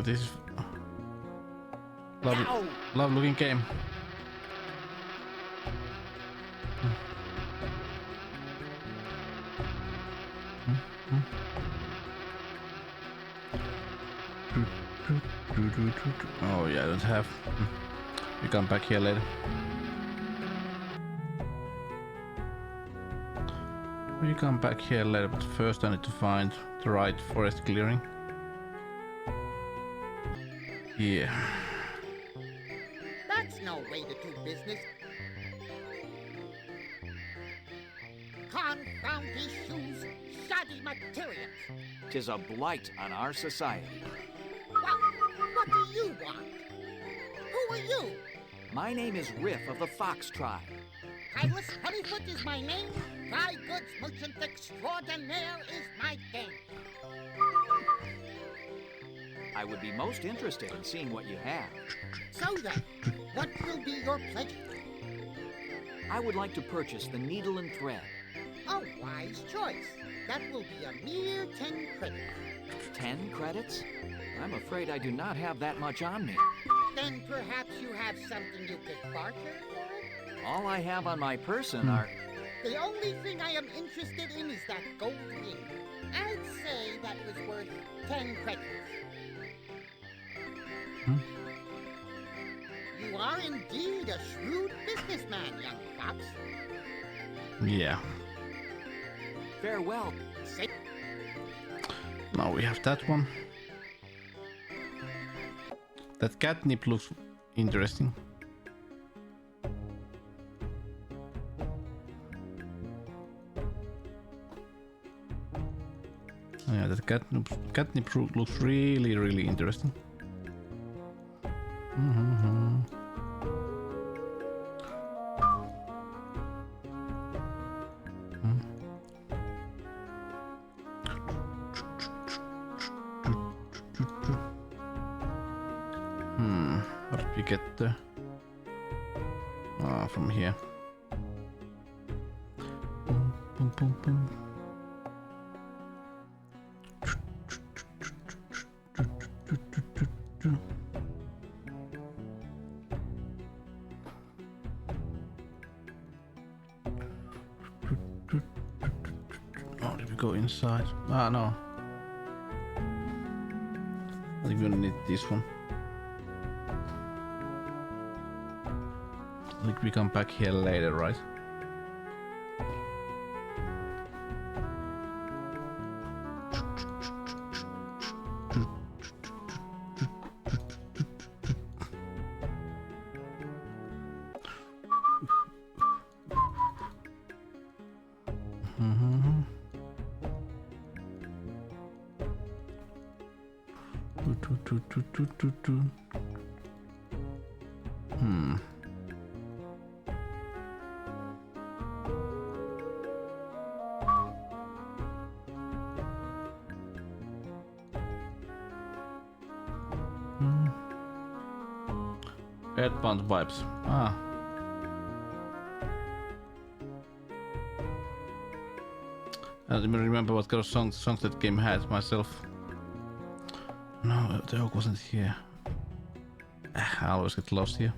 This is love looking game. Oh yeah, I don't have. We come back here later. We come back here later, but first I need to find the right forest clearing. Yeah. That's no way to do business. Confound these shoes, shoddy materials. 'Tis a blight on our society. What do you want? Who are you? My name is Riff of the Fox Tribe. Tigress Honeyfoot is my name. Dry goods merchant extraordinaire is my game. I would be most interested in seeing what you have. So then, what will be your pleasure? I would like to purchase the needle and thread. A wise choice. That will be a mere 10 credits. 10 credits? I'm afraid I do not have that much on me. Then perhaps you have something you could barter for it? All I have on my person are... The only thing I am interested in is that gold ring. I'd say that was worth 10 credits. You are indeed a shrewd businessman, young fox. Yeah. Farewell. Now we have that one. That catnip looks interesting. Yeah, that catnip looks really, really interesting. How did we get there? Ah, from here. Boom, boom, boom, boom. Oh, did we go inside? Ah, no. I think we only need this one. I think we come back here later, right? Earthbound vibes. Ah. I don't even remember what kind of songs that game had myself. No, the oak wasn't here. I always get lost here.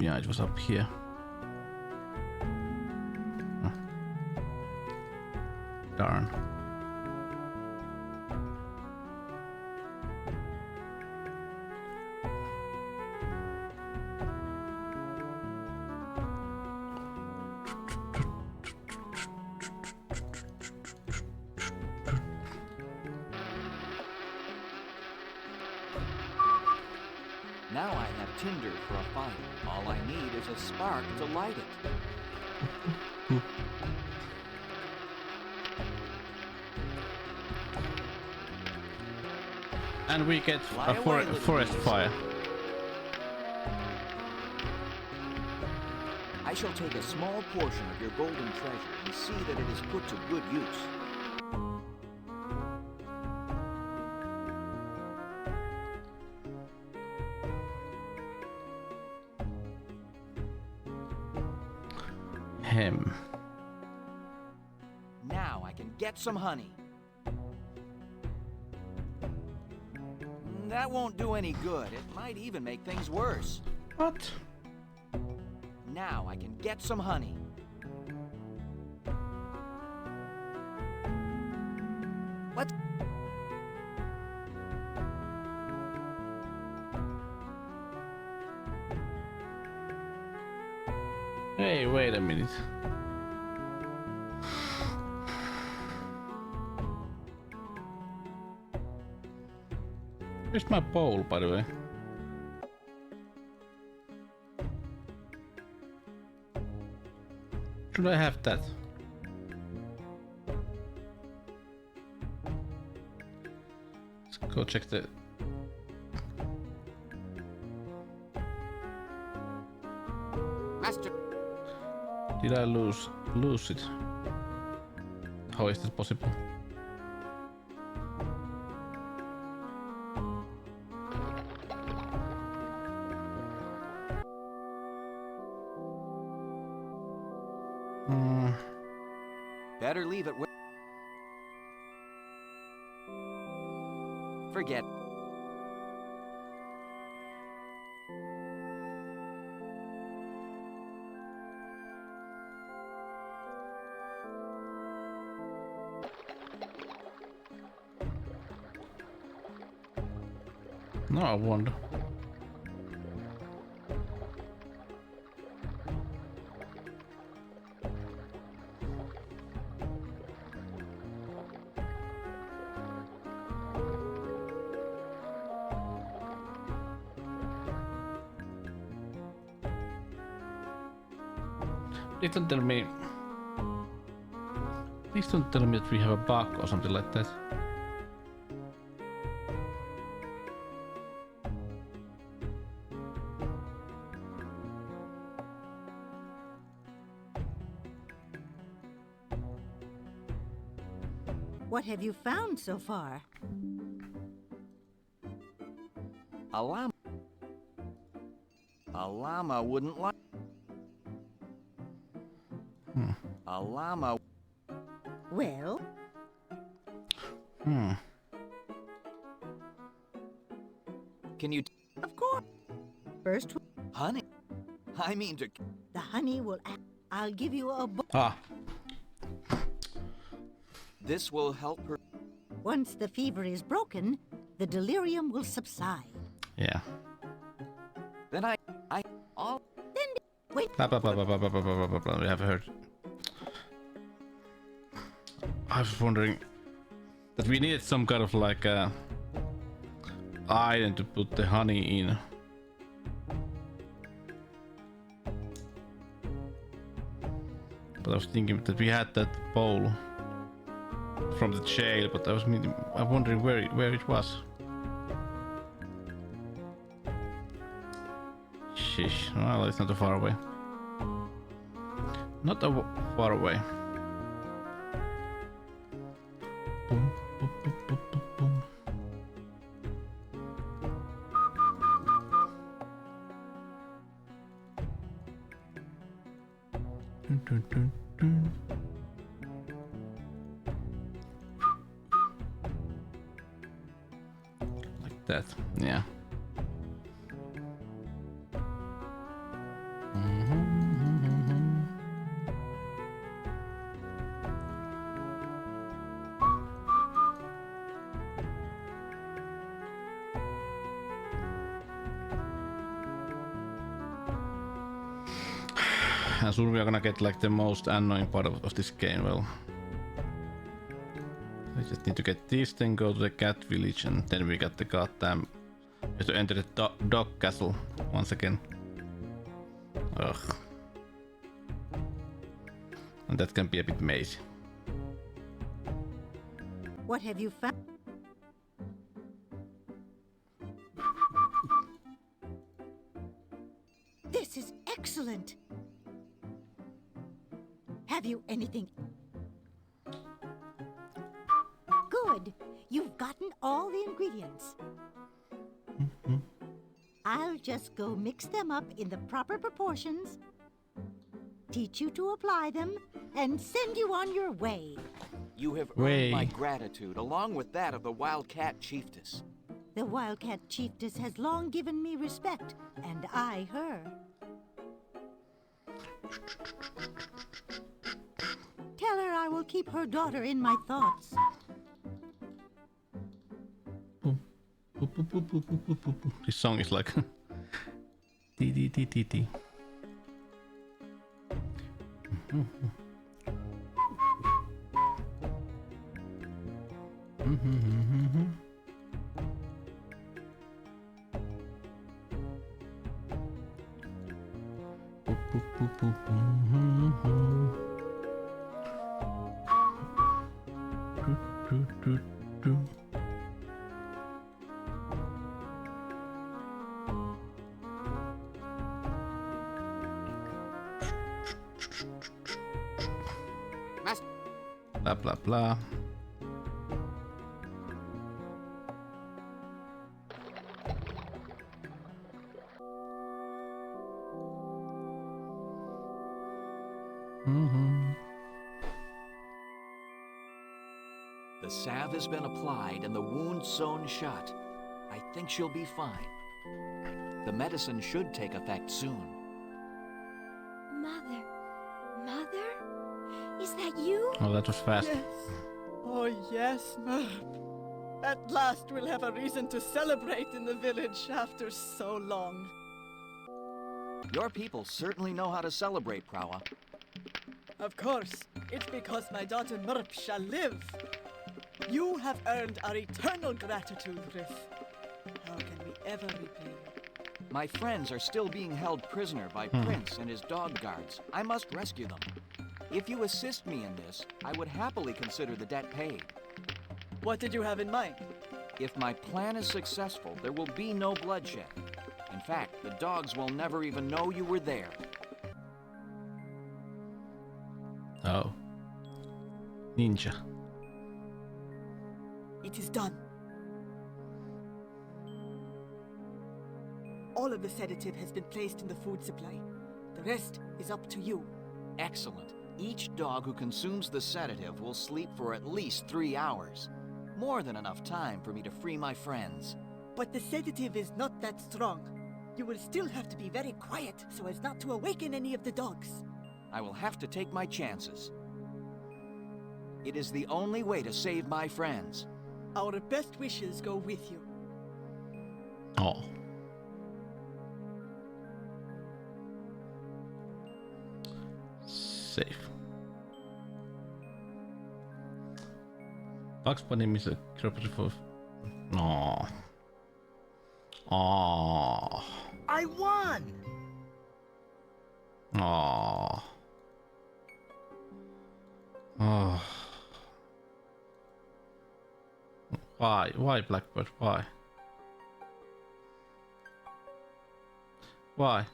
Yeah, it was up here. Darn. Now I have tinder for a fire. All I need is a spark to light it. And we get a forest fire. I shall take a small portion of your golden treasure and see that it is put to good use. Now I can get some honey. That won't do any good. It might even make things worse. What? Now I can get some honey. Let's... Hey, wait a minute. Where's my bowl, by the way? Should I have that? Let's go check the... Master. Did I lose it? How is that possible? Better leave it with... Forget. No, I wonder. Please don't tell me. Please don't tell me that we have a bug or something like that. What have you found so far? A llama. A llama wouldn't like... A llama... Well? Can you... Of course. First... Honey? I mean to... The honey will... I'll give you a... This will help her... Once the fever is broken, the delirium will subside. Yeah. Then I'll... Then... Wait... We have heard... I was wondering... that we needed some kind of like item to put the honey in. But I was thinking that we had that bowl from the jail, but I'm wondering where it was. Sheesh, well, it's not too far away. Not far away. Boom, boom, boom, boom, boom, boom. Dun, dun, dun, dun. Like that, yeah. And soon we are gonna get like the most annoying part of this game. Well, we just need to get this, then go to the cat village, and then we got the goddamn have to enter the dog castle once again. Ugh. And that can be a bit mazy. What have you found? This is excellent. Have you anything? Good. You've gotten all the ingredients. I'll just go mix them up in the proper proportions, teach you to apply them, and send you on your way. You have earned my gratitude, along with that of the Wildcat Chiefess. The Wildcat Chiefess has long given me respect, and I her. Tell her I will keep her daughter in my thoughts. This song is like dee dee dee dee dee. Blah blah blah. The salve has been applied and the wound sewn shut. I think she'll be fine. The medicine should take effect soon. Mother? Mother? Is that you? Oh, that was fast. Yes. Oh, yes, Merp. At last we'll have a reason to celebrate in the village after so long. Your people certainly know how to celebrate, Prowa. Of course. It's because my daughter Merp shall live. You have earned our eternal gratitude, Riff. How can we ever repay you? My friends are still being held prisoner by Prince and his dog guards. I must rescue them. If you assist me in this, I would happily consider the debt paid. What did you have in mind? If my plan is successful, there will be no bloodshed. In fact, the dogs will never even know you were there. Oh. Ninja. It is done. All of the sedative has been placed in the food supply. The rest is up to you. Excellent. Each dog who consumes the sedative will sleep for at least 3 hours. More than enough time for me to free my friends. But the sedative is not that strong. You will still have to be very quiet so as not to awaken any of the dogs. I will have to take my chances. It is the only way to save my friends. Our best wishes go with you. Oh. Safe. Bugs Bunny is a cooperative of... No. Oh. I won! Oh. Oh. Why? Why, Blackbird? Why? Why?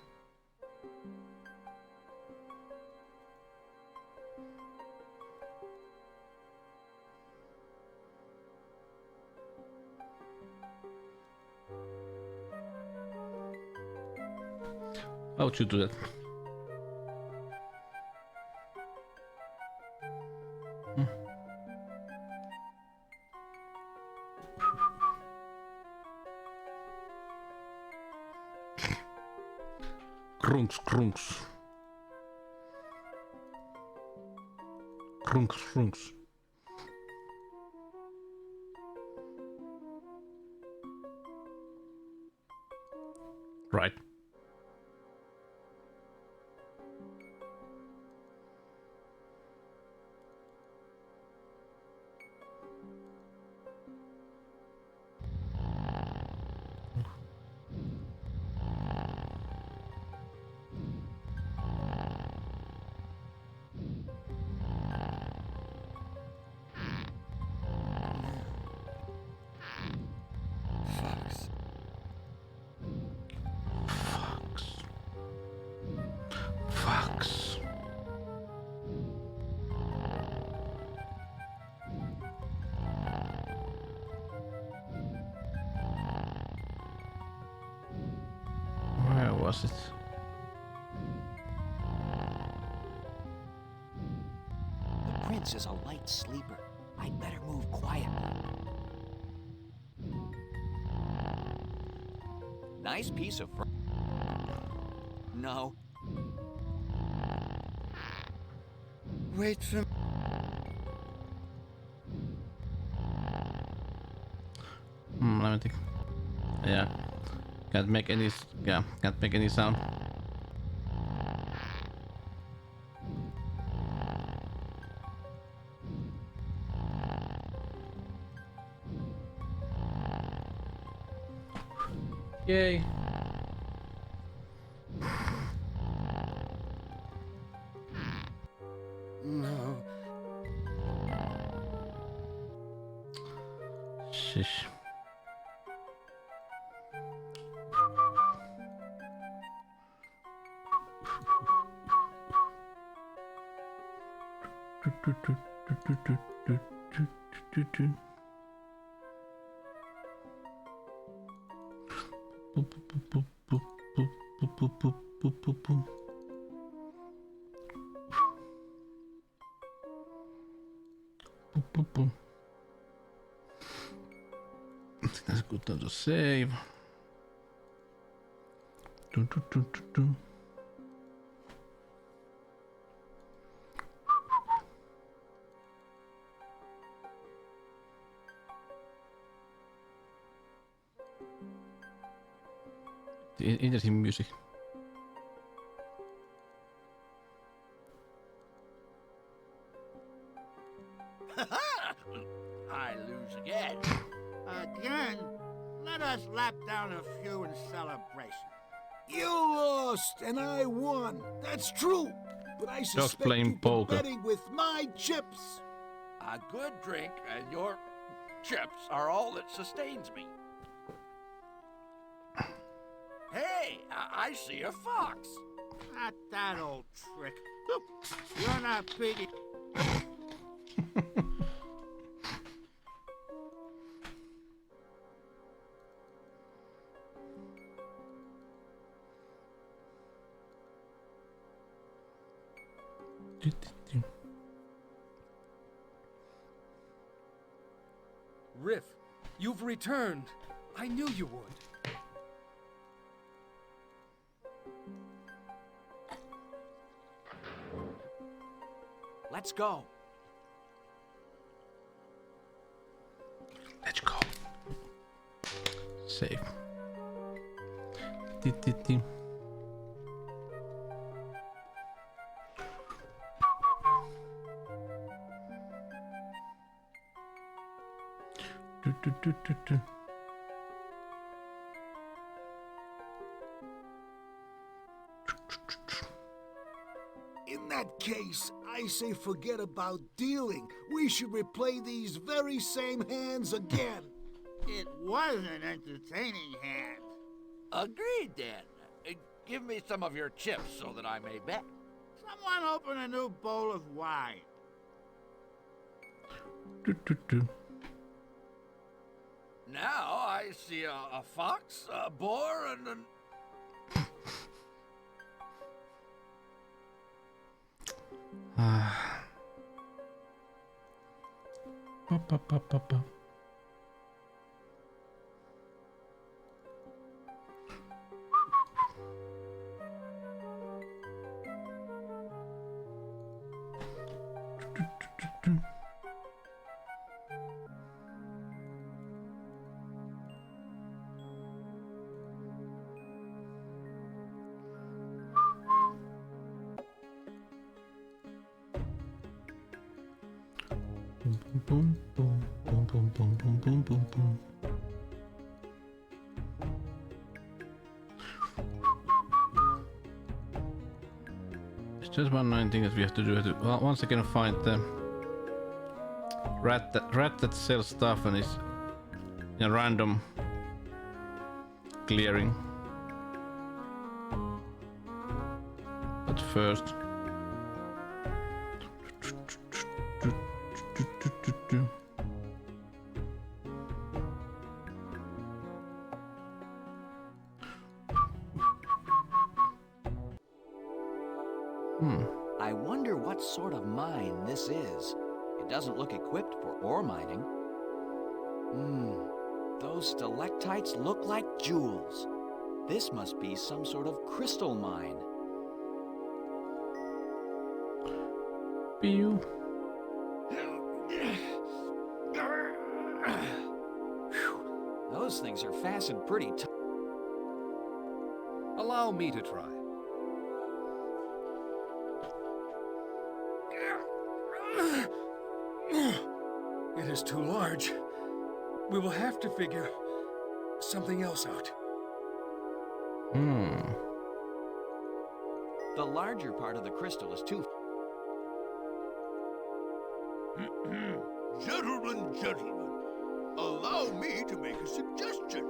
How would you do that? Krunks, krunks. Krunks, krunks. Right. was it? The prince is a light sleeper. I'd better move quietly. Nice piece of No. Wait for... Let me think. Yeah. Can't make any sound. Yay. No. Shish. That's a good time to save. Interesting music. I lose again. Again? Let us lap down a few in celebration. You lost and I won. That's true. But I suspect playing you've been poker. betting with my chips. A good drink and your chips are all that sustains me. Hey, I see a fox. Not that old trick. You're not piggy. Riff, you've returned. I knew you would. Let's go. Let's go. Save. In that case, I say forget about dealing. We should replay these very same hands again. It was an entertaining hand. Agreed, then. Give me some of your chips so that I may bet. Someone open a new bowl of wine. Now I see a fox, a boar, and an... Boom, boom, boom, boom, boom, boom, boom, boom, boom. It's just one main thing that we have to do. Once again, find the rat that sells stuff and is in a random clearing. But first. mining. Those stalactites look like jewels. This must be some sort of crystal mine. Pew. Those things are fastened pretty tight. Allow me to try. It is too large. We will have to figure something else out. The larger part of the crystal is too... Gentlemen, allow me to make a suggestion.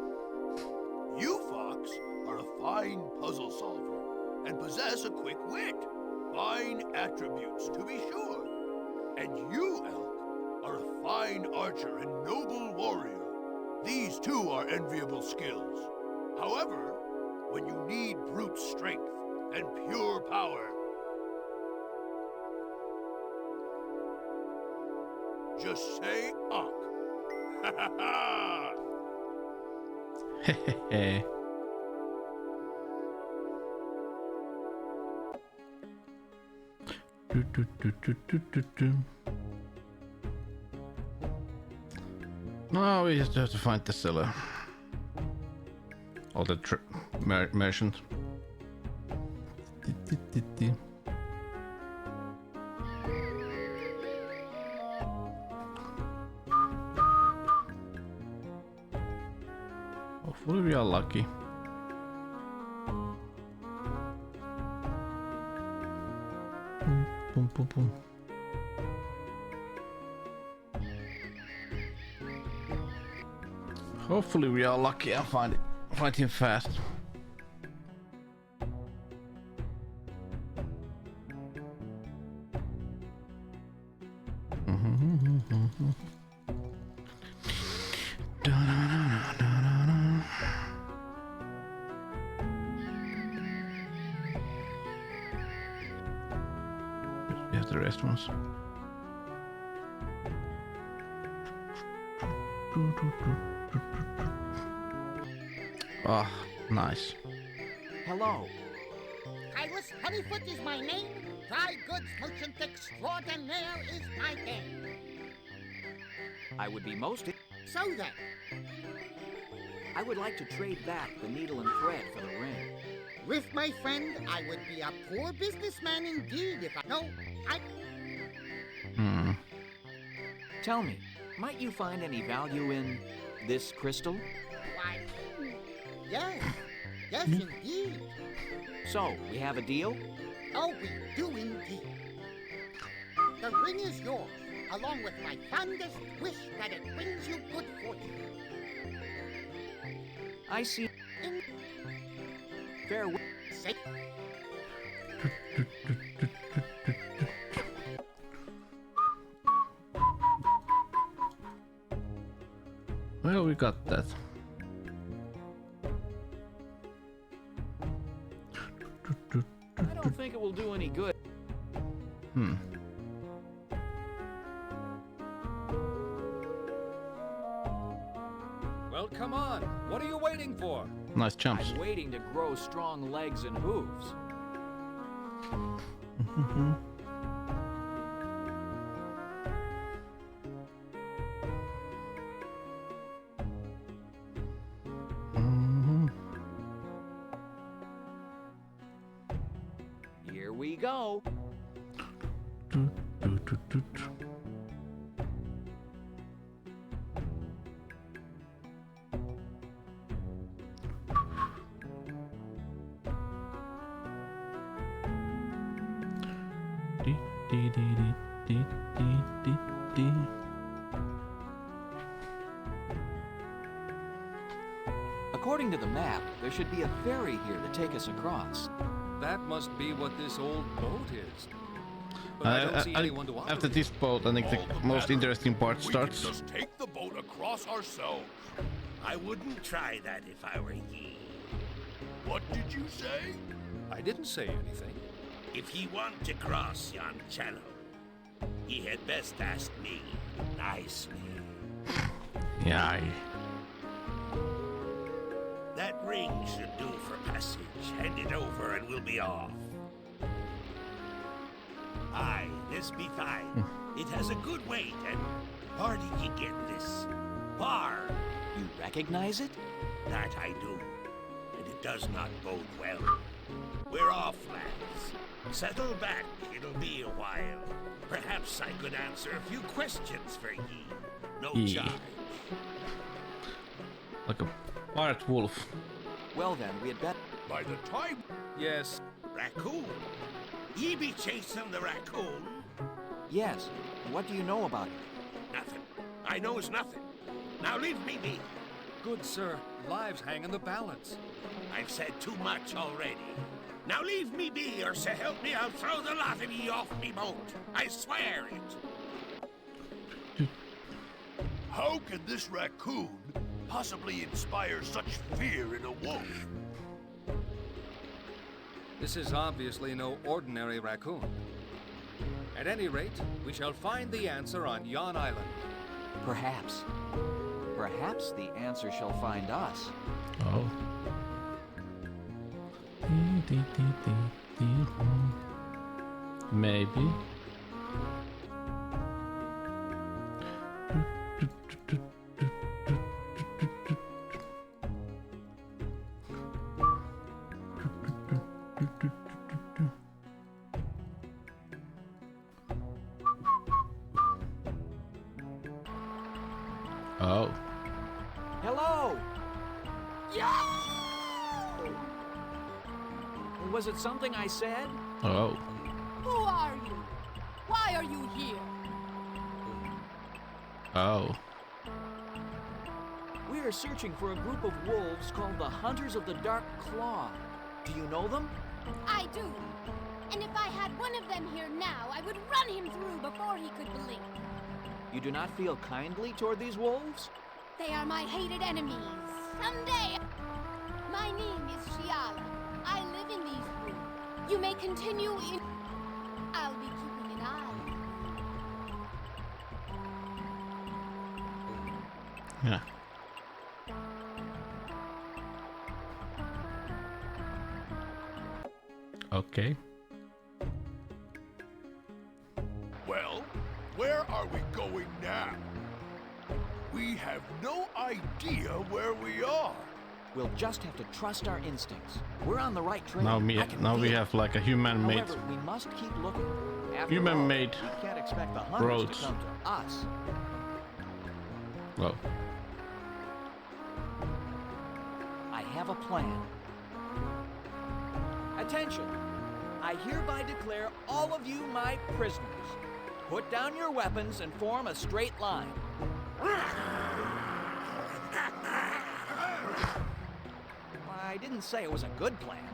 You, Fox, are a fine puzzle solver and possess a quick wit. Fine attributes, to be sure. And you, Elk, are a fine archer and noble warrior. These too are enviable skills. However, when you need brute strength and pure power, just say Ankh. Ha ha ha! Hehehe. No, we just have to find the seller. Or the merchant. Hopefully we are lucky. Boom, boom, boom. Hopefully we are lucky and find him fast. We have the rest ones. Ah, nice. Hello. Silas Honeyfoot is my name. Dry goods merchant extraordinaire is my game. I would be most... So then, I would like to trade back the needle and thread for the ring. with my friend, I would be a poor businessman indeed if I... No, I... Tell me, might you find any value in this crystal? Why... Yes. Yes, indeed. So, we have a deal? Oh, we do indeed. The ring is yours, along with my fondest wish that it brings you good fortune. I see. Farewell. Say... Well, we got that. I don't think it will do any good. Well, come on. What are you waiting for? Nice jumps. I'm waiting to grow strong legs and hooves. Here we go. According to the map, there should be a ferry here to take us across. That must be what this old boat is. But I don't see anyone to operate. After this boat, I think the most interesting part starts. We can just take the boat across ourselves. I wouldn't try that if I were ye. What did you say? I didn't say anything. If ye want to cross yon channel, He had best ask me nicely. Yeah. That ring should do for passage. Hand it over and we'll be off. Aye, this be fine. It has a good weight and party can get this. Bar. You recognize it? That I do. And it does not bode well. We're off, lads. Settle back. It'll be a while. Perhaps I could answer a few questions for ye. No charge. Like a pirate wolf. Well then, we had better... By the time... Yes. Raccoon. Ye be chasing the raccoon? Yes. What do you know about it? Nothing. I knows nothing. Now leave me be. Good sir, lives hang in the balance. I've said too much already. Now leave me be, or so help me, I'll throw the lot of ye off me boat. I swear it. How can this raccoon possibly inspire such fear in a wolf? This is obviously no ordinary raccoon. At any rate, we shall find the answer on yon island. Perhaps. Perhaps the answer shall find us. Oh. Maybe. Oh. Hello! Was it something I said? Oh. Who are you? Why are you here? Oh. We are searching for a group of wolves called the Hunters of the Dark Claw. Do you know them? I do. And if I had one of them here now, I would run him through before he could blink. You do not feel kindly toward these wolves? They are my hated enemies. Someday... My name is Shiala. I live in these rooms. You may continue in... I'll be keeping an eye. Yeah. Okay. Well, where are we going now? We have no idea where we are. We'll just have to trust our instincts. We're on the right trail. Now we have like a human-made. However, we must keep looking. Human-made we can't expect the hunters roads. to come to us. Well. I have a plan. Attention! I hereby declare all of you my prisoners. Put down your weapons and form a straight line. I didn't say it was a good plan.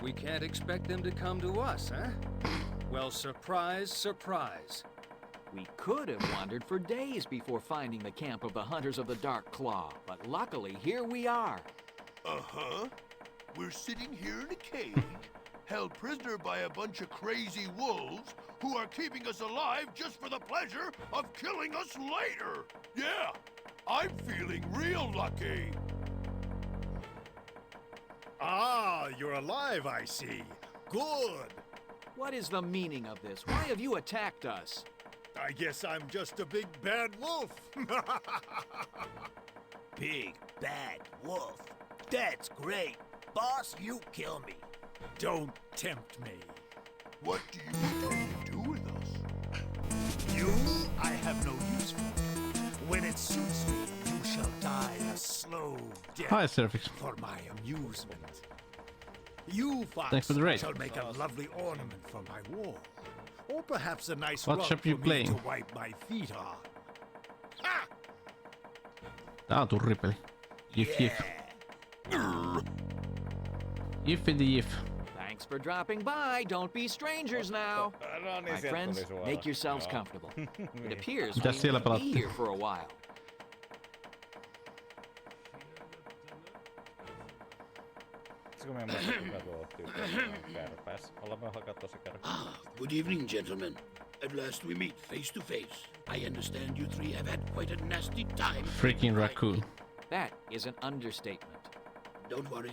We can't expect them to come to us, huh? Well, surprise, surprise. We could have wandered for days before finding the camp of the Hunters of the Dark Claw, but luckily here we are. Uh-huh. We're sitting here in a cage, held prisoner by a bunch of crazy wolves who are keeping us alive just for the pleasure of killing us later. Yeah, I'm feeling real lucky. Ah, you're alive, I see. Good. What is the meaning of this? Why have you attacked us? I guess I'm just a big bad wolf. Big bad wolf. That's great. Boss, you kill me. Don't tempt me. What do you intend to do with us? You, I have no use for. When it suits me, you shall die a slow death. Hi, Seraphics. For my amusement. You, Fox, Thanks for the raid. shall make a lovely ornament for my wall. Or perhaps a nice What rug shop for you me playing? to wipe my feet on. Ha! Tää on turripeli. Jif jif. Jif in the jif. Thanks for dropping by. Don't be strangers now. My friends, make yourselves comfortable. It appears we Mitäs siellä will be pelattiin? here for a while. Good evening, gentlemen. At last we meet face to face. I understand you three have had quite a nasty time. Freaking raccoon. That is an understatement. Don't worry.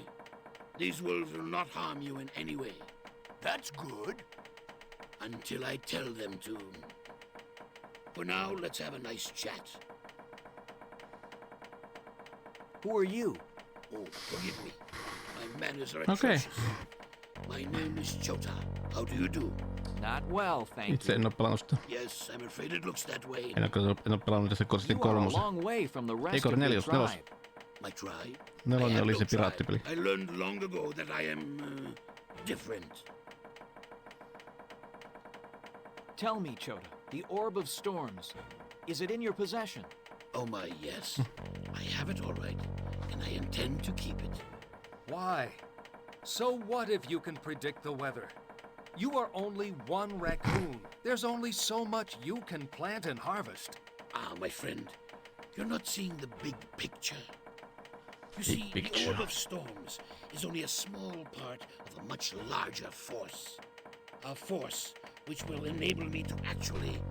These wolves will not harm you in any way. That's good. Until I tell them to. For now, let's have a nice chat. Who are you? Oh, forgive me. My manners are atrocious. My name is Chota. How do you do? Not well, thank Itse en you. oo pelannut sitä. Yes, I'm afraid it looks that way. En oo pelannut tässä sitten You are a kolmosen. long way from the rest Eikö of your nelos? tribe. My tribe? Nelonen oli se piraattipeli. I learned long ago that I am different. Tell me, Chota, the Orb of Storms, is it in your possession? Oh my, yes. I have it all right, and I intend to keep it. Why? So what if you can predict the weather? You are only one raccoon. There's only so much you can plant and harvest. Ah, my friend, you're not seeing the big picture. You see, the Orb of Storms is only a small part of a much larger force. A force which will enable me to actually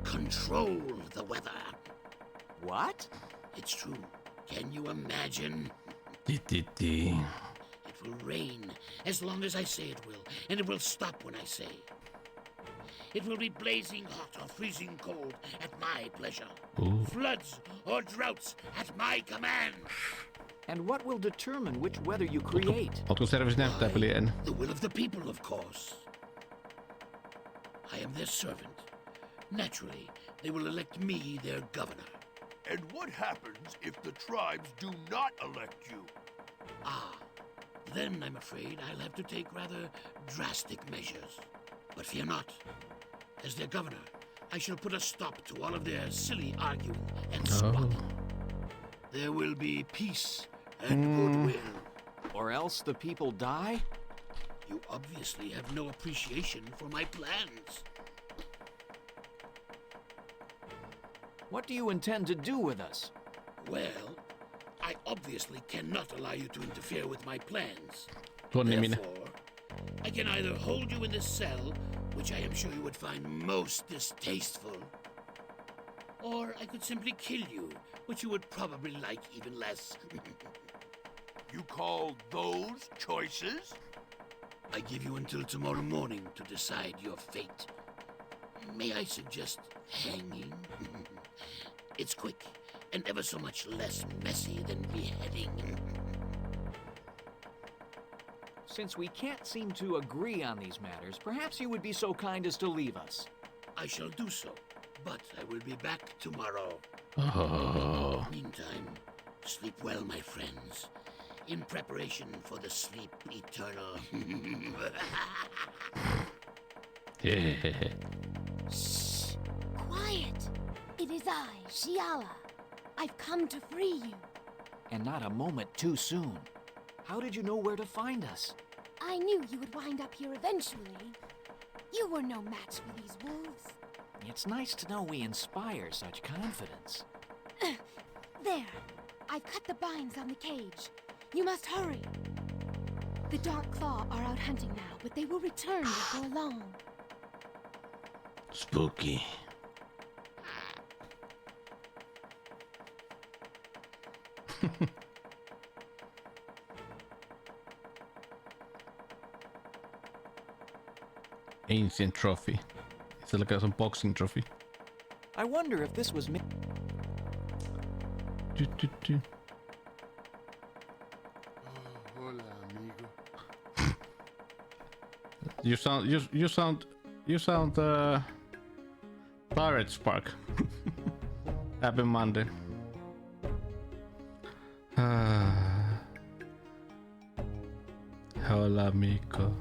control the weather. What? It's true. Can you imagine? It It will rain as long as I say it will, and it will stop when I say. It will be blazing hot or freezing cold at my pleasure. Ooh. Floods or droughts at my command. And what will determine which weather you create? Ootko Service näyttää peliä ennen? The will of the people, of course. I am their servant. Naturally, they will elect me their governor. And what happens if the tribes do not elect you? Ah, then I'm afraid I'll have to take rather drastic measures. But fear not. As their governor, I shall put a stop to all of their silly arguing and squabbling. There will be peace and goodwill. Or else the people die? You obviously have no appreciation for my plans. What do you intend to do with us? Well, I obviously cannot allow you to interfere with my plans. Therefore, I can either hold you in this cell, which I am sure you would find most distasteful, or I could simply kill you, which you would probably like even less. You call those choices? I give you until tomorrow morning to decide your fate. May I suggest hanging? It's quick and ever so much less messy than beheading. Since we can't seem to agree on these matters, perhaps you would be so kind as to leave us. I shall do so, but I will be back tomorrow. Oh. Meantime, sleep well, my friends, in preparation for the sleep eternal. Shh! Quiet! It is I, Shiala. I've come to free you. And not a moment too soon. How did you know where to find us? I knew you would wind up here eventually. You were no match for these wolves. It's nice to know we inspire such confidence. There. I've cut the binds on the cage. You must hurry. The Dark Claw are out hunting now, but they will return before long. Spooky. Ancient trophy. It's like some boxing trophy. I wonder if this was me. Hola, amigo. You sound Pirate Spark. Happy Monday. Hola, amigo.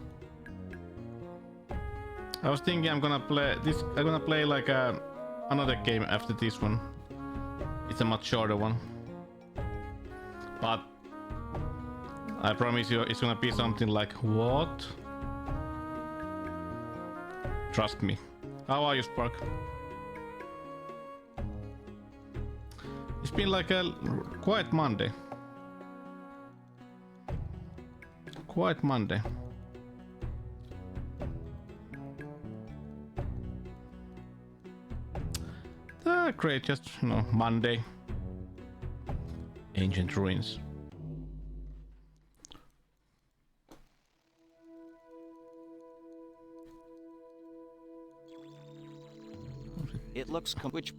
I was thinking I'm gonna play like another game after this one. It's a much shorter one. But I promise you it's gonna be something like what? Trust me. How are you, Spark? It's been like a quiet Monday. Quiet Monday. great, just, you know, Monday. Ancient ruins. It looks which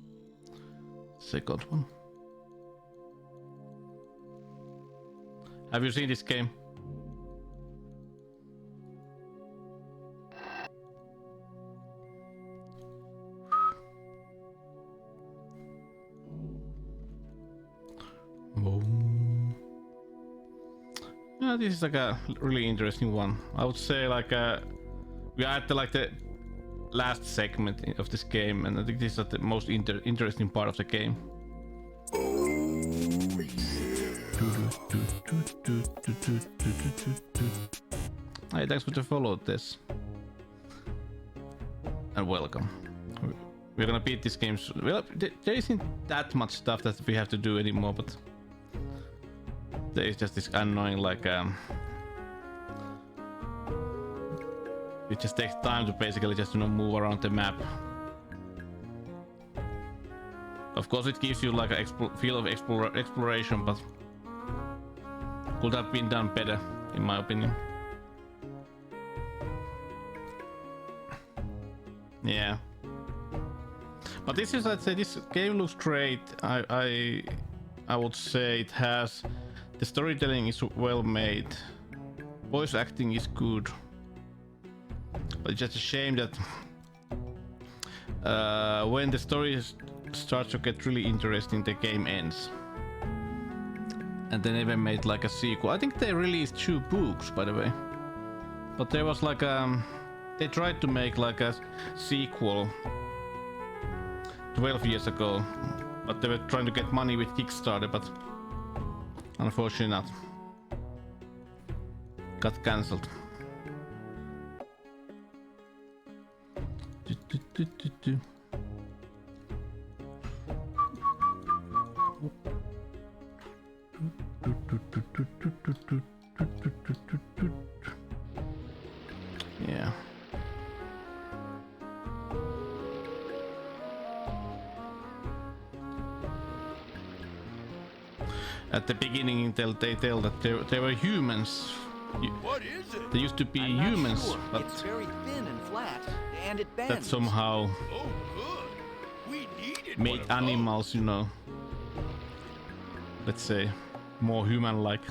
second one. Have you seen this game? Yeah, this is like a really interesting one. I would say like we are at the last segment of this game, and I think this is the most interesting part of the game. Hey, thanks for the follow, Tess. And welcome. We're gonna beat this game. Well, there isn't that much stuff that we have to do anymore, but there is just this annoying it just takes time to basically just, you know, move around the map. Of course, it gives you like a feel of exploration, but could have been done better, in my opinion. Yeah. But this is, let's say, this game looks great. I would say it has, the storytelling is well made, voice acting is good, but it's just a shame that when the story starts to get really interesting, the game ends. And they never made like a sequel. I think they released 2 books, by the way, but there was like they tried to make like a sequel 12 years ago, but they were trying to get money with Kickstarter, but unfortunately not. Got cancelled. Yeah. At the beginning, they tell that there were humans. What is it? There used to be I'm not humans, sure. but It's very thin and flat, and it bends. that somehow Oh, good. We needed made one of animals, you know, let's say, more human-like.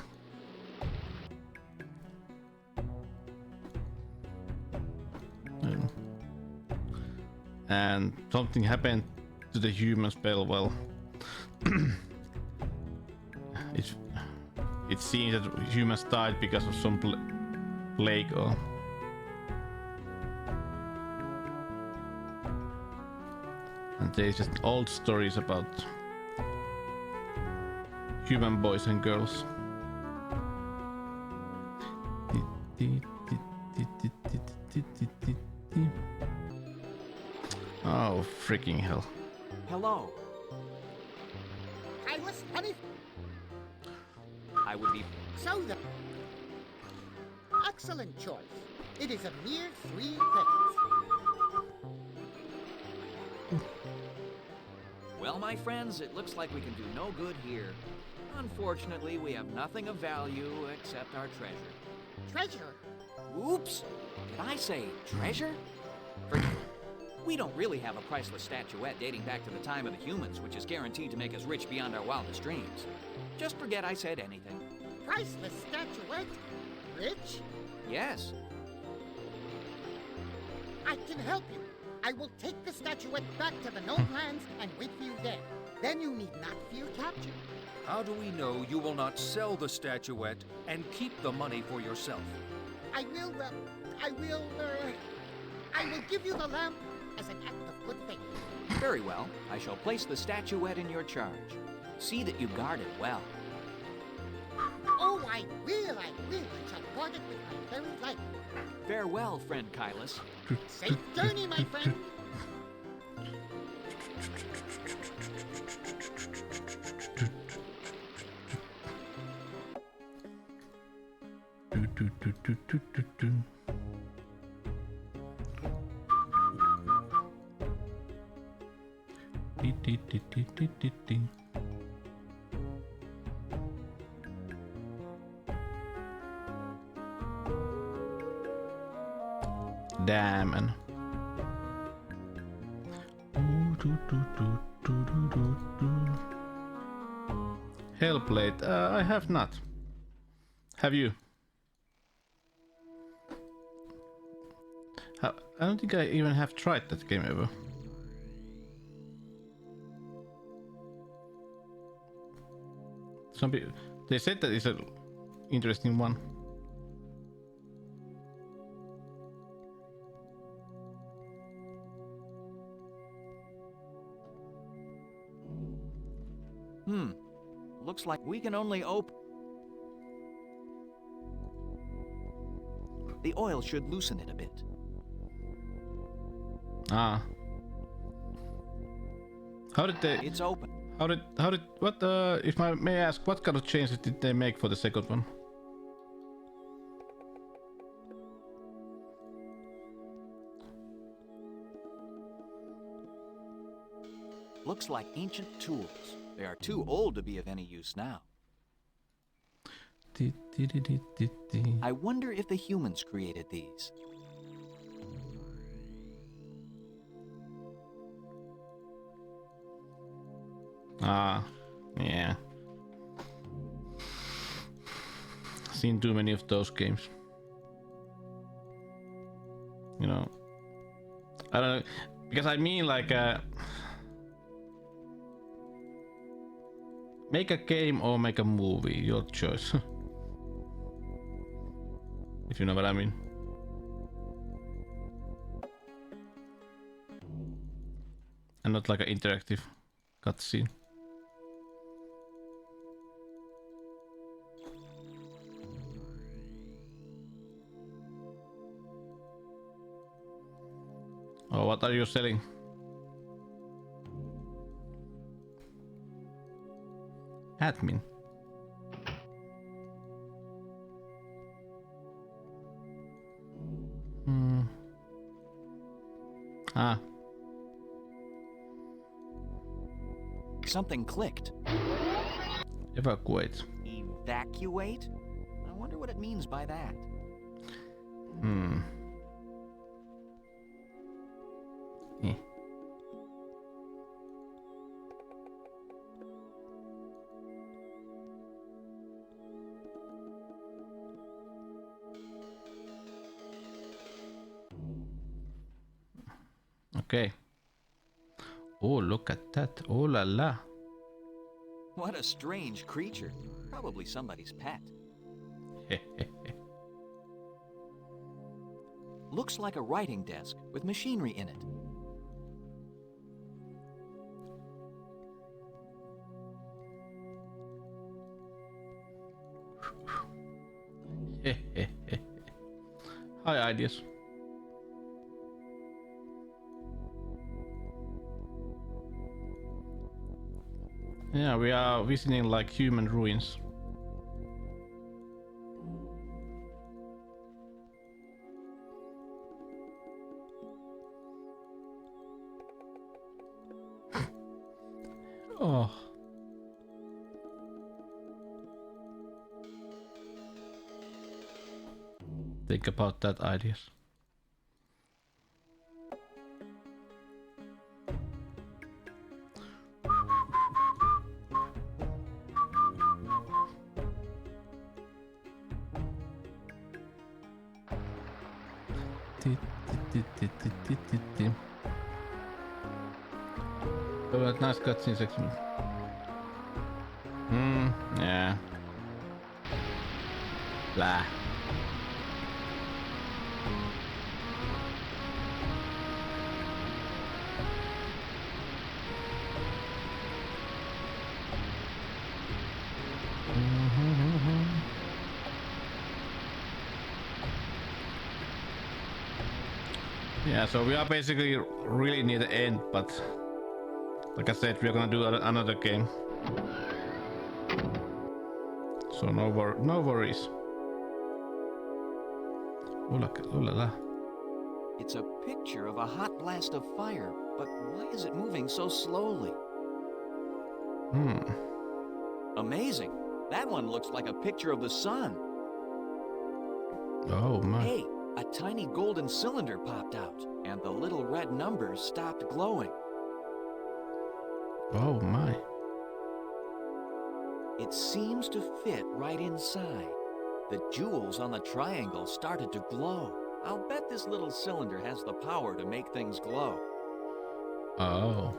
And something happened to the human spell. Well, it seems that humans died because of some plague or and there's just old stories about human boys and girls. Oh, freaking hell. Hello. Kindness, honey. I would be. So the excellent choice. It is a mere 3 credits. Well, my friends, it looks like we can do no good here. Unfortunately, we have nothing of value except our treasure. Treasure? Oops! Did I say treasure? Forget it. We don't really have a priceless statuette dating back to the time of the humans, which is guaranteed to make us rich beyond our wildest dreams. Just forget I said anything. Priceless statuette? Rich? Yes. I can help you. I will take the statuette back to the Gnome Lands and wait for you there. Then you need not fear capture. How do we know you will not sell the statuette and keep the money for yourself? I will give you the lamp as an act of good faith. Very well. I shall place the statuette in your charge. See that you guard it well. Oh, I will. I shall guard it with my very life. Farewell, friend Kylus. Safe journey, my friend. Damn. Hellblade, I have not. Have you? I don't think I even have tried that game ever. Some people, they said that it's an interesting one. Looks like we can only open... The oil should loosen it a bit. Ah. How did they... It's open. What, if I may ask, what kind of changes did they make for the second one? Looks like ancient tools. They are too old to be of any use now. I wonder if the humans created these. Ah, yeah. Seen too many of those games. You know, I don't know, because I mean like make a game or make a movie, your choice. If you know what I mean. And not like an interactive cutscene. Oh, what are you selling? Admin. Ah. Something clicked. Evacuate. Evacuate? I wonder what it means by that. Okay. Oh, look at that. Oh la la. What a strange creature. Probably somebody's pet. Looks like a writing desk with machinery in it. Hi, ideas. Yeah, we are visiting like human ruins. Oh. Think about that, ideas. Oh, nice cutscene section. Yeah. Blah. Yeah, so we are basically really near the end, but like I said, we're gonna do another game. So no worries. Oh la la. It's a picture of a hot blast of fire, but why is it moving so slowly? Amazing. That one looks like a picture of the sun. Oh my. Hey, a tiny golden cylinder popped out, and the little red numbers stopped glowing. Oh my. It seems to fit right inside. The jewels on the triangle started to glow. I'll bet this little cylinder has the power to make things glow. Oh.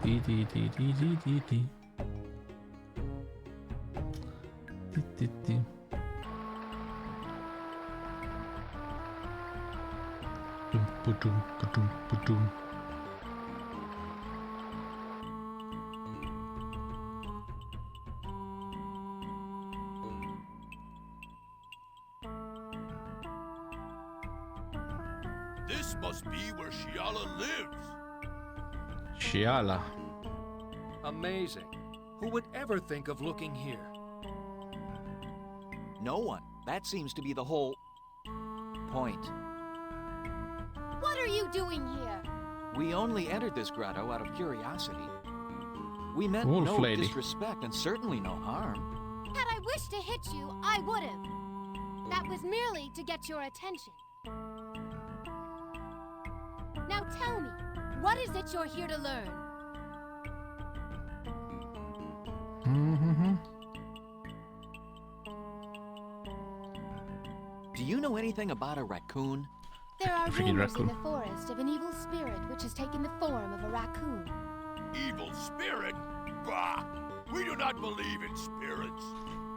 Dee dee dee dee dee dee dee. Dee dee dee. Dum ba-dum ba-dum ba-dum. This must be where Shiala lives. Shiala. Amazing. Who would ever think of looking here? No one. That seems to be the whole point. What are you doing here? We only entered this grotto out of curiosity. We meant Wolf no lady. disrespect and certainly no harm. Had I wished to hit you, I would have. That was merely to get your attention. Now tell me, what is it you're here to learn? Do you know anything about a raccoon? There are Freaking rumors raccoon. in the forest of an evil spirit which has taken the form of a raccoon. Evil spirit? Bah! We do not believe in spirits.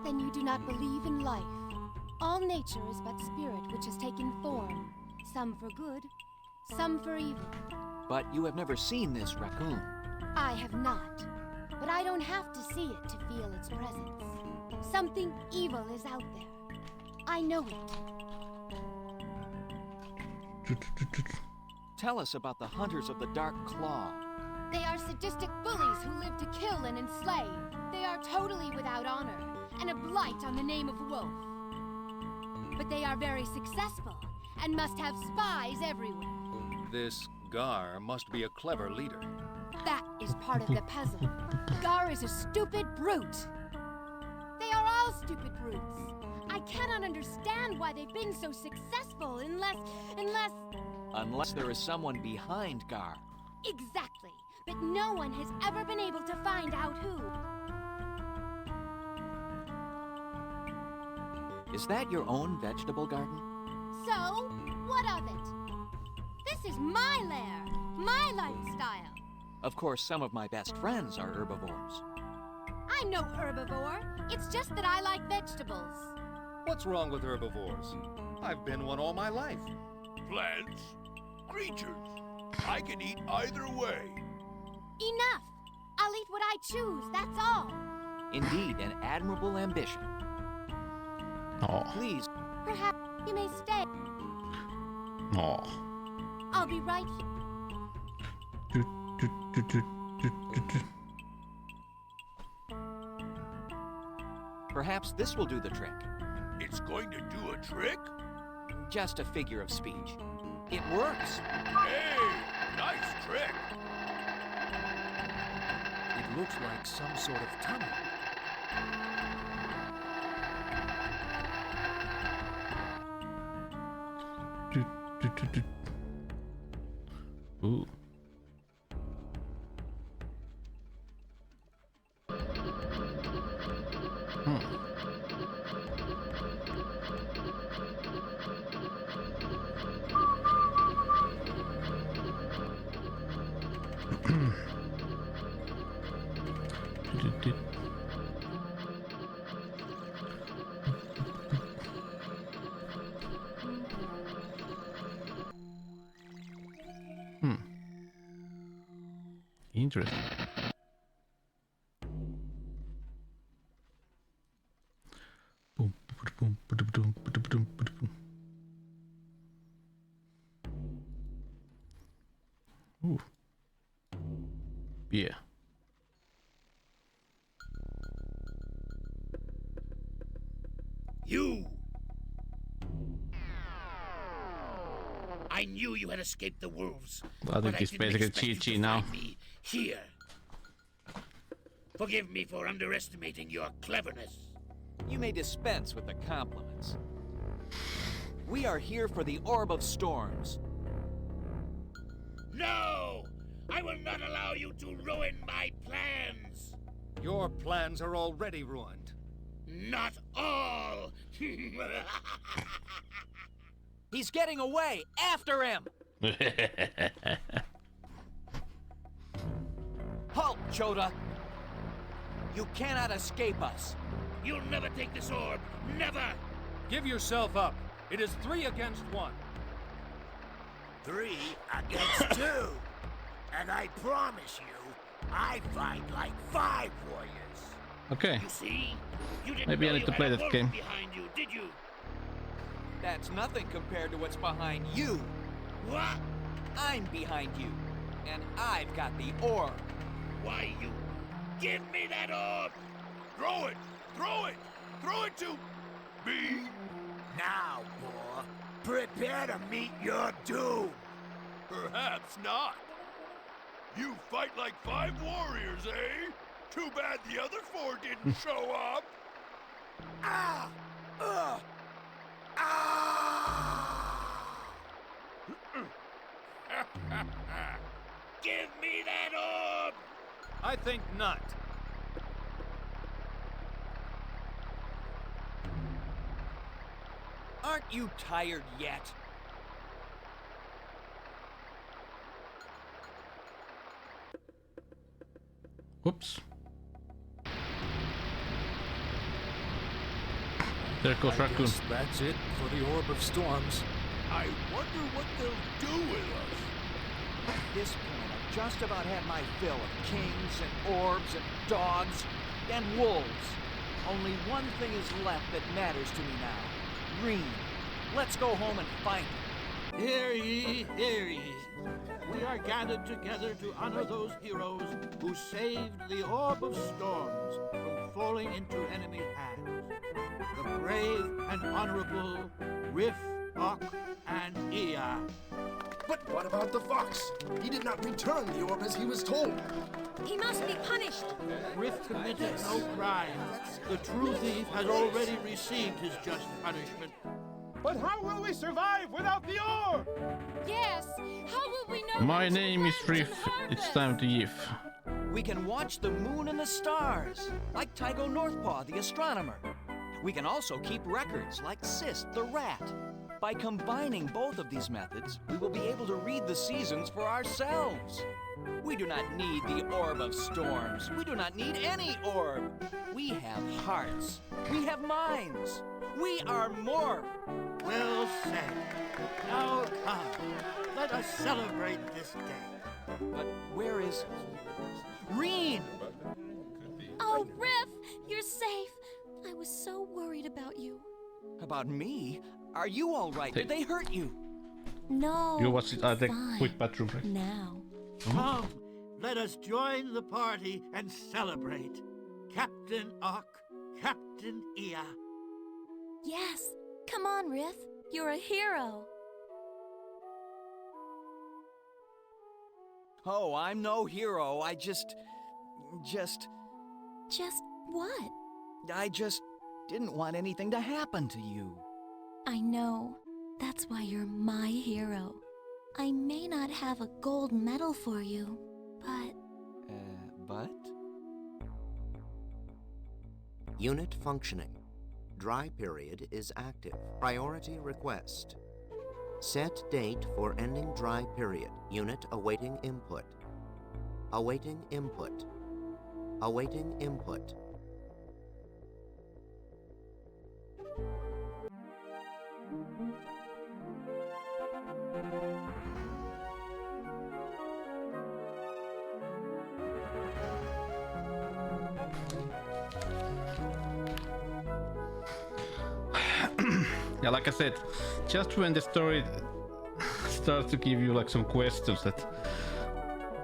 Then you do not believe in life. All nature is but spirit which has taken form, some for good, some for evil. But you have never seen this raccoon. I have not, but I don't have to see it to feel its presence. Something evil is out there. I know it. Tell us about the Hunters of the Dark Claw. They are sadistic bullies who live to kill and enslave. They are totally without honor, and a blight on the name of Wolf. But they are very successful, and must have spies everywhere. This Gar must be a clever leader. That is part of the puzzle. Gar is a stupid brute. They are all stupid brutes. I cannot understand why they've been so successful unless... Unless there is someone behind Gar. Exactly. But no one has ever been able to find out who. Is that your own vegetable garden? So, what of it? This is my lair, my lifestyle. Of course, some of my best friends are herbivores. I'm no herbivore. It's just that I like vegetables. What's wrong with herbivores? I've been one all my life. Plants? Creatures? I can eat either way. Enough! I'll eat what I choose, that's all. Indeed, an admirable ambition. Oh. Please. Perhaps you may stay. Oh. I'll be right here. Perhaps this will do the trick. It's going to do a trick? Just a figure of speech. It works. Hey, nice trick. It looks like some sort of tunnel. Ooh. Interesting. Boom, boom, boom, boom, boom, boom, boom. Ooh. Yeah. You! I knew you had escaped the wolves. I think it's basically GG now. Me here. Forgive me for underestimating your cleverness. You may dispense with the compliments. We are here for the Orb of Storms. No! I will not allow you to ruin my plans! Your plans are already ruined. Not all! He's getting away! After him! Halt, Chota! You cannot escape us. You'll never take this orb! Never! Give yourself up. It is 3 against 1. 3 against 2. And I promise you, I fight like 5 warriors. Okay. You see? You didn't Maybe I know need you to had play a that wolf game. behind you, did you? That's nothing compared to what's behind you. What? I'm behind you. And I've got the orb. Why, you... Give me that orb! Throw it! Throw it! Throw it to me! Now, boy, prepare to meet your doom. Perhaps not. You fight like 5 warriors, eh? Too bad the other 4 didn't show up. Ah! Ah! Give me that orb! I think not. Aren't you tired yet? Whoops. There goes Raccoon. Guess that's it for the Orb of Storms. I wonder what they'll do with us. At this point, I've just about had my fill of kings and orbs and dogs and wolves. Only one thing is left that matters to me now. Green. Let's go home and find him. Hear ye, hear ye. We are gathered together to honor those heroes who saved the Orb of Storms from falling into enemy hands. The brave and honorable Riff, Ock, and Ia. But what about the fox? He did not return the orb as he was told. He must be punished. Riff committed no crime. The true thief has already received his just punishment. But how will we survive without the orb? Yes, how will we know? My name is Riff. It's time to yiff. We can watch the moon and the stars, like Tycho Northpaw, the astronomer. We can also keep records, like Sist, the rat. By combining both of these methods, we will be able to read the seasons for ourselves. We do not need the Orb of Storms. We do not need any orb. We have hearts. We have minds. We are more. Well said. Now come, let us celebrate this day. But where is Reen? Oh, Riff, you're safe. I was so worried about you. About me? Are you all right? Did they hurt you? No. You watch it. I take fine. quick bathroom break. Now. Come, let us join the party and celebrate. Captain Ock, Captain Ia. Yes. Come on, Riff. You're a hero. Oh, I'm no hero. I just what? I just didn't want anything to happen to you. I know. That's why you're my hero. I may not have a gold medal for you, but... But? Unit functioning. Dry period is active. Priority request. Set date for ending dry period. Unit awaiting input. Awaiting input. Awaiting input. Yeah, like I said, just when the story starts to give you like some questions that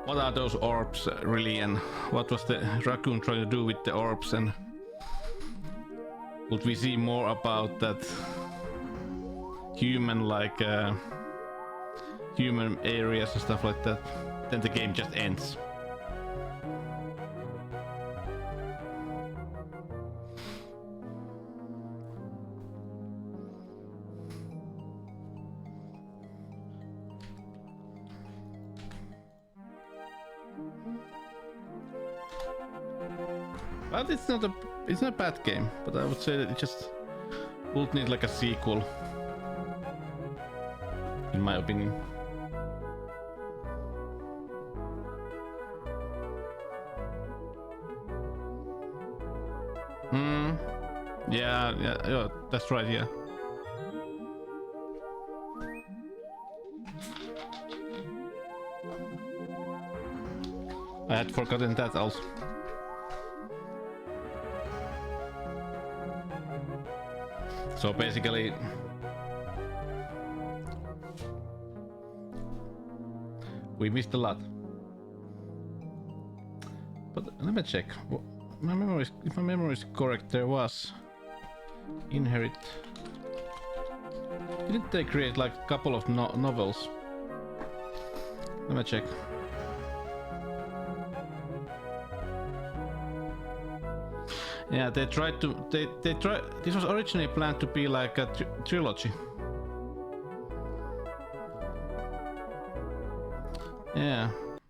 what are those orbs really, and what was the raccoon trying to do with the orbs, and would we see more about that human human areas and stuff like that, then the game just ends. But it's not a bad game, but I would say that it just would need like a sequel, in my opinion. Yeah, that's right, yeah. I had forgotten that also. So basically, we missed a lot. But let me check. If my memory is correct, there was Inherit. Didn't they create like a couple of novels? Let me check. Yeah, they tried to. They tried. This was originally planned to be like a trilogy. Yeah.